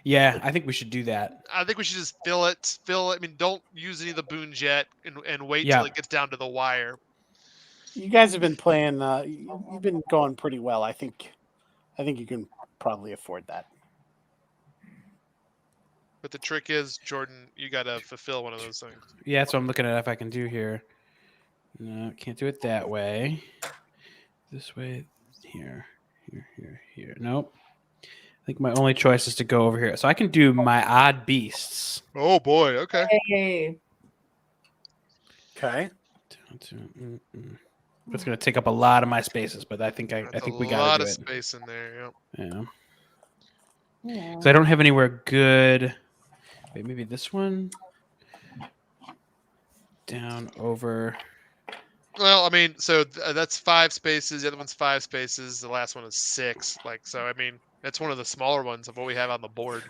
Speaker 3: Yeah, I think we should do that.
Speaker 4: I think we should just fill it. I mean, don't use any of the boons yet, and wait
Speaker 3: Yeah.
Speaker 4: till it gets down to the wire.
Speaker 1: You guys have been playing. You've been going pretty well. I think you can probably afford that.
Speaker 4: But the trick is, Jordan, you got to fulfill one of those things.
Speaker 3: Yeah, that's what I'm looking at if I can do here. No, can't do it that way. This way, here. Nope. I think my only choice is to go over here. So I can do my odd beasts.
Speaker 4: Oh boy. Okay.
Speaker 6: Hey.
Speaker 1: Okay.
Speaker 3: It's going to take up a lot of my spaces, but I think
Speaker 4: That's
Speaker 3: we
Speaker 4: a
Speaker 3: got
Speaker 4: lot
Speaker 3: to
Speaker 4: of
Speaker 3: do it.
Speaker 4: space in there. Yep.
Speaker 3: Yeah.
Speaker 5: Yeah.
Speaker 3: Because I don't have anywhere good. Wait, maybe this one? Down, over.
Speaker 4: Well, I mean, so that's 5 spaces. The other one's 5 spaces. The last one is 6. So I mean, that's one of the smaller ones of what we have on the board.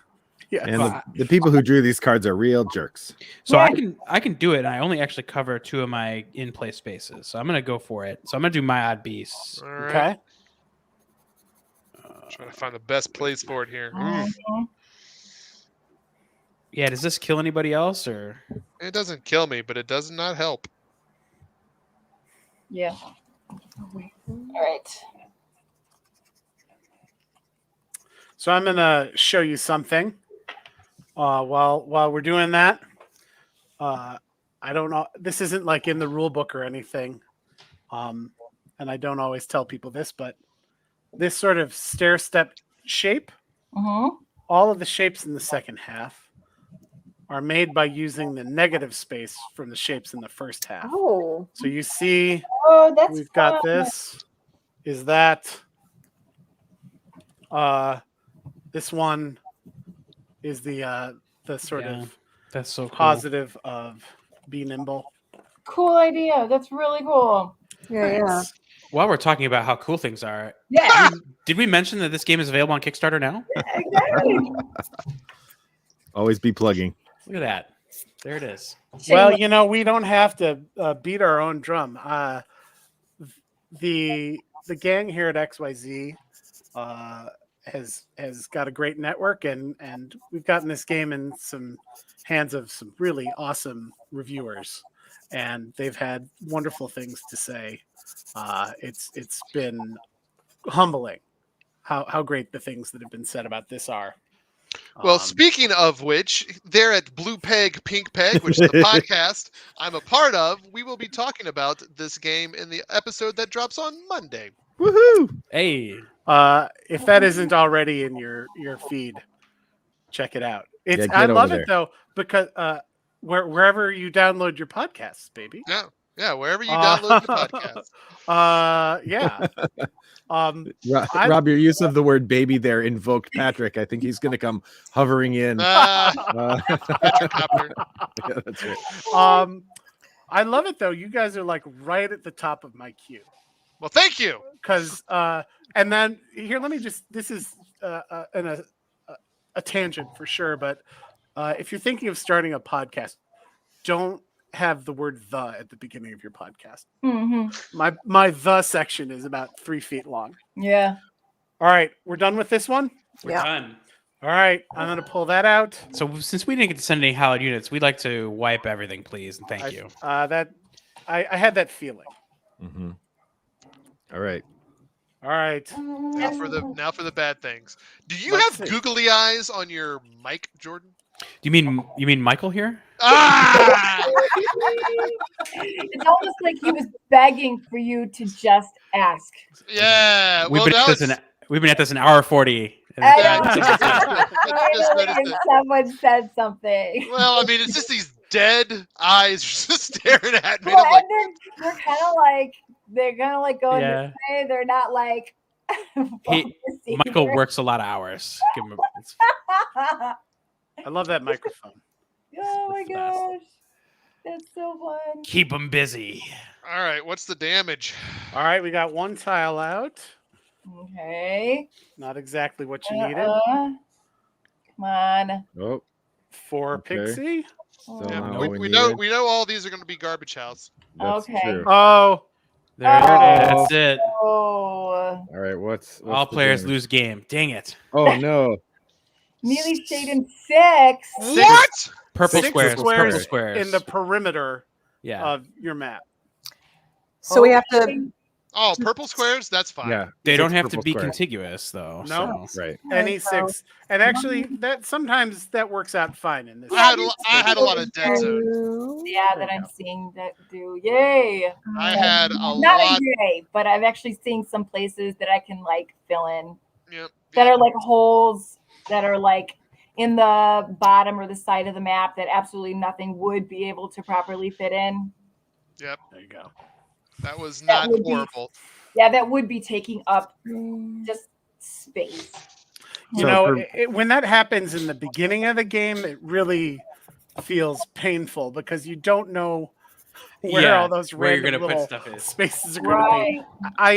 Speaker 1: Yeah.
Speaker 2: And the people who drew these cards are real jerks.
Speaker 3: So
Speaker 6: Yeah.
Speaker 3: I can do it, and I only actually cover 2 of my in-play spaces. So I'm going to go for it. So I'm going to do my odd beasts.
Speaker 4: All right.
Speaker 1: Okay.
Speaker 4: Trying to find the best place for it here.
Speaker 6: Mhm.
Speaker 3: Yeah, does this kill anybody else, or?
Speaker 4: It doesn't kill me, but it does not help.
Speaker 6: Yeah. All right.
Speaker 1: So I'm gonna show you something. While we're doing that, I don't know. This isn't like in the rule book or anything, and I don't always tell people this, but this sort of stair step shape,
Speaker 6: Mm-hmm.
Speaker 1: all of the shapes in the second half are made by using the negative space from the shapes in the first half.
Speaker 5: Oh.
Speaker 1: So you see,
Speaker 6: Oh, that's
Speaker 1: we've got
Speaker 6: fun.
Speaker 1: this. Is that this one is the sort
Speaker 3: Yeah,
Speaker 1: of
Speaker 3: That's so cool.
Speaker 1: positive of be nimble.
Speaker 6: Cool idea. That's really cool.
Speaker 5: Yeah.
Speaker 3: While we're talking about how cool things are,
Speaker 6: Yeah.
Speaker 3: did we mention that this game is available on Kickstarter now?
Speaker 6: Exactly.
Speaker 2: Always be plugging.
Speaker 3: Look at that. There it is.
Speaker 1: Well, you know, we don't have to beat our own drum. The gang here at XYZ has got a great network, and we've gotten this game in some hands of some really awesome reviewers, and they've had wonderful things to say. It's been humbling how great the things that have been said about this are.
Speaker 4: Well, speaking of which, there at Blue Peg, Pink Peg, which is the podcast I'm a part of, we will be talking about this game in the episode that drops on Monday.
Speaker 2: Woohoo!
Speaker 3: Hey,
Speaker 1: if that isn't already in your feed, check it out. It's
Speaker 2: Yeah,
Speaker 1: I
Speaker 2: get
Speaker 1: love
Speaker 2: over
Speaker 1: it though, because wherever you download your podcasts, baby.
Speaker 4: Yeah, wherever you download the podcast.
Speaker 1: Yeah. I-
Speaker 2: Rob, your use of the word baby there invoked Patrick. I think he's going to come hovering in.
Speaker 4: Patrick Copter.
Speaker 2: Yeah, that's right.
Speaker 1: I love it though. You guys are like right at the top of my queue.
Speaker 4: Well, thank you.
Speaker 1: Because and then here, let me just. This is a tangent for sure, but if you're thinking of starting a podcast, don't have the word "the" at the beginning of your podcast.
Speaker 6: Mm-hmm.
Speaker 1: My "the" section is about 3 feet long.
Speaker 6: Yeah.
Speaker 1: All right, we're done with this one.
Speaker 3: We're
Speaker 5: Yeah.
Speaker 3: done.
Speaker 1: All right, I'm gonna pull that out.
Speaker 3: So since we didn't get to send any hallowed units, we'd like to wipe everything, please, and thank you.
Speaker 1: That I had that feeling.
Speaker 2: Mm-hmm. All right.
Speaker 1: All right.
Speaker 4: Now for the bad things. Do you
Speaker 1: Let's
Speaker 4: have
Speaker 1: see.
Speaker 4: googly eyes on your mic, Jordan?
Speaker 3: You mean Michael here?
Speaker 4: Ah!
Speaker 6: It's almost like he was begging for you to just ask.
Speaker 4: Yeah.
Speaker 3: We've
Speaker 4: Well,
Speaker 3: been
Speaker 4: now
Speaker 3: at this we've been at this an hour 40.
Speaker 6: I
Speaker 4: Yeah,
Speaker 6: know.
Speaker 4: just
Speaker 6: Finally,
Speaker 4: noticed it.
Speaker 6: someone said something.
Speaker 4: Well, I mean, it's just these dead eyes just staring at me.
Speaker 6: Well,
Speaker 4: And I'm like,
Speaker 6: and they're kind of like they're gonna like go in
Speaker 3: Yeah.
Speaker 6: this way. They're not like.
Speaker 3: Michael works a lot of hours. Give him it's
Speaker 1: I love that microphone.
Speaker 6: Oh my
Speaker 3: It's the best.
Speaker 6: gosh, that's so fun.
Speaker 3: keep him busy.
Speaker 4: all right, what's the damage?
Speaker 1: All right, we got one tile out.
Speaker 6: Okay.
Speaker 1: Not exactly what you needed.
Speaker 6: Come on.
Speaker 2: Oh,
Speaker 1: For
Speaker 2: okay.
Speaker 1: Pixie.
Speaker 2: So
Speaker 4: Yeah,
Speaker 2: now
Speaker 4: we,
Speaker 2: we
Speaker 4: we know
Speaker 2: needed-
Speaker 4: we know all these are going to be garbage house.
Speaker 2: that's
Speaker 6: Okay.
Speaker 2: true.
Speaker 1: Oh,
Speaker 3: There it is.
Speaker 2: Oh.
Speaker 3: That's it.
Speaker 6: Oh,
Speaker 2: All right. What's
Speaker 3: All
Speaker 2: the
Speaker 3: players
Speaker 2: damage?
Speaker 3: lose game. Dang it.
Speaker 2: Oh no.
Speaker 6: Mealy shade in 6.
Speaker 4: What?
Speaker 3: Purple
Speaker 1: Six
Speaker 3: squares.
Speaker 1: squares
Speaker 3: Purple squares.
Speaker 1: in the perimeter
Speaker 3: yeah.
Speaker 1: of your map.
Speaker 5: So we have to.
Speaker 4: Oh, purple squares? That's fine.
Speaker 2: Yeah.
Speaker 3: They
Speaker 2: 6
Speaker 3: don't have to
Speaker 2: purple
Speaker 3: be
Speaker 2: squares.
Speaker 3: contiguous though.
Speaker 1: No.
Speaker 3: So.
Speaker 2: Right.
Speaker 1: Any six, and actually, that sometimes that works out fine in this.
Speaker 4: I had a lot of dead zones.
Speaker 6: Yeah, that I'm seeing that do. Yay.
Speaker 4: I had a
Speaker 6: Not
Speaker 4: lot.
Speaker 6: a yay, but I'm actually seeing some places that I can like fill in
Speaker 4: Yep.
Speaker 6: that are like holes that are like in the bottom or the side of the map that absolutely nothing would be able to properly fit in.
Speaker 1: There you go.
Speaker 4: That was
Speaker 6: That
Speaker 4: not
Speaker 6: would be-
Speaker 4: horrible.
Speaker 6: Yeah, that would be taking up just space.
Speaker 1: You
Speaker 2: So
Speaker 1: know,
Speaker 2: for-
Speaker 1: when that happens in the beginning of the game, it really feels painful because you don't know where all those
Speaker 3: where you're
Speaker 1: random
Speaker 3: gonna
Speaker 1: little
Speaker 3: put stuff is.
Speaker 1: spaces are going to
Speaker 6: Right.
Speaker 1: be. I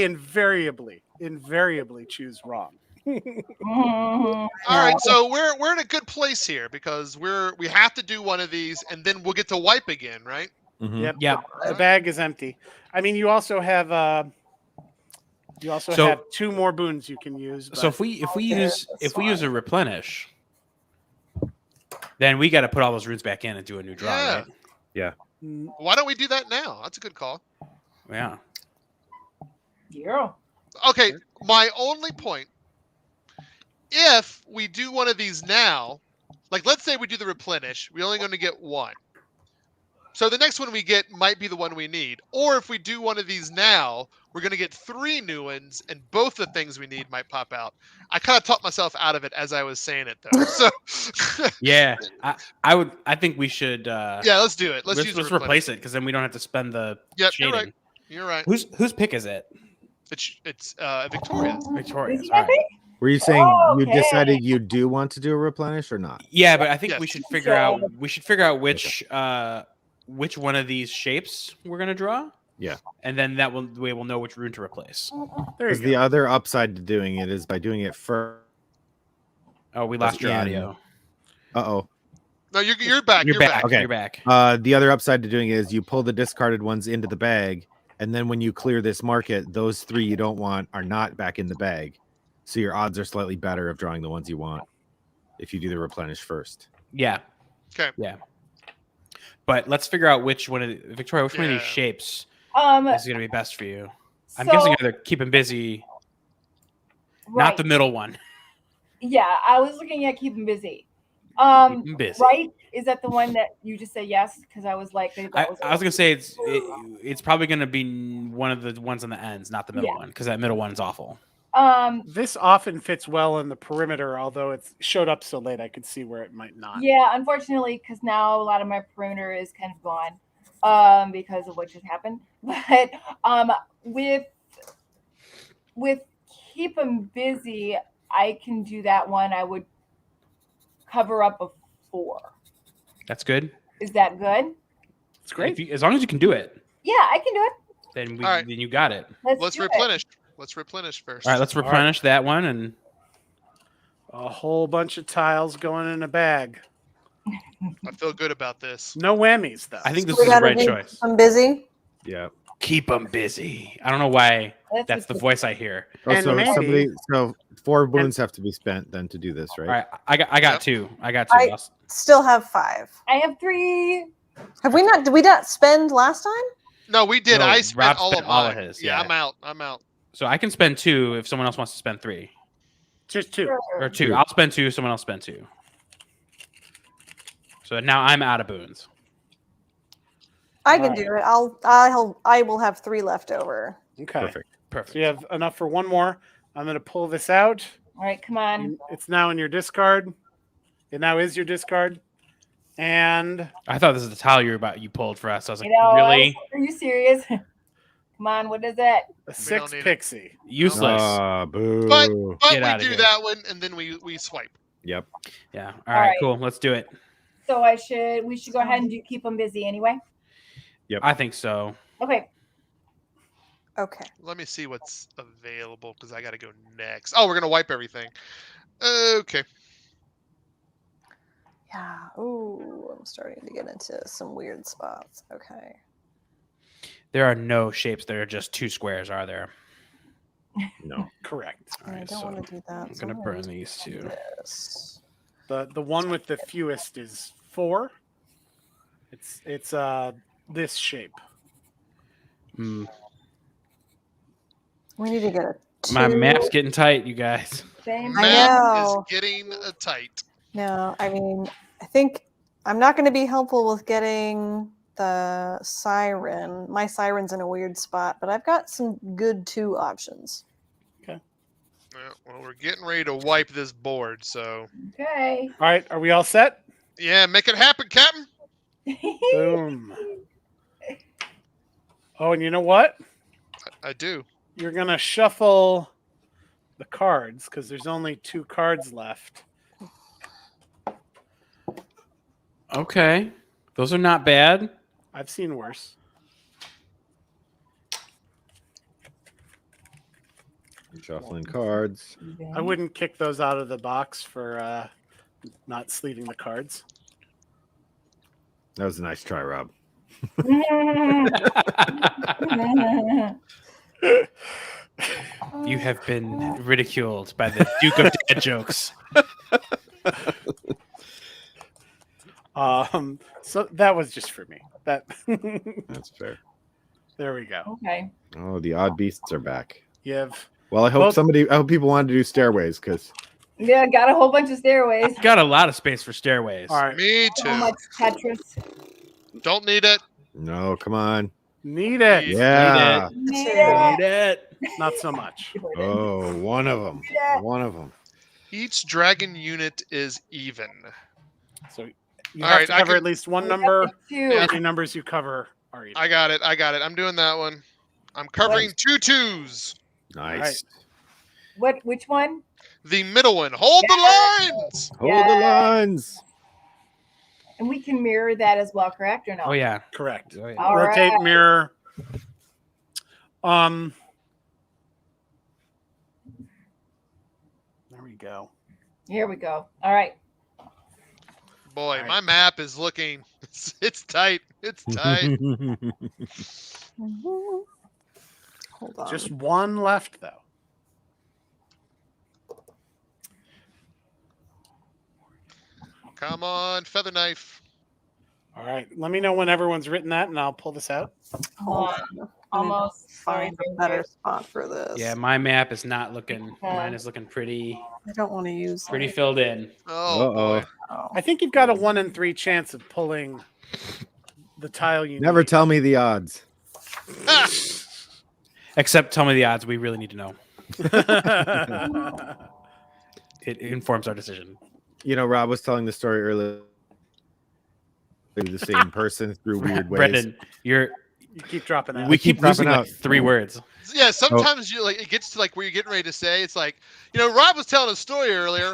Speaker 1: invariably choose wrong.
Speaker 6: Mhm.
Speaker 4: All right, so we're in a good place here because we have to do one of these and then we'll get to wipe again, right?
Speaker 2: Mhm.
Speaker 1: Yep.
Speaker 3: Yep.
Speaker 1: The bag is empty. I mean, you also have
Speaker 3: So-
Speaker 1: have 2 more boons you can use.
Speaker 3: So if we use a replenish, then we got to put all those roots back in and do a new draw,
Speaker 4: Yeah.
Speaker 3: right?
Speaker 4: Why don't we do that now? That's a good call.
Speaker 3: Yeah.
Speaker 6: Yeah.
Speaker 4: Okay, my only point, if we do one of these now, like let's say we do the replenish, we're only going to get 1. So the next one we get might be the one we need. Or if we do one of these now, we're going to get 3 new ones, and both the things we need might pop out. I kind of talked myself out of it as I was saying it, though. So
Speaker 3: Yeah. I think we should.
Speaker 4: yeah, let's do it. Let's
Speaker 3: Let's replace it because then we don't have to spend the
Speaker 4: Yep,
Speaker 3: shading.
Speaker 4: you're right. You're right.
Speaker 3: Whose pick is it?
Speaker 4: It's Victoria's.
Speaker 3: Victoria's.
Speaker 6: Is he
Speaker 3: All right.
Speaker 6: happy?
Speaker 2: Were you saying you
Speaker 6: Okay.
Speaker 2: decided you do want to do a replenish or not?
Speaker 3: Yeah, but I think
Speaker 4: Yes.
Speaker 3: we should figure out which one of these shapes we're gonna draw.
Speaker 2: Yeah.
Speaker 3: And then we will know which rune to replace.
Speaker 1: There you
Speaker 2: Because
Speaker 1: go.
Speaker 2: the other upside to doing it is by doing it first.
Speaker 3: Oh, we lost your
Speaker 2: in.
Speaker 3: audio.
Speaker 2: Uh-oh.
Speaker 4: No, you're back.
Speaker 3: You're back.
Speaker 2: Okay.
Speaker 3: You're back.
Speaker 2: The other upside to doing it is you pull the discarded ones into the bag, and then when you clear this market, those 3 you don't want are not back in the bag. So your odds are slightly better of drawing the ones you want if you do the replenish first.
Speaker 3: Yeah.
Speaker 4: Okay.
Speaker 3: Yeah. But let's figure out which one of Victoria, which one of these
Speaker 4: Yeah.
Speaker 3: shapes is going to be best for you. I'm
Speaker 6: So-
Speaker 3: guessing either keep him busy, not
Speaker 6: right.
Speaker 3: the middle one.
Speaker 6: Yeah, I was looking at keep him busy.
Speaker 3: Keep him busy.
Speaker 6: Right? Is that the one that you just said yes? Because I was like,
Speaker 3: I was gonna say it's probably gonna be one of the ones on the ends, not the middle
Speaker 6: Yeah.
Speaker 3: one, because that middle one's awful.
Speaker 1: This often fits well in the perimeter, although it showed up so late I could see where it might not.
Speaker 6: Yeah, unfortunately, because now a lot of my perimeter is kind of gone because of what just happened. But with keep them busy, I can do that one. I would cover up a 4.
Speaker 3: That's good.
Speaker 6: Is that good?
Speaker 1: It's great.
Speaker 3: As long as you can do it,
Speaker 6: Yeah, I can do it.
Speaker 3: then
Speaker 4: All right.
Speaker 3: then you got it.
Speaker 4: Let's
Speaker 6: do it.
Speaker 4: replenish. Let's replenish first.
Speaker 3: All right, let's replenish that one, and
Speaker 1: A whole bunch of tiles going in a bag.
Speaker 4: I feel good about this.
Speaker 1: No whammies though.
Speaker 3: I think this
Speaker 5: We
Speaker 3: is the
Speaker 5: gotta
Speaker 3: right
Speaker 5: do
Speaker 3: choice.
Speaker 5: I'm busy.
Speaker 2: Yeah.
Speaker 3: Keep them busy. I don't know why that's the
Speaker 6: what-
Speaker 3: voice I hear.
Speaker 2: Oh,
Speaker 1: And
Speaker 2: so
Speaker 1: maybe-
Speaker 2: so 4 wounds have to be spent then to do this, right?
Speaker 3: All right, I got
Speaker 4: Yep.
Speaker 3: 2. I got 2.
Speaker 5: I- Still have 5.
Speaker 6: I have 3.
Speaker 5: Have we not? Did we not spend last time?
Speaker 4: No, we did.
Speaker 3: No,
Speaker 4: I spent
Speaker 3: Rob
Speaker 4: all
Speaker 3: spent
Speaker 4: of
Speaker 3: all
Speaker 4: mine.
Speaker 3: of his,
Speaker 4: Yeah,
Speaker 3: yeah.
Speaker 4: I'm out.
Speaker 3: So I can spend 2 if someone else wants to spend 3.
Speaker 1: Just 2.
Speaker 3: Or 2.
Speaker 2: Two.
Speaker 3: I'll spend 2, someone else spend 2. So now I'm out of boons.
Speaker 5: I can
Speaker 1: Alright.
Speaker 5: do it. I will have 3 left over.
Speaker 1: Okay.
Speaker 2: Perfect.
Speaker 3: Perfect.
Speaker 1: So you have enough for one more. I'm going to pull this out.
Speaker 6: All right, come on.
Speaker 1: It's now in your discard. It now is your discard. And
Speaker 3: I thought this is the tile you pulled for us. I was like,
Speaker 6: You know,
Speaker 3: really
Speaker 6: are you serious? Come on, what is it?
Speaker 1: a 6
Speaker 4: need it.
Speaker 1: pixie.
Speaker 3: useless.
Speaker 2: Boo.
Speaker 4: But
Speaker 3: Get
Speaker 4: we
Speaker 3: outta
Speaker 4: do
Speaker 3: here.
Speaker 4: that one, and then we swipe.
Speaker 2: Yep.
Speaker 3: Yeah.
Speaker 6: All
Speaker 3: All right,
Speaker 6: right.
Speaker 3: cool. Let's do it.
Speaker 6: So we should go ahead and keep them busy anyway.
Speaker 3: I think so.
Speaker 6: Okay.
Speaker 5: Okay.
Speaker 4: Let me see what's available because I got to go next. Oh, we're gonna wipe everything. Okay.
Speaker 5: Yeah. Ooh, I'm starting to get into some weird spots. Okay.
Speaker 3: There are no shapes. There are just 2 squares, are there?
Speaker 2: No.
Speaker 1: Correct.
Speaker 3: All
Speaker 5: I
Speaker 3: right,
Speaker 5: don't
Speaker 3: so
Speaker 5: want to do that.
Speaker 3: I'm
Speaker 5: so
Speaker 3: gonna
Speaker 5: I'm
Speaker 3: burn
Speaker 5: do
Speaker 3: these 2.
Speaker 5: this.
Speaker 1: The one with the fewest is 4. It's this shape.
Speaker 3: Mm,
Speaker 5: We need to get a 2.
Speaker 3: my map's getting tight, you guys.
Speaker 6: Same.
Speaker 5: I
Speaker 4: Map
Speaker 5: know.
Speaker 4: is getting tight.
Speaker 5: No, I mean, I think I'm not going to be helpful with getting the siren. My siren's in a weird spot, but I've got some good 2 options.
Speaker 4: Well, we're getting ready to wipe this board, so
Speaker 6: Okay.
Speaker 1: All right. Are we all set?
Speaker 4: yeah, make it happen, Captain.
Speaker 1: Boom. Oh, and you know what?
Speaker 4: I do.
Speaker 1: You're going to shuffle the cards because there's only 2 cards left.
Speaker 3: Okay. Those are not bad.
Speaker 1: I've seen worse.
Speaker 2: Shuffling cards.
Speaker 1: I wouldn't kick those out of the box for not sleeving the cards.
Speaker 2: That was a nice try, Rob.
Speaker 3: You have been ridiculed by the Duke of Dad jokes.
Speaker 1: So that was just for me. That
Speaker 2: That's fair.
Speaker 1: there we go.
Speaker 6: Okay.
Speaker 2: Oh, the odd beasts are back.
Speaker 1: You have
Speaker 2: Well, I hope
Speaker 1: Both-
Speaker 2: I hope people wanted to do stairways because
Speaker 6: Yeah, got a whole bunch of stairways.
Speaker 3: Got a lot of space for stairways.
Speaker 1: all right.
Speaker 4: Me
Speaker 6: So
Speaker 4: too.
Speaker 6: much Tetris.
Speaker 4: Don't need it.
Speaker 2: no, come on.
Speaker 1: Need it.
Speaker 2: Yeah.
Speaker 6: Need
Speaker 3: Need it.
Speaker 1: Not so much.
Speaker 2: Oh, one of them.
Speaker 6: Yeah.
Speaker 2: One of them.
Speaker 4: Each dragon unit is even.
Speaker 1: So you
Speaker 4: All
Speaker 1: have
Speaker 4: right,
Speaker 1: to
Speaker 4: I
Speaker 1: cover
Speaker 4: can-
Speaker 1: at least one number.
Speaker 6: Two.
Speaker 4: Yeah.
Speaker 1: Any numbers you cover are even.
Speaker 4: I got it. I'm doing that one. I'm covering 2 2s.
Speaker 2: Nice.
Speaker 6: Which one?
Speaker 4: The middle one. Hold the lines.
Speaker 2: Hold the
Speaker 6: Yeah.
Speaker 2: lines.
Speaker 6: And we can mirror that as well, correct or no?
Speaker 3: Oh yeah.
Speaker 1: Correct.
Speaker 3: Oh, yeah.
Speaker 6: All
Speaker 1: Rotate
Speaker 6: right.
Speaker 1: mirror. There we go.
Speaker 6: Here we go. All right.
Speaker 4: Boy,
Speaker 1: right.
Speaker 4: my map is looking. It's tight. It's tight.
Speaker 5: Hold on.
Speaker 1: Just one left though.
Speaker 4: Come on, feather knife.
Speaker 1: All right. Let me know when everyone's written that, and I'll pull this out.
Speaker 5: Hold
Speaker 6: on.
Speaker 5: on. I need to
Speaker 6: Almost. Sorry.
Speaker 5: find a better spot for this.
Speaker 3: Yeah, my map is not looking. Mine is looking pretty
Speaker 5: I don't want to use
Speaker 3: filled in.
Speaker 4: Oh, boy.
Speaker 5: Oh.
Speaker 1: I think you've got a 1 in 3 chance of pulling the tile you
Speaker 2: Never
Speaker 1: need.
Speaker 2: tell me the odds.
Speaker 4: Ah,
Speaker 3: Except tell me the odds. We really need to know. It informs our decision.
Speaker 2: You know, Rob was telling the story earlier. The same person through weird ways.
Speaker 3: Brendan,
Speaker 1: You keep dropping out.
Speaker 3: We keep
Speaker 2: dropping
Speaker 3: losing
Speaker 2: out.
Speaker 3: like 3 words.
Speaker 4: Yeah, sometimes you like it gets to like where you're getting ready to say it's like, Rob was telling a story earlier.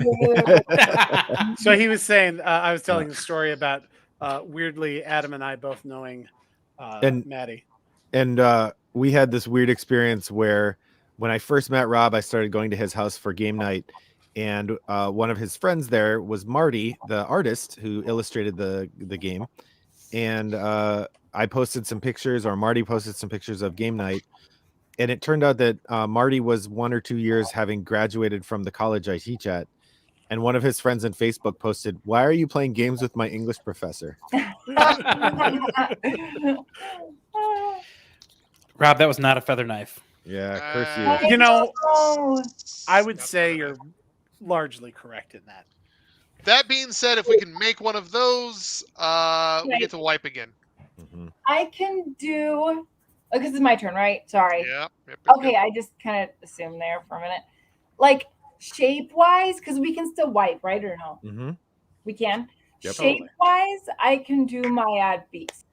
Speaker 1: So he was saying, I was telling the story about weirdly Adam and I both knowing
Speaker 2: And-
Speaker 1: Maddie.
Speaker 2: And we had this weird experience where when I first met Rob, I started going to his house for game night. And one of his friends there was Marty, the artist who illustrated the game. And I posted some pictures, or Marty posted some pictures of game night. And it turned out that Marty was 1 or 2 years having graduated from the college I teach at. And one of his friends on Facebook posted, "Why are you playing games with my English professor?"
Speaker 3: Rob, that was not a feather knife.
Speaker 2: Yeah, curse you.
Speaker 1: You know,
Speaker 6: Oh,
Speaker 1: I would
Speaker 4: Not
Speaker 1: say
Speaker 4: bad.
Speaker 1: you're largely correct in that.
Speaker 4: That being said, if we can make one of those, we
Speaker 6: Right.
Speaker 4: get to wipe again.
Speaker 2: Mhm.
Speaker 6: I can do. Oh, this is my turn, right? Sorry.
Speaker 4: Yep.
Speaker 6: Okay, I just kind of assumed there for a minute. Like shape wise, because we can still wipe, right? Or no?
Speaker 2: Mhm.
Speaker 6: We can.
Speaker 2: Yep.
Speaker 6: Shape wise, I can do my beast.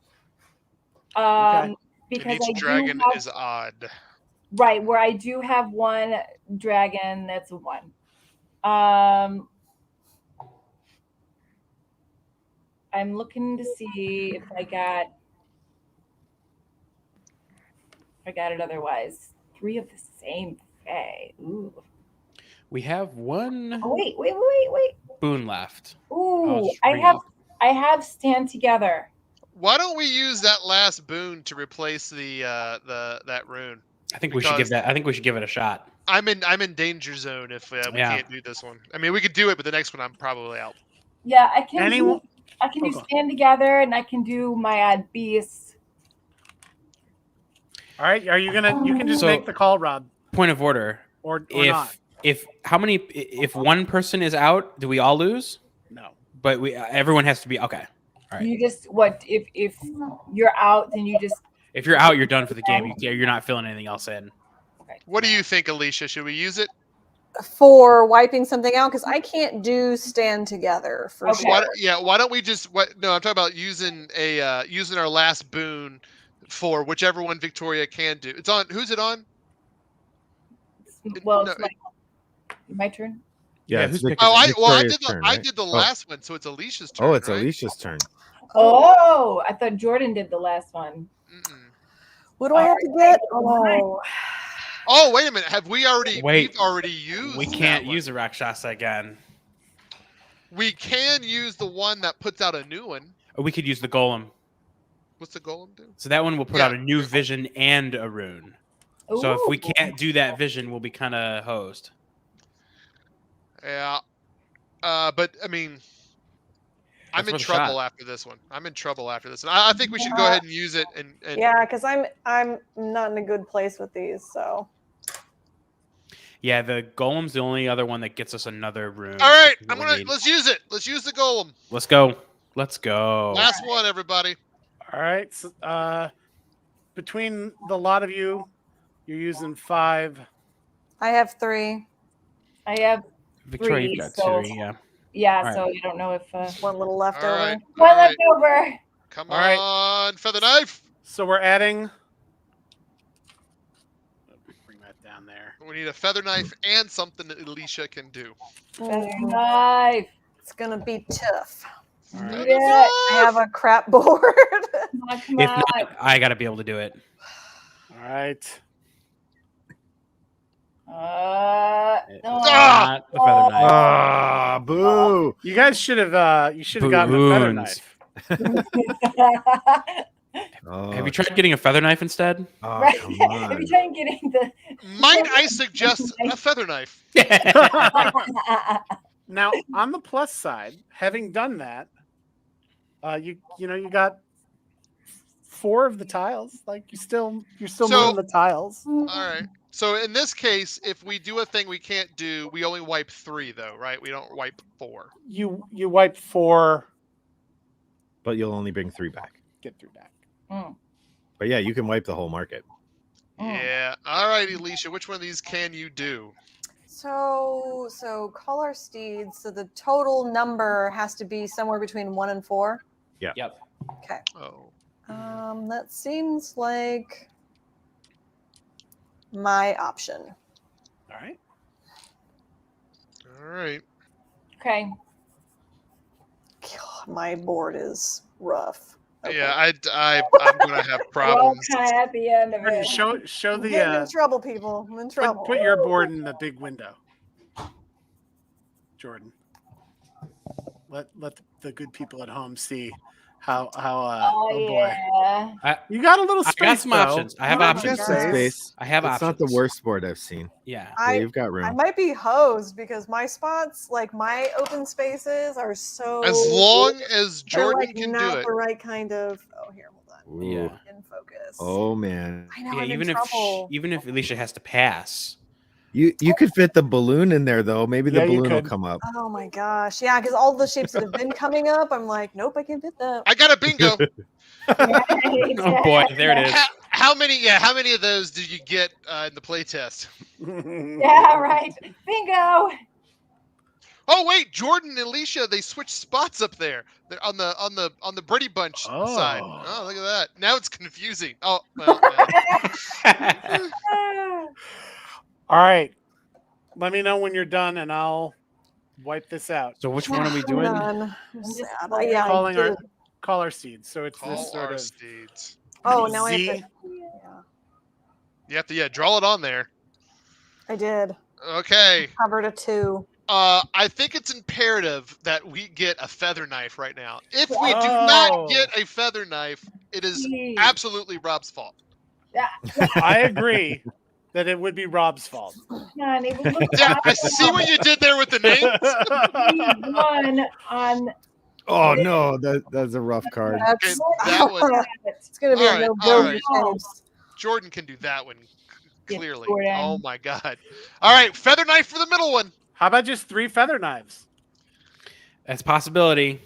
Speaker 1: Okay.
Speaker 6: Because
Speaker 4: And
Speaker 6: I
Speaker 4: each dragon
Speaker 6: do have,
Speaker 4: is odd.
Speaker 6: right where I do have one dragon that's a 1. I'm looking to see if I got it otherwise. 3 of the same Fae. Ooh.
Speaker 3: We have one
Speaker 6: Oh, wait.
Speaker 3: boon left.
Speaker 6: Ooh,
Speaker 3: just
Speaker 6: I
Speaker 3: bring
Speaker 6: have
Speaker 3: up.
Speaker 6: stand together.
Speaker 4: Why don't we use that last boon to replace the that rune?
Speaker 3: I think we should give
Speaker 4: Because-
Speaker 3: that. I think we should give it a shot.
Speaker 4: I'm in danger zone if we
Speaker 3: Yeah.
Speaker 4: can't do this one. I mean, we could do it, but the next one I'm probably out.
Speaker 6: Yeah, I can
Speaker 1: Anyone?
Speaker 6: do
Speaker 1: go on.
Speaker 6: stand together, and I can do my beast.
Speaker 1: All right. Are you gonna? You can just
Speaker 3: So-
Speaker 1: make the call, Rob,
Speaker 3: Point of order.
Speaker 1: or
Speaker 3: If
Speaker 1: not.
Speaker 3: if one person is out, do we all lose?
Speaker 1: No.
Speaker 3: But everyone has to be okay. All right.
Speaker 6: You just if you're out, then you just
Speaker 3: If you're out, you're done for the game. You're not filling anything else in.
Speaker 4: What do you think, Elisha? Should we use it?
Speaker 5: For wiping something out, because I can't do stand together for
Speaker 6: Okay.
Speaker 5: sure.
Speaker 4: Why don't we just No, I'm talking about using using our last boon for whichever one Victoria can do. It's on. Who's it on?
Speaker 6: well,
Speaker 4: No,
Speaker 6: it's my turn.
Speaker 3: Yeah,
Speaker 2: it's
Speaker 3: who's
Speaker 2: Vic-
Speaker 3: picking?
Speaker 4: I
Speaker 2: Victoria's
Speaker 4: did
Speaker 2: turn,
Speaker 4: I
Speaker 2: right?
Speaker 4: did the
Speaker 2: Oh.
Speaker 4: last one, so it's Alicia's turn.
Speaker 2: Oh, it's
Speaker 4: right?
Speaker 2: Alicia's turn.
Speaker 6: Oh, I thought Jordan did the last one.
Speaker 4: Mm-mm.
Speaker 5: What do I have to get? Oh,
Speaker 4: Oh, wait a minute. Have we already?
Speaker 3: Wait.
Speaker 4: We've already used.
Speaker 3: We
Speaker 4: that
Speaker 3: can't
Speaker 4: one.
Speaker 3: use a Rakshasa again.
Speaker 4: We can use the one that puts out a new one.
Speaker 3: Or we could use the golem.
Speaker 4: What's the golem do?
Speaker 3: So that one will put
Speaker 4: Yeah.
Speaker 3: out a new vision and a rune. So if we
Speaker 6: Ooh.
Speaker 3: can't do that vision, we'll be kind of hosed.
Speaker 4: Yeah. But I mean, I'm
Speaker 3: That's
Speaker 4: in
Speaker 3: worth a
Speaker 4: trouble
Speaker 3: shot.
Speaker 4: after this one. I'm in trouble after this one. I think we should go ahead and use it. And
Speaker 5: yeah, because I'm not in a good place with these. So
Speaker 3: Yeah, the golem's the only other one that gets us another rune.
Speaker 4: all right,
Speaker 3: We need.
Speaker 4: let's use it. Let's use the golem.
Speaker 3: Let's go. Let's go.
Speaker 4: Last one, everybody.
Speaker 1: All right. So, between the lot of you, you're using 5.
Speaker 5: I have 3.
Speaker 6: I have
Speaker 3: Victoria,
Speaker 6: 3,
Speaker 3: you've got
Speaker 6: so-
Speaker 3: 2. Yeah.
Speaker 6: yeah.
Speaker 3: All
Speaker 6: So you don't know if
Speaker 5: One little left
Speaker 4: All
Speaker 5: over.
Speaker 4: right.
Speaker 6: one
Speaker 4: all right.
Speaker 6: left over.
Speaker 4: Come
Speaker 1: All right.
Speaker 4: on, feather knife.
Speaker 1: So we're adding. Bring that down there.
Speaker 4: We need a feather knife and something that Elisha can do.
Speaker 6: Feather knife.
Speaker 5: It's gonna be tough.
Speaker 1: All right.
Speaker 4: Feather
Speaker 6: Yeah.
Speaker 5: I
Speaker 4: knife!
Speaker 5: have a crap board.
Speaker 6: Come on, come
Speaker 3: If
Speaker 6: on.
Speaker 3: not, I got to be able to do it.
Speaker 1: All right.
Speaker 6: No.
Speaker 4: Ah!
Speaker 3: Not the feather knife.
Speaker 2: Ah, boo!
Speaker 1: You guys should have. You should have gotten a feather
Speaker 3: Boons.
Speaker 1: knife.
Speaker 2: Oh,
Speaker 3: Have you tried getting a feather knife instead?
Speaker 2: oh,
Speaker 6: Right.
Speaker 2: come
Speaker 6: Every
Speaker 2: on.
Speaker 6: time getting the
Speaker 4: Might I suggest a feather knife?
Speaker 1: Now, on the plus side, having done that, you got 4 of the tiles. Like you're still
Speaker 4: So-
Speaker 1: moving the tiles.
Speaker 4: All right. So in this case, if we do a thing we can't do, we only wipe 3 though, right? We don't wipe 4.
Speaker 1: You wipe 4.
Speaker 2: But you'll only bring 3 back.
Speaker 1: Get through that.
Speaker 2: But yeah, you can wipe the whole market.
Speaker 4: Yeah. All right, Elisha. Which one of these can you do?
Speaker 5: So call our steeds. So the total number has to be somewhere between 1 and 4.
Speaker 3: Yep.
Speaker 5: Okay.
Speaker 4: Oh.
Speaker 5: That seems like my option.
Speaker 1: All right.
Speaker 4: All right.
Speaker 6: Okay.
Speaker 5: God, my board is rough. Okay.
Speaker 4: Yeah, I'm gonna have
Speaker 6: We're all
Speaker 4: problems.
Speaker 6: kind of at the end of
Speaker 1: Jordan,
Speaker 6: it.
Speaker 1: show
Speaker 5: I'm getting in
Speaker 1: the
Speaker 5: trouble, people. I'm in trouble.
Speaker 1: put your board in the big window. Jordan. Let the good people at home see how
Speaker 6: Oh,
Speaker 1: boy.
Speaker 6: yeah.
Speaker 1: You got a little
Speaker 3: I
Speaker 1: space.
Speaker 3: got some
Speaker 1: though.
Speaker 3: options. I have
Speaker 5: Oh my
Speaker 2: You got
Speaker 3: options.
Speaker 2: some
Speaker 5: God.
Speaker 2: space.
Speaker 3: I have
Speaker 2: It's
Speaker 3: options.
Speaker 2: not the worst board I've seen.
Speaker 3: Yeah.
Speaker 2: Yeah, you've got
Speaker 5: I
Speaker 2: room.
Speaker 5: might be hosed because my spots, like my open spaces, are so.
Speaker 4: As long as
Speaker 5: they're
Speaker 4: Jordan
Speaker 5: like
Speaker 4: can
Speaker 5: not
Speaker 4: do it.
Speaker 5: the right kind of. Oh, here, hold on.
Speaker 2: Ooh.
Speaker 3: Yeah.
Speaker 5: In focus.
Speaker 2: Oh man,
Speaker 5: I know.
Speaker 3: Yeah.
Speaker 5: I'm
Speaker 3: Even
Speaker 5: in
Speaker 3: if
Speaker 5: trouble.
Speaker 3: even if Elisha has to pass.
Speaker 2: you could fit the balloon in there though. Maybe the
Speaker 1: Yeah, you
Speaker 2: balloon will
Speaker 1: could.
Speaker 2: come up.
Speaker 5: Oh my gosh, yeah, because all the shapes that have been coming up, I'm like, nope, I can't fit that.
Speaker 4: I got a bingo.
Speaker 3: Oh boy, there it is.
Speaker 4: How many of those did you get in the playtest?
Speaker 6: Yeah, right. Bingo.
Speaker 4: Oh wait, Jordan and Elisha, they switched spots up there. They're on the Brady Bunch side. Oh, look at that. Now it's confusing. Oh, well.
Speaker 1: All right. Let me know when you're done, and I'll wipe this out.
Speaker 3: So which one are we doing?
Speaker 5: I'm
Speaker 6: just
Speaker 5: sad.
Speaker 6: like
Speaker 5: Yeah, I
Speaker 1: Calling our
Speaker 5: did.
Speaker 1: call our seeds. So it's
Speaker 4: Call
Speaker 1: this sort
Speaker 4: our
Speaker 1: of
Speaker 4: steeds.
Speaker 5: Oh, now I have to.
Speaker 1: Z.
Speaker 5: Yeah,
Speaker 4: You have to draw it on there.
Speaker 5: I did.
Speaker 4: Okay.
Speaker 5: Covered a 2.
Speaker 4: I think it's imperative that we get a feather knife right now. If we do
Speaker 1: Oh.
Speaker 4: not get a feather knife, it is absolutely Rob's fault.
Speaker 1: I agree that it would be Rob's fault.
Speaker 6: Man, it would look
Speaker 4: Yeah, I see what you did there with the names.
Speaker 6: one on.
Speaker 2: Oh no, that's a rough card.
Speaker 5: That's
Speaker 4: that one.
Speaker 5: It's gonna be
Speaker 4: All
Speaker 5: a
Speaker 4: right,
Speaker 5: no
Speaker 4: all
Speaker 5: go
Speaker 4: right.
Speaker 5: chase.
Speaker 4: Jordan can do that one
Speaker 6: Yes,
Speaker 4: clearly.
Speaker 6: Jordan.
Speaker 4: Oh my god. All right, feather knife for the middle one.
Speaker 1: How about just 3 feather knives?
Speaker 3: That's a possibility.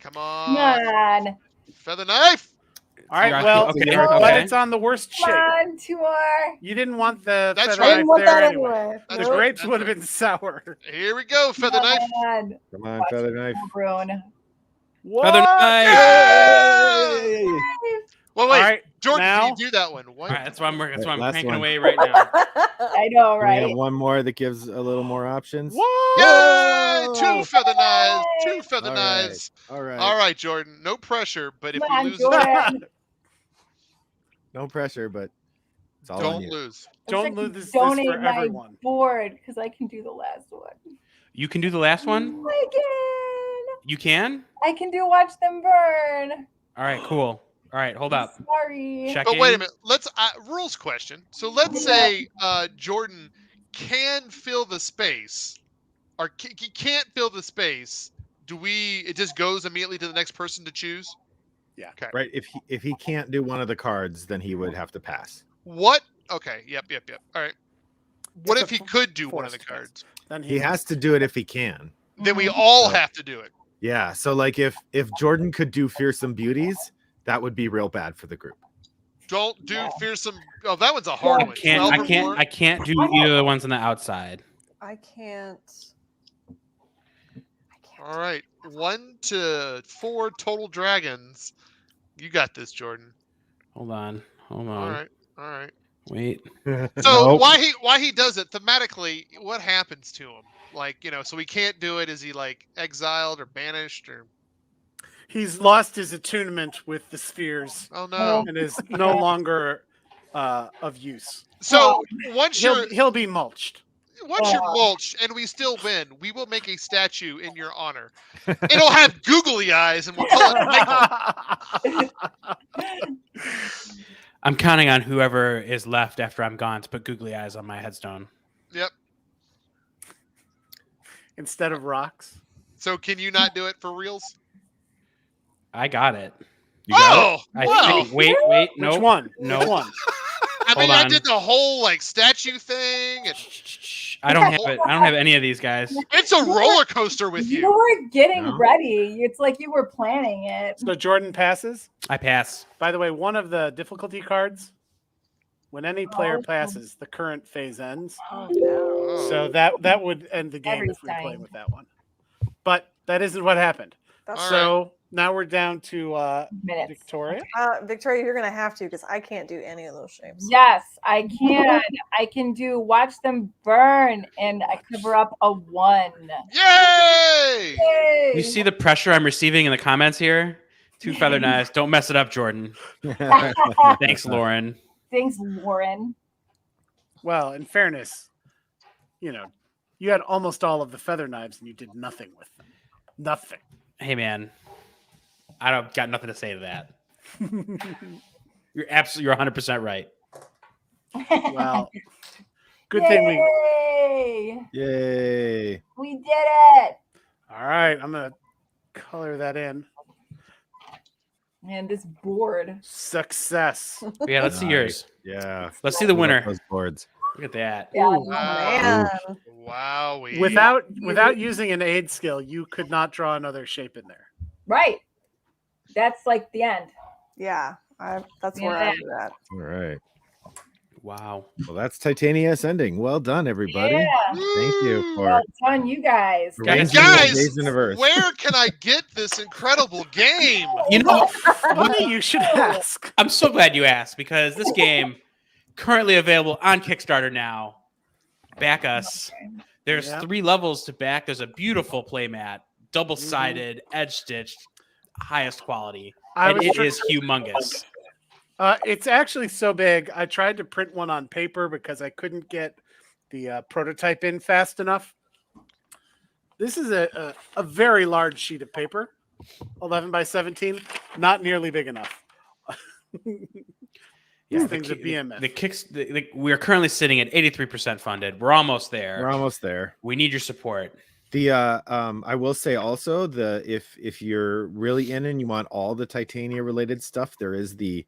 Speaker 4: Come
Speaker 6: Come
Speaker 4: on.
Speaker 6: on.
Speaker 4: Feather knife.
Speaker 1: All right.
Speaker 3: You're
Speaker 1: Well,
Speaker 3: okay,
Speaker 1: but
Speaker 3: okay.
Speaker 1: it's on the worst
Speaker 6: Come
Speaker 1: shape.
Speaker 6: on. 2 more.
Speaker 1: You didn't want the
Speaker 4: That's
Speaker 1: feather
Speaker 4: right.
Speaker 5: I
Speaker 1: knife
Speaker 5: didn't want
Speaker 1: there
Speaker 5: that
Speaker 1: anyway.
Speaker 5: anyway.
Speaker 4: That's
Speaker 1: The
Speaker 5: Nope.
Speaker 1: grapes
Speaker 4: That's
Speaker 1: would have
Speaker 4: right.
Speaker 1: been sour.
Speaker 4: Here we go, feather knife.
Speaker 6: Man.
Speaker 2: Come on, feather knife.
Speaker 6: Bruin.
Speaker 1: What?
Speaker 3: Feather knife.
Speaker 2: Yay!
Speaker 4: Well,
Speaker 1: All
Speaker 4: wait,
Speaker 1: right.
Speaker 4: Jordan,
Speaker 1: now,
Speaker 4: can you do that one?
Speaker 3: All
Speaker 4: What?
Speaker 3: right, that's why I'm
Speaker 2: Last
Speaker 3: cranking
Speaker 2: one.
Speaker 3: away right now.
Speaker 6: I know,
Speaker 2: Do we have
Speaker 6: right?
Speaker 2: one more that gives a little more options?
Speaker 1: What?
Speaker 4: Yay!
Speaker 2: Whoa!
Speaker 4: 2 feather knives. 2 feather
Speaker 2: All
Speaker 4: knives.
Speaker 2: right. All right.
Speaker 4: All right, Jordan. No pressure, but if
Speaker 6: Come
Speaker 4: we
Speaker 6: on,
Speaker 4: lose,
Speaker 6: Jordan.
Speaker 2: No pressure, but it's all on
Speaker 4: don't
Speaker 2: you.
Speaker 4: lose.
Speaker 1: Don't lose this
Speaker 6: Donate
Speaker 1: for
Speaker 6: my
Speaker 1: everyone.
Speaker 6: board because I can do the last one.
Speaker 3: You can do the last one?
Speaker 6: I can.
Speaker 3: You can?
Speaker 6: I can do watch them burn.
Speaker 3: All right, cool. All right, hold up.
Speaker 6: Sorry.
Speaker 3: Check
Speaker 4: But wait a minute. Let's rules question. So let's say Jordan can fill the space, or he can't fill the space. It just goes immediately to the next person to choose?
Speaker 1: Yeah.
Speaker 4: Okay.
Speaker 2: Right. If he can't do one of the cards, then he would have to pass.
Speaker 4: What? Okay. Yep. All right. What
Speaker 1: It's
Speaker 4: if
Speaker 1: a
Speaker 4: he could do one of the
Speaker 1: forced choice.
Speaker 4: cards?
Speaker 1: Then
Speaker 2: He has to do it if he can.
Speaker 4: Then we all
Speaker 2: So-
Speaker 4: have to do it.
Speaker 2: Yeah. So like if Jordan could do Fearsome Beauties, that would be real bad for the group.
Speaker 4: Don't do fearsome. Oh, that one's a hard one. 12 or more?
Speaker 3: I can't do either of the ones on the outside.
Speaker 5: I can't.
Speaker 4: All right. 1 to 4 total dragons. You got this, Jordan.
Speaker 3: Hold on.
Speaker 4: All right.
Speaker 3: Wait.
Speaker 4: So
Speaker 2: Nope.
Speaker 4: why he does it thematically? What happens to him? Like, so he can't do it. Is he like exiled or banished or?
Speaker 1: He's lost his attunement with the spheres
Speaker 4: Oh no!
Speaker 1: and is no longer of use.
Speaker 4: So once
Speaker 1: He'll be mulched.
Speaker 4: you're mulched and we still win, we will make a statue in your honor. It'll have googly eyes and we'll call it Michael.
Speaker 3: I'm counting on whoever is left after I'm gone to put googly eyes on my headstone.
Speaker 4: Yep.
Speaker 1: Instead of rocks.
Speaker 4: So can you not do it for reals?
Speaker 3: I got it. You got
Speaker 4: Oh,
Speaker 3: it?
Speaker 4: wow.
Speaker 3: Wait.
Speaker 1: Which
Speaker 3: Nope.
Speaker 1: one?
Speaker 3: Nope.
Speaker 1: Which one?
Speaker 4: I mean,
Speaker 3: Hold
Speaker 4: I
Speaker 3: on.
Speaker 4: did the whole like statue thing, and
Speaker 3: I don't have it. I don't have any of these guys.
Speaker 4: it's a roller coaster with
Speaker 6: You
Speaker 4: you.
Speaker 6: were getting
Speaker 2: No.
Speaker 6: ready. It's like you were planning it.
Speaker 1: So Jordan passes.
Speaker 3: I pass.
Speaker 1: By the way, one of the difficulty cards, when any player
Speaker 6: Oh.
Speaker 1: passes, the current phase ends.
Speaker 5: Oh no.
Speaker 4: Oh.
Speaker 1: So that would end the game
Speaker 6: Every
Speaker 1: if we play
Speaker 6: time.
Speaker 1: with that one. But that isn't what happened.
Speaker 5: That's
Speaker 4: All
Speaker 1: So Now we're down to
Speaker 6: Minutes.
Speaker 1: Victoria.
Speaker 5: Victoria, you're gonna have to because I can't do any of those shapes.
Speaker 6: Yes, I can. I can do watch them burn, and I cover up a 1.
Speaker 4: Yay!
Speaker 6: Yay!
Speaker 3: You see the pressure I'm receiving in the comments here? 2 feather knives. Don't mess it up, Jordan. Thanks, Lauren.
Speaker 6: Thanks, Lauren.
Speaker 1: Well, in fairness, you know, you had almost all of the feather knives and you did nothing with them. Nothing.
Speaker 3: Hey, man. I don't got nothing to say to that. You're 100% right.
Speaker 1: Well, good thing we.
Speaker 6: Yay!
Speaker 2: Yay.
Speaker 6: We did it.
Speaker 1: All right, I'm gonna color that in.
Speaker 6: Man, this board.
Speaker 1: Success.
Speaker 3: Yeah, let's see yours.
Speaker 2: Yeah.
Speaker 3: Let's see the
Speaker 2: Look at
Speaker 3: winner.
Speaker 2: those boards.
Speaker 3: Look at that.
Speaker 6: Yeah.
Speaker 1: Ooh.
Speaker 4: Wow.
Speaker 5: Man,
Speaker 4: Wowee.
Speaker 1: Without using an aid skill, you could not draw another shape in there.
Speaker 6: Right. That's like the end.
Speaker 5: yeah, that's where I was at.
Speaker 2: All right.
Speaker 3: Wow.
Speaker 2: Well, that's Titania Ascending. Well done, everybody.
Speaker 6: Yeah.
Speaker 2: Thank you for
Speaker 6: Well done, you guys.
Speaker 2: arranging
Speaker 4: Guys,
Speaker 2: the days in reverse.
Speaker 4: where can I get this incredible game?
Speaker 3: You know,
Speaker 1: Funny you should ask.
Speaker 3: I'm so glad you asked because this game currently available on Kickstarter now. Back us. There's
Speaker 1: Yeah.
Speaker 3: 3 levels to back. There's a beautiful playmat, double-sided, edge-stitched, highest quality.
Speaker 1: I
Speaker 3: And
Speaker 1: was
Speaker 3: it
Speaker 1: tr-
Speaker 3: is humongous.
Speaker 1: It's actually so big. I tried to print one on paper because I couldn't get the prototype in fast enough. This is a very large sheet of paper, 11 by 17, not nearly big enough. These things are BMF.
Speaker 3: We're currently sitting at 83% funded. We're almost there.
Speaker 2: We're almost there.
Speaker 3: We need your support.
Speaker 2: The I will say also if you're really in and you want all the Titania related stuff, there is the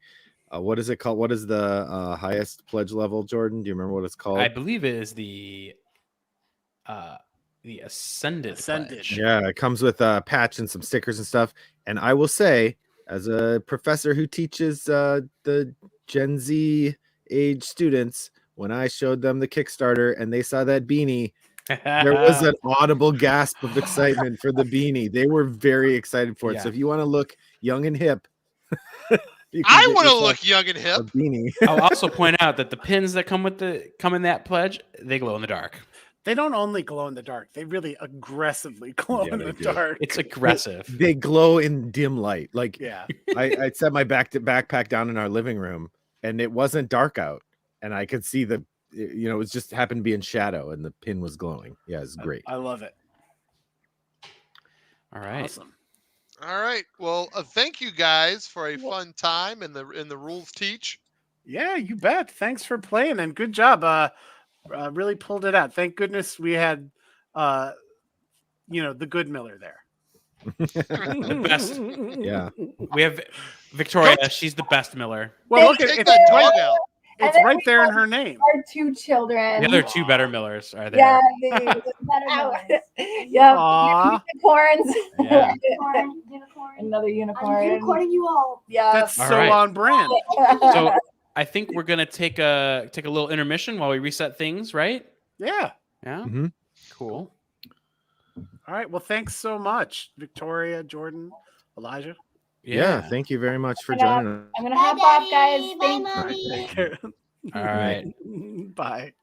Speaker 2: what is it called? What is the highest pledge level, Jordan? Do you remember what it's called?
Speaker 3: I believe it is the Ascended. Pledge.
Speaker 2: Yeah, it comes with a patch and some stickers and stuff. And I will say, as a professor who teaches the Gen Z age students, when I showed them the Kickstarter and they saw that beanie, there was an audible gasp of excitement for the beanie. They were very excited for it.
Speaker 3: Yeah.
Speaker 2: So if you want to look young and hip, you can
Speaker 4: I
Speaker 2: get
Speaker 4: want to
Speaker 2: yourself
Speaker 4: look young and
Speaker 2: a
Speaker 4: hip.
Speaker 2: beanie.
Speaker 3: I'll also point out that the pins that come in that pledge, they glow in the dark.
Speaker 1: They don't only glow in the dark; they really aggressively glow
Speaker 2: Yeah,
Speaker 1: in
Speaker 2: they
Speaker 1: the
Speaker 2: do.
Speaker 1: dark.
Speaker 3: It's aggressive.
Speaker 2: They glow in dim light. Like
Speaker 1: Yeah.
Speaker 2: I set my backpack down in our living room, and it wasn't dark out, and I could see it was just happened to be in shadow, and the pin was glowing. Yeah, it's great.
Speaker 1: I love it.
Speaker 3: All right.
Speaker 1: Awesome.
Speaker 4: All right. Well, thank you guys for a fun time in the rules teach.
Speaker 1: Yeah, you bet. Thanks for playing and good job. Really pulled it out. Thank goodness we had, the good Miller there.
Speaker 3: The best.
Speaker 2: Yeah.
Speaker 3: We have Victoria. She's the best Miller.
Speaker 1: Well, look at
Speaker 4: Take
Speaker 1: it's
Speaker 4: that
Speaker 1: right,
Speaker 4: dog out.
Speaker 1: it's
Speaker 6: then
Speaker 1: right
Speaker 6: we
Speaker 1: there in
Speaker 6: have
Speaker 1: her name.
Speaker 6: Our 2 children.
Speaker 3: The other 2 better Millers are there.
Speaker 6: Yeah,
Speaker 7: Better
Speaker 6: yeah,
Speaker 1: Aw.
Speaker 6: unicorns.
Speaker 3: Yeah.
Speaker 7: Unicorn.
Speaker 6: Another
Speaker 7: I'm
Speaker 6: unicorn.
Speaker 7: unicorning you all.
Speaker 6: Yeah.
Speaker 1: That's
Speaker 3: All
Speaker 1: so
Speaker 3: right.
Speaker 1: on brand.
Speaker 3: So I think we're gonna take a little intermission while we reset things, right?
Speaker 1: Yeah.
Speaker 3: Yeah.
Speaker 2: Mhm.
Speaker 3: Cool.
Speaker 1: All right. Well, thanks so much, Victoria, Jordan, Elijah.
Speaker 2: Yeah. Thank you very much for
Speaker 6: Yeah.
Speaker 2: joining us.
Speaker 6: I'm gonna
Speaker 7: Bye,
Speaker 6: hop off, guys.
Speaker 7: Daddy. Bye,
Speaker 6: Thank you.
Speaker 7: Mommy.
Speaker 1: Take care.
Speaker 3: All right.
Speaker 1: Bye.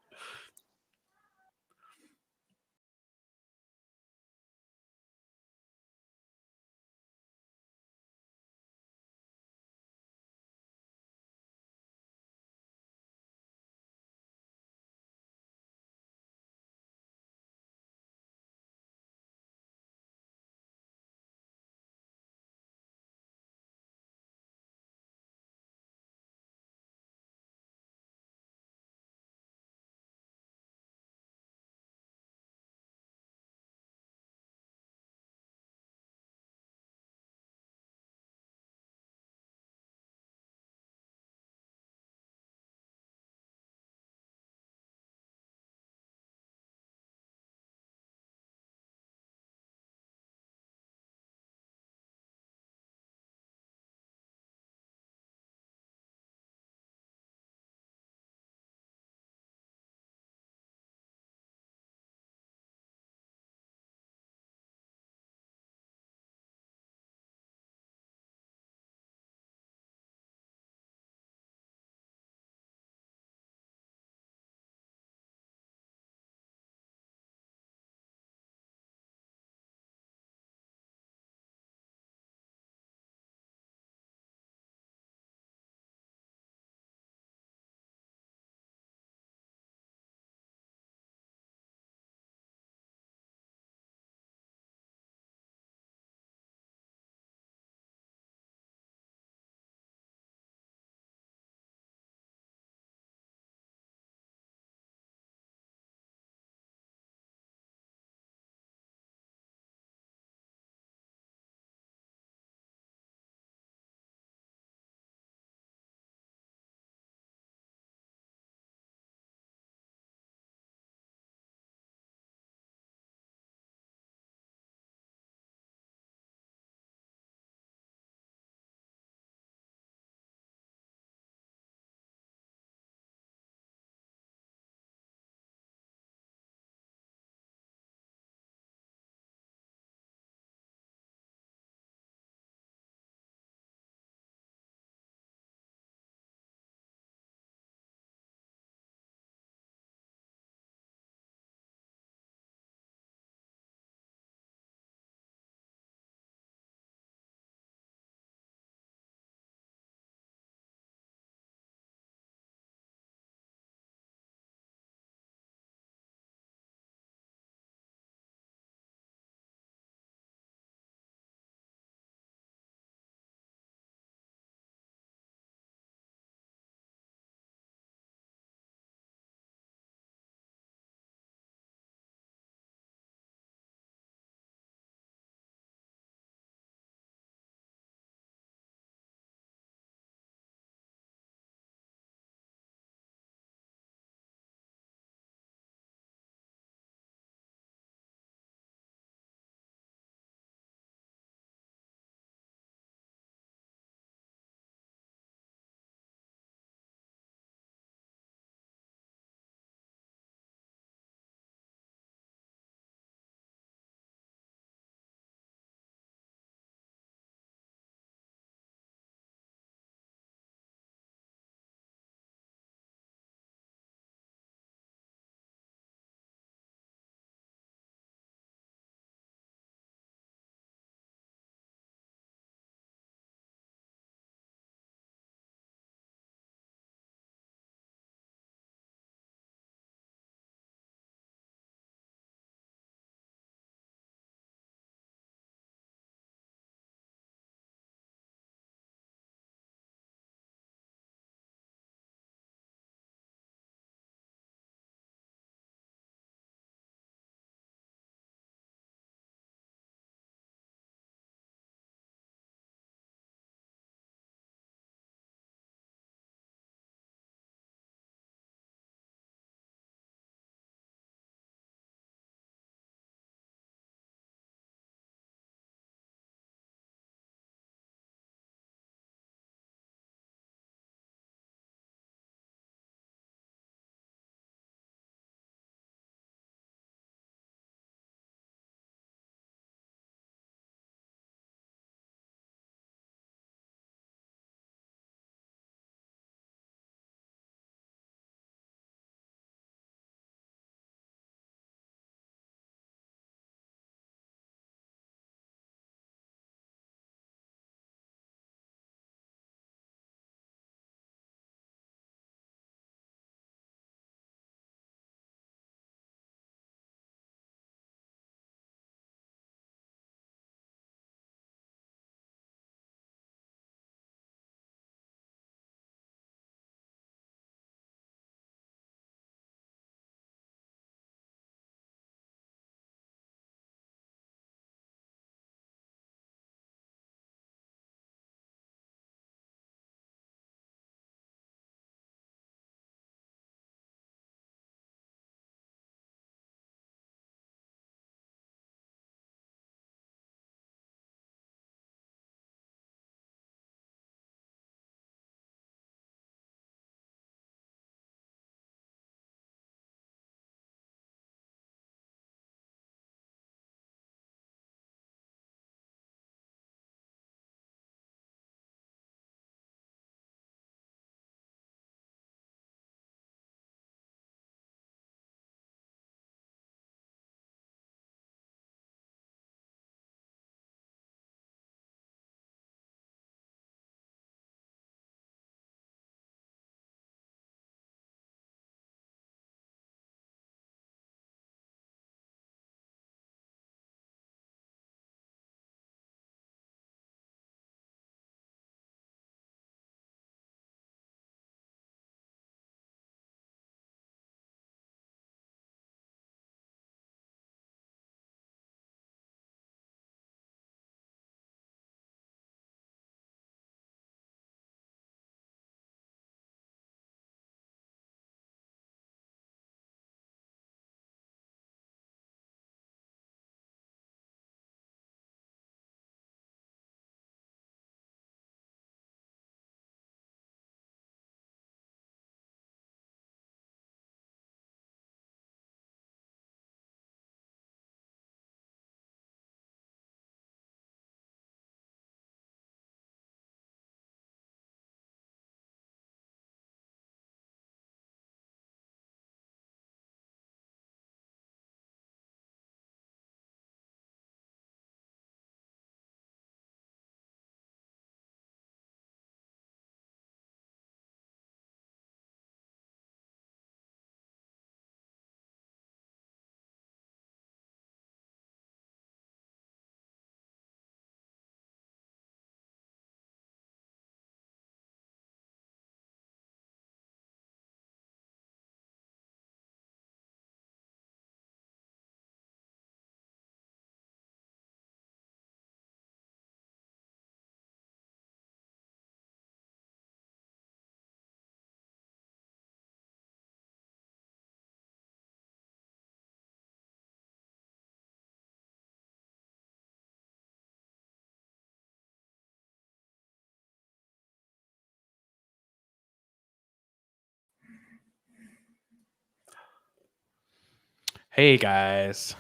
Speaker 3: Hey guys.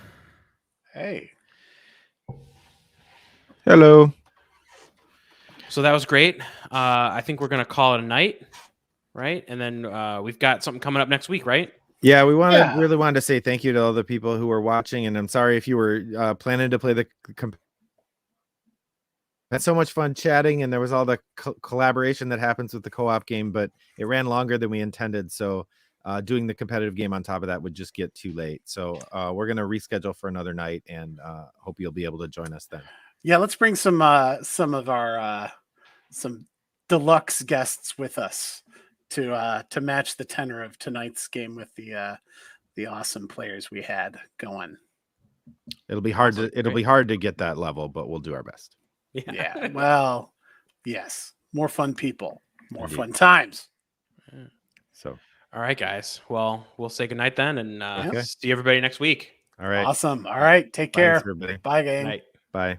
Speaker 1: Hey.
Speaker 2: Hello.
Speaker 3: So that was great. I think we're gonna call it a night, right? And then we've got something coming up next week, right?
Speaker 2: Yeah, we
Speaker 1: Yeah.
Speaker 2: really wanted to say thank you to all the people who were watching, and I'm sorry if you were planning to play the. Had so much fun chatting, and there was all the collaboration that happens with the co-op game, but it ran longer than we intended. So doing the competitive game on top of that would just get too late. So we're gonna reschedule for another night, and hope you'll be able to join us then.
Speaker 1: Yeah, let's bring some of our some deluxe guests with us to match the tenor of tonight's game with the awesome players we had going.
Speaker 2: It'll be hard
Speaker 3: Awesome.
Speaker 2: it'll
Speaker 3: Great.
Speaker 2: be hard to get that level, but we'll do our best.
Speaker 1: Yeah. Well, yes. More fun people, more
Speaker 2: Indeed.
Speaker 1: fun times.
Speaker 2: So
Speaker 3: All right, guys. Well, we'll say goodnight then, and
Speaker 2: Okay.
Speaker 3: see everybody next week.
Speaker 2: all right.
Speaker 1: Awesome. All right. Take
Speaker 2: Thanks,
Speaker 1: care.
Speaker 2: everybody.
Speaker 1: Bye, gang.
Speaker 3: Night.
Speaker 2: Bye.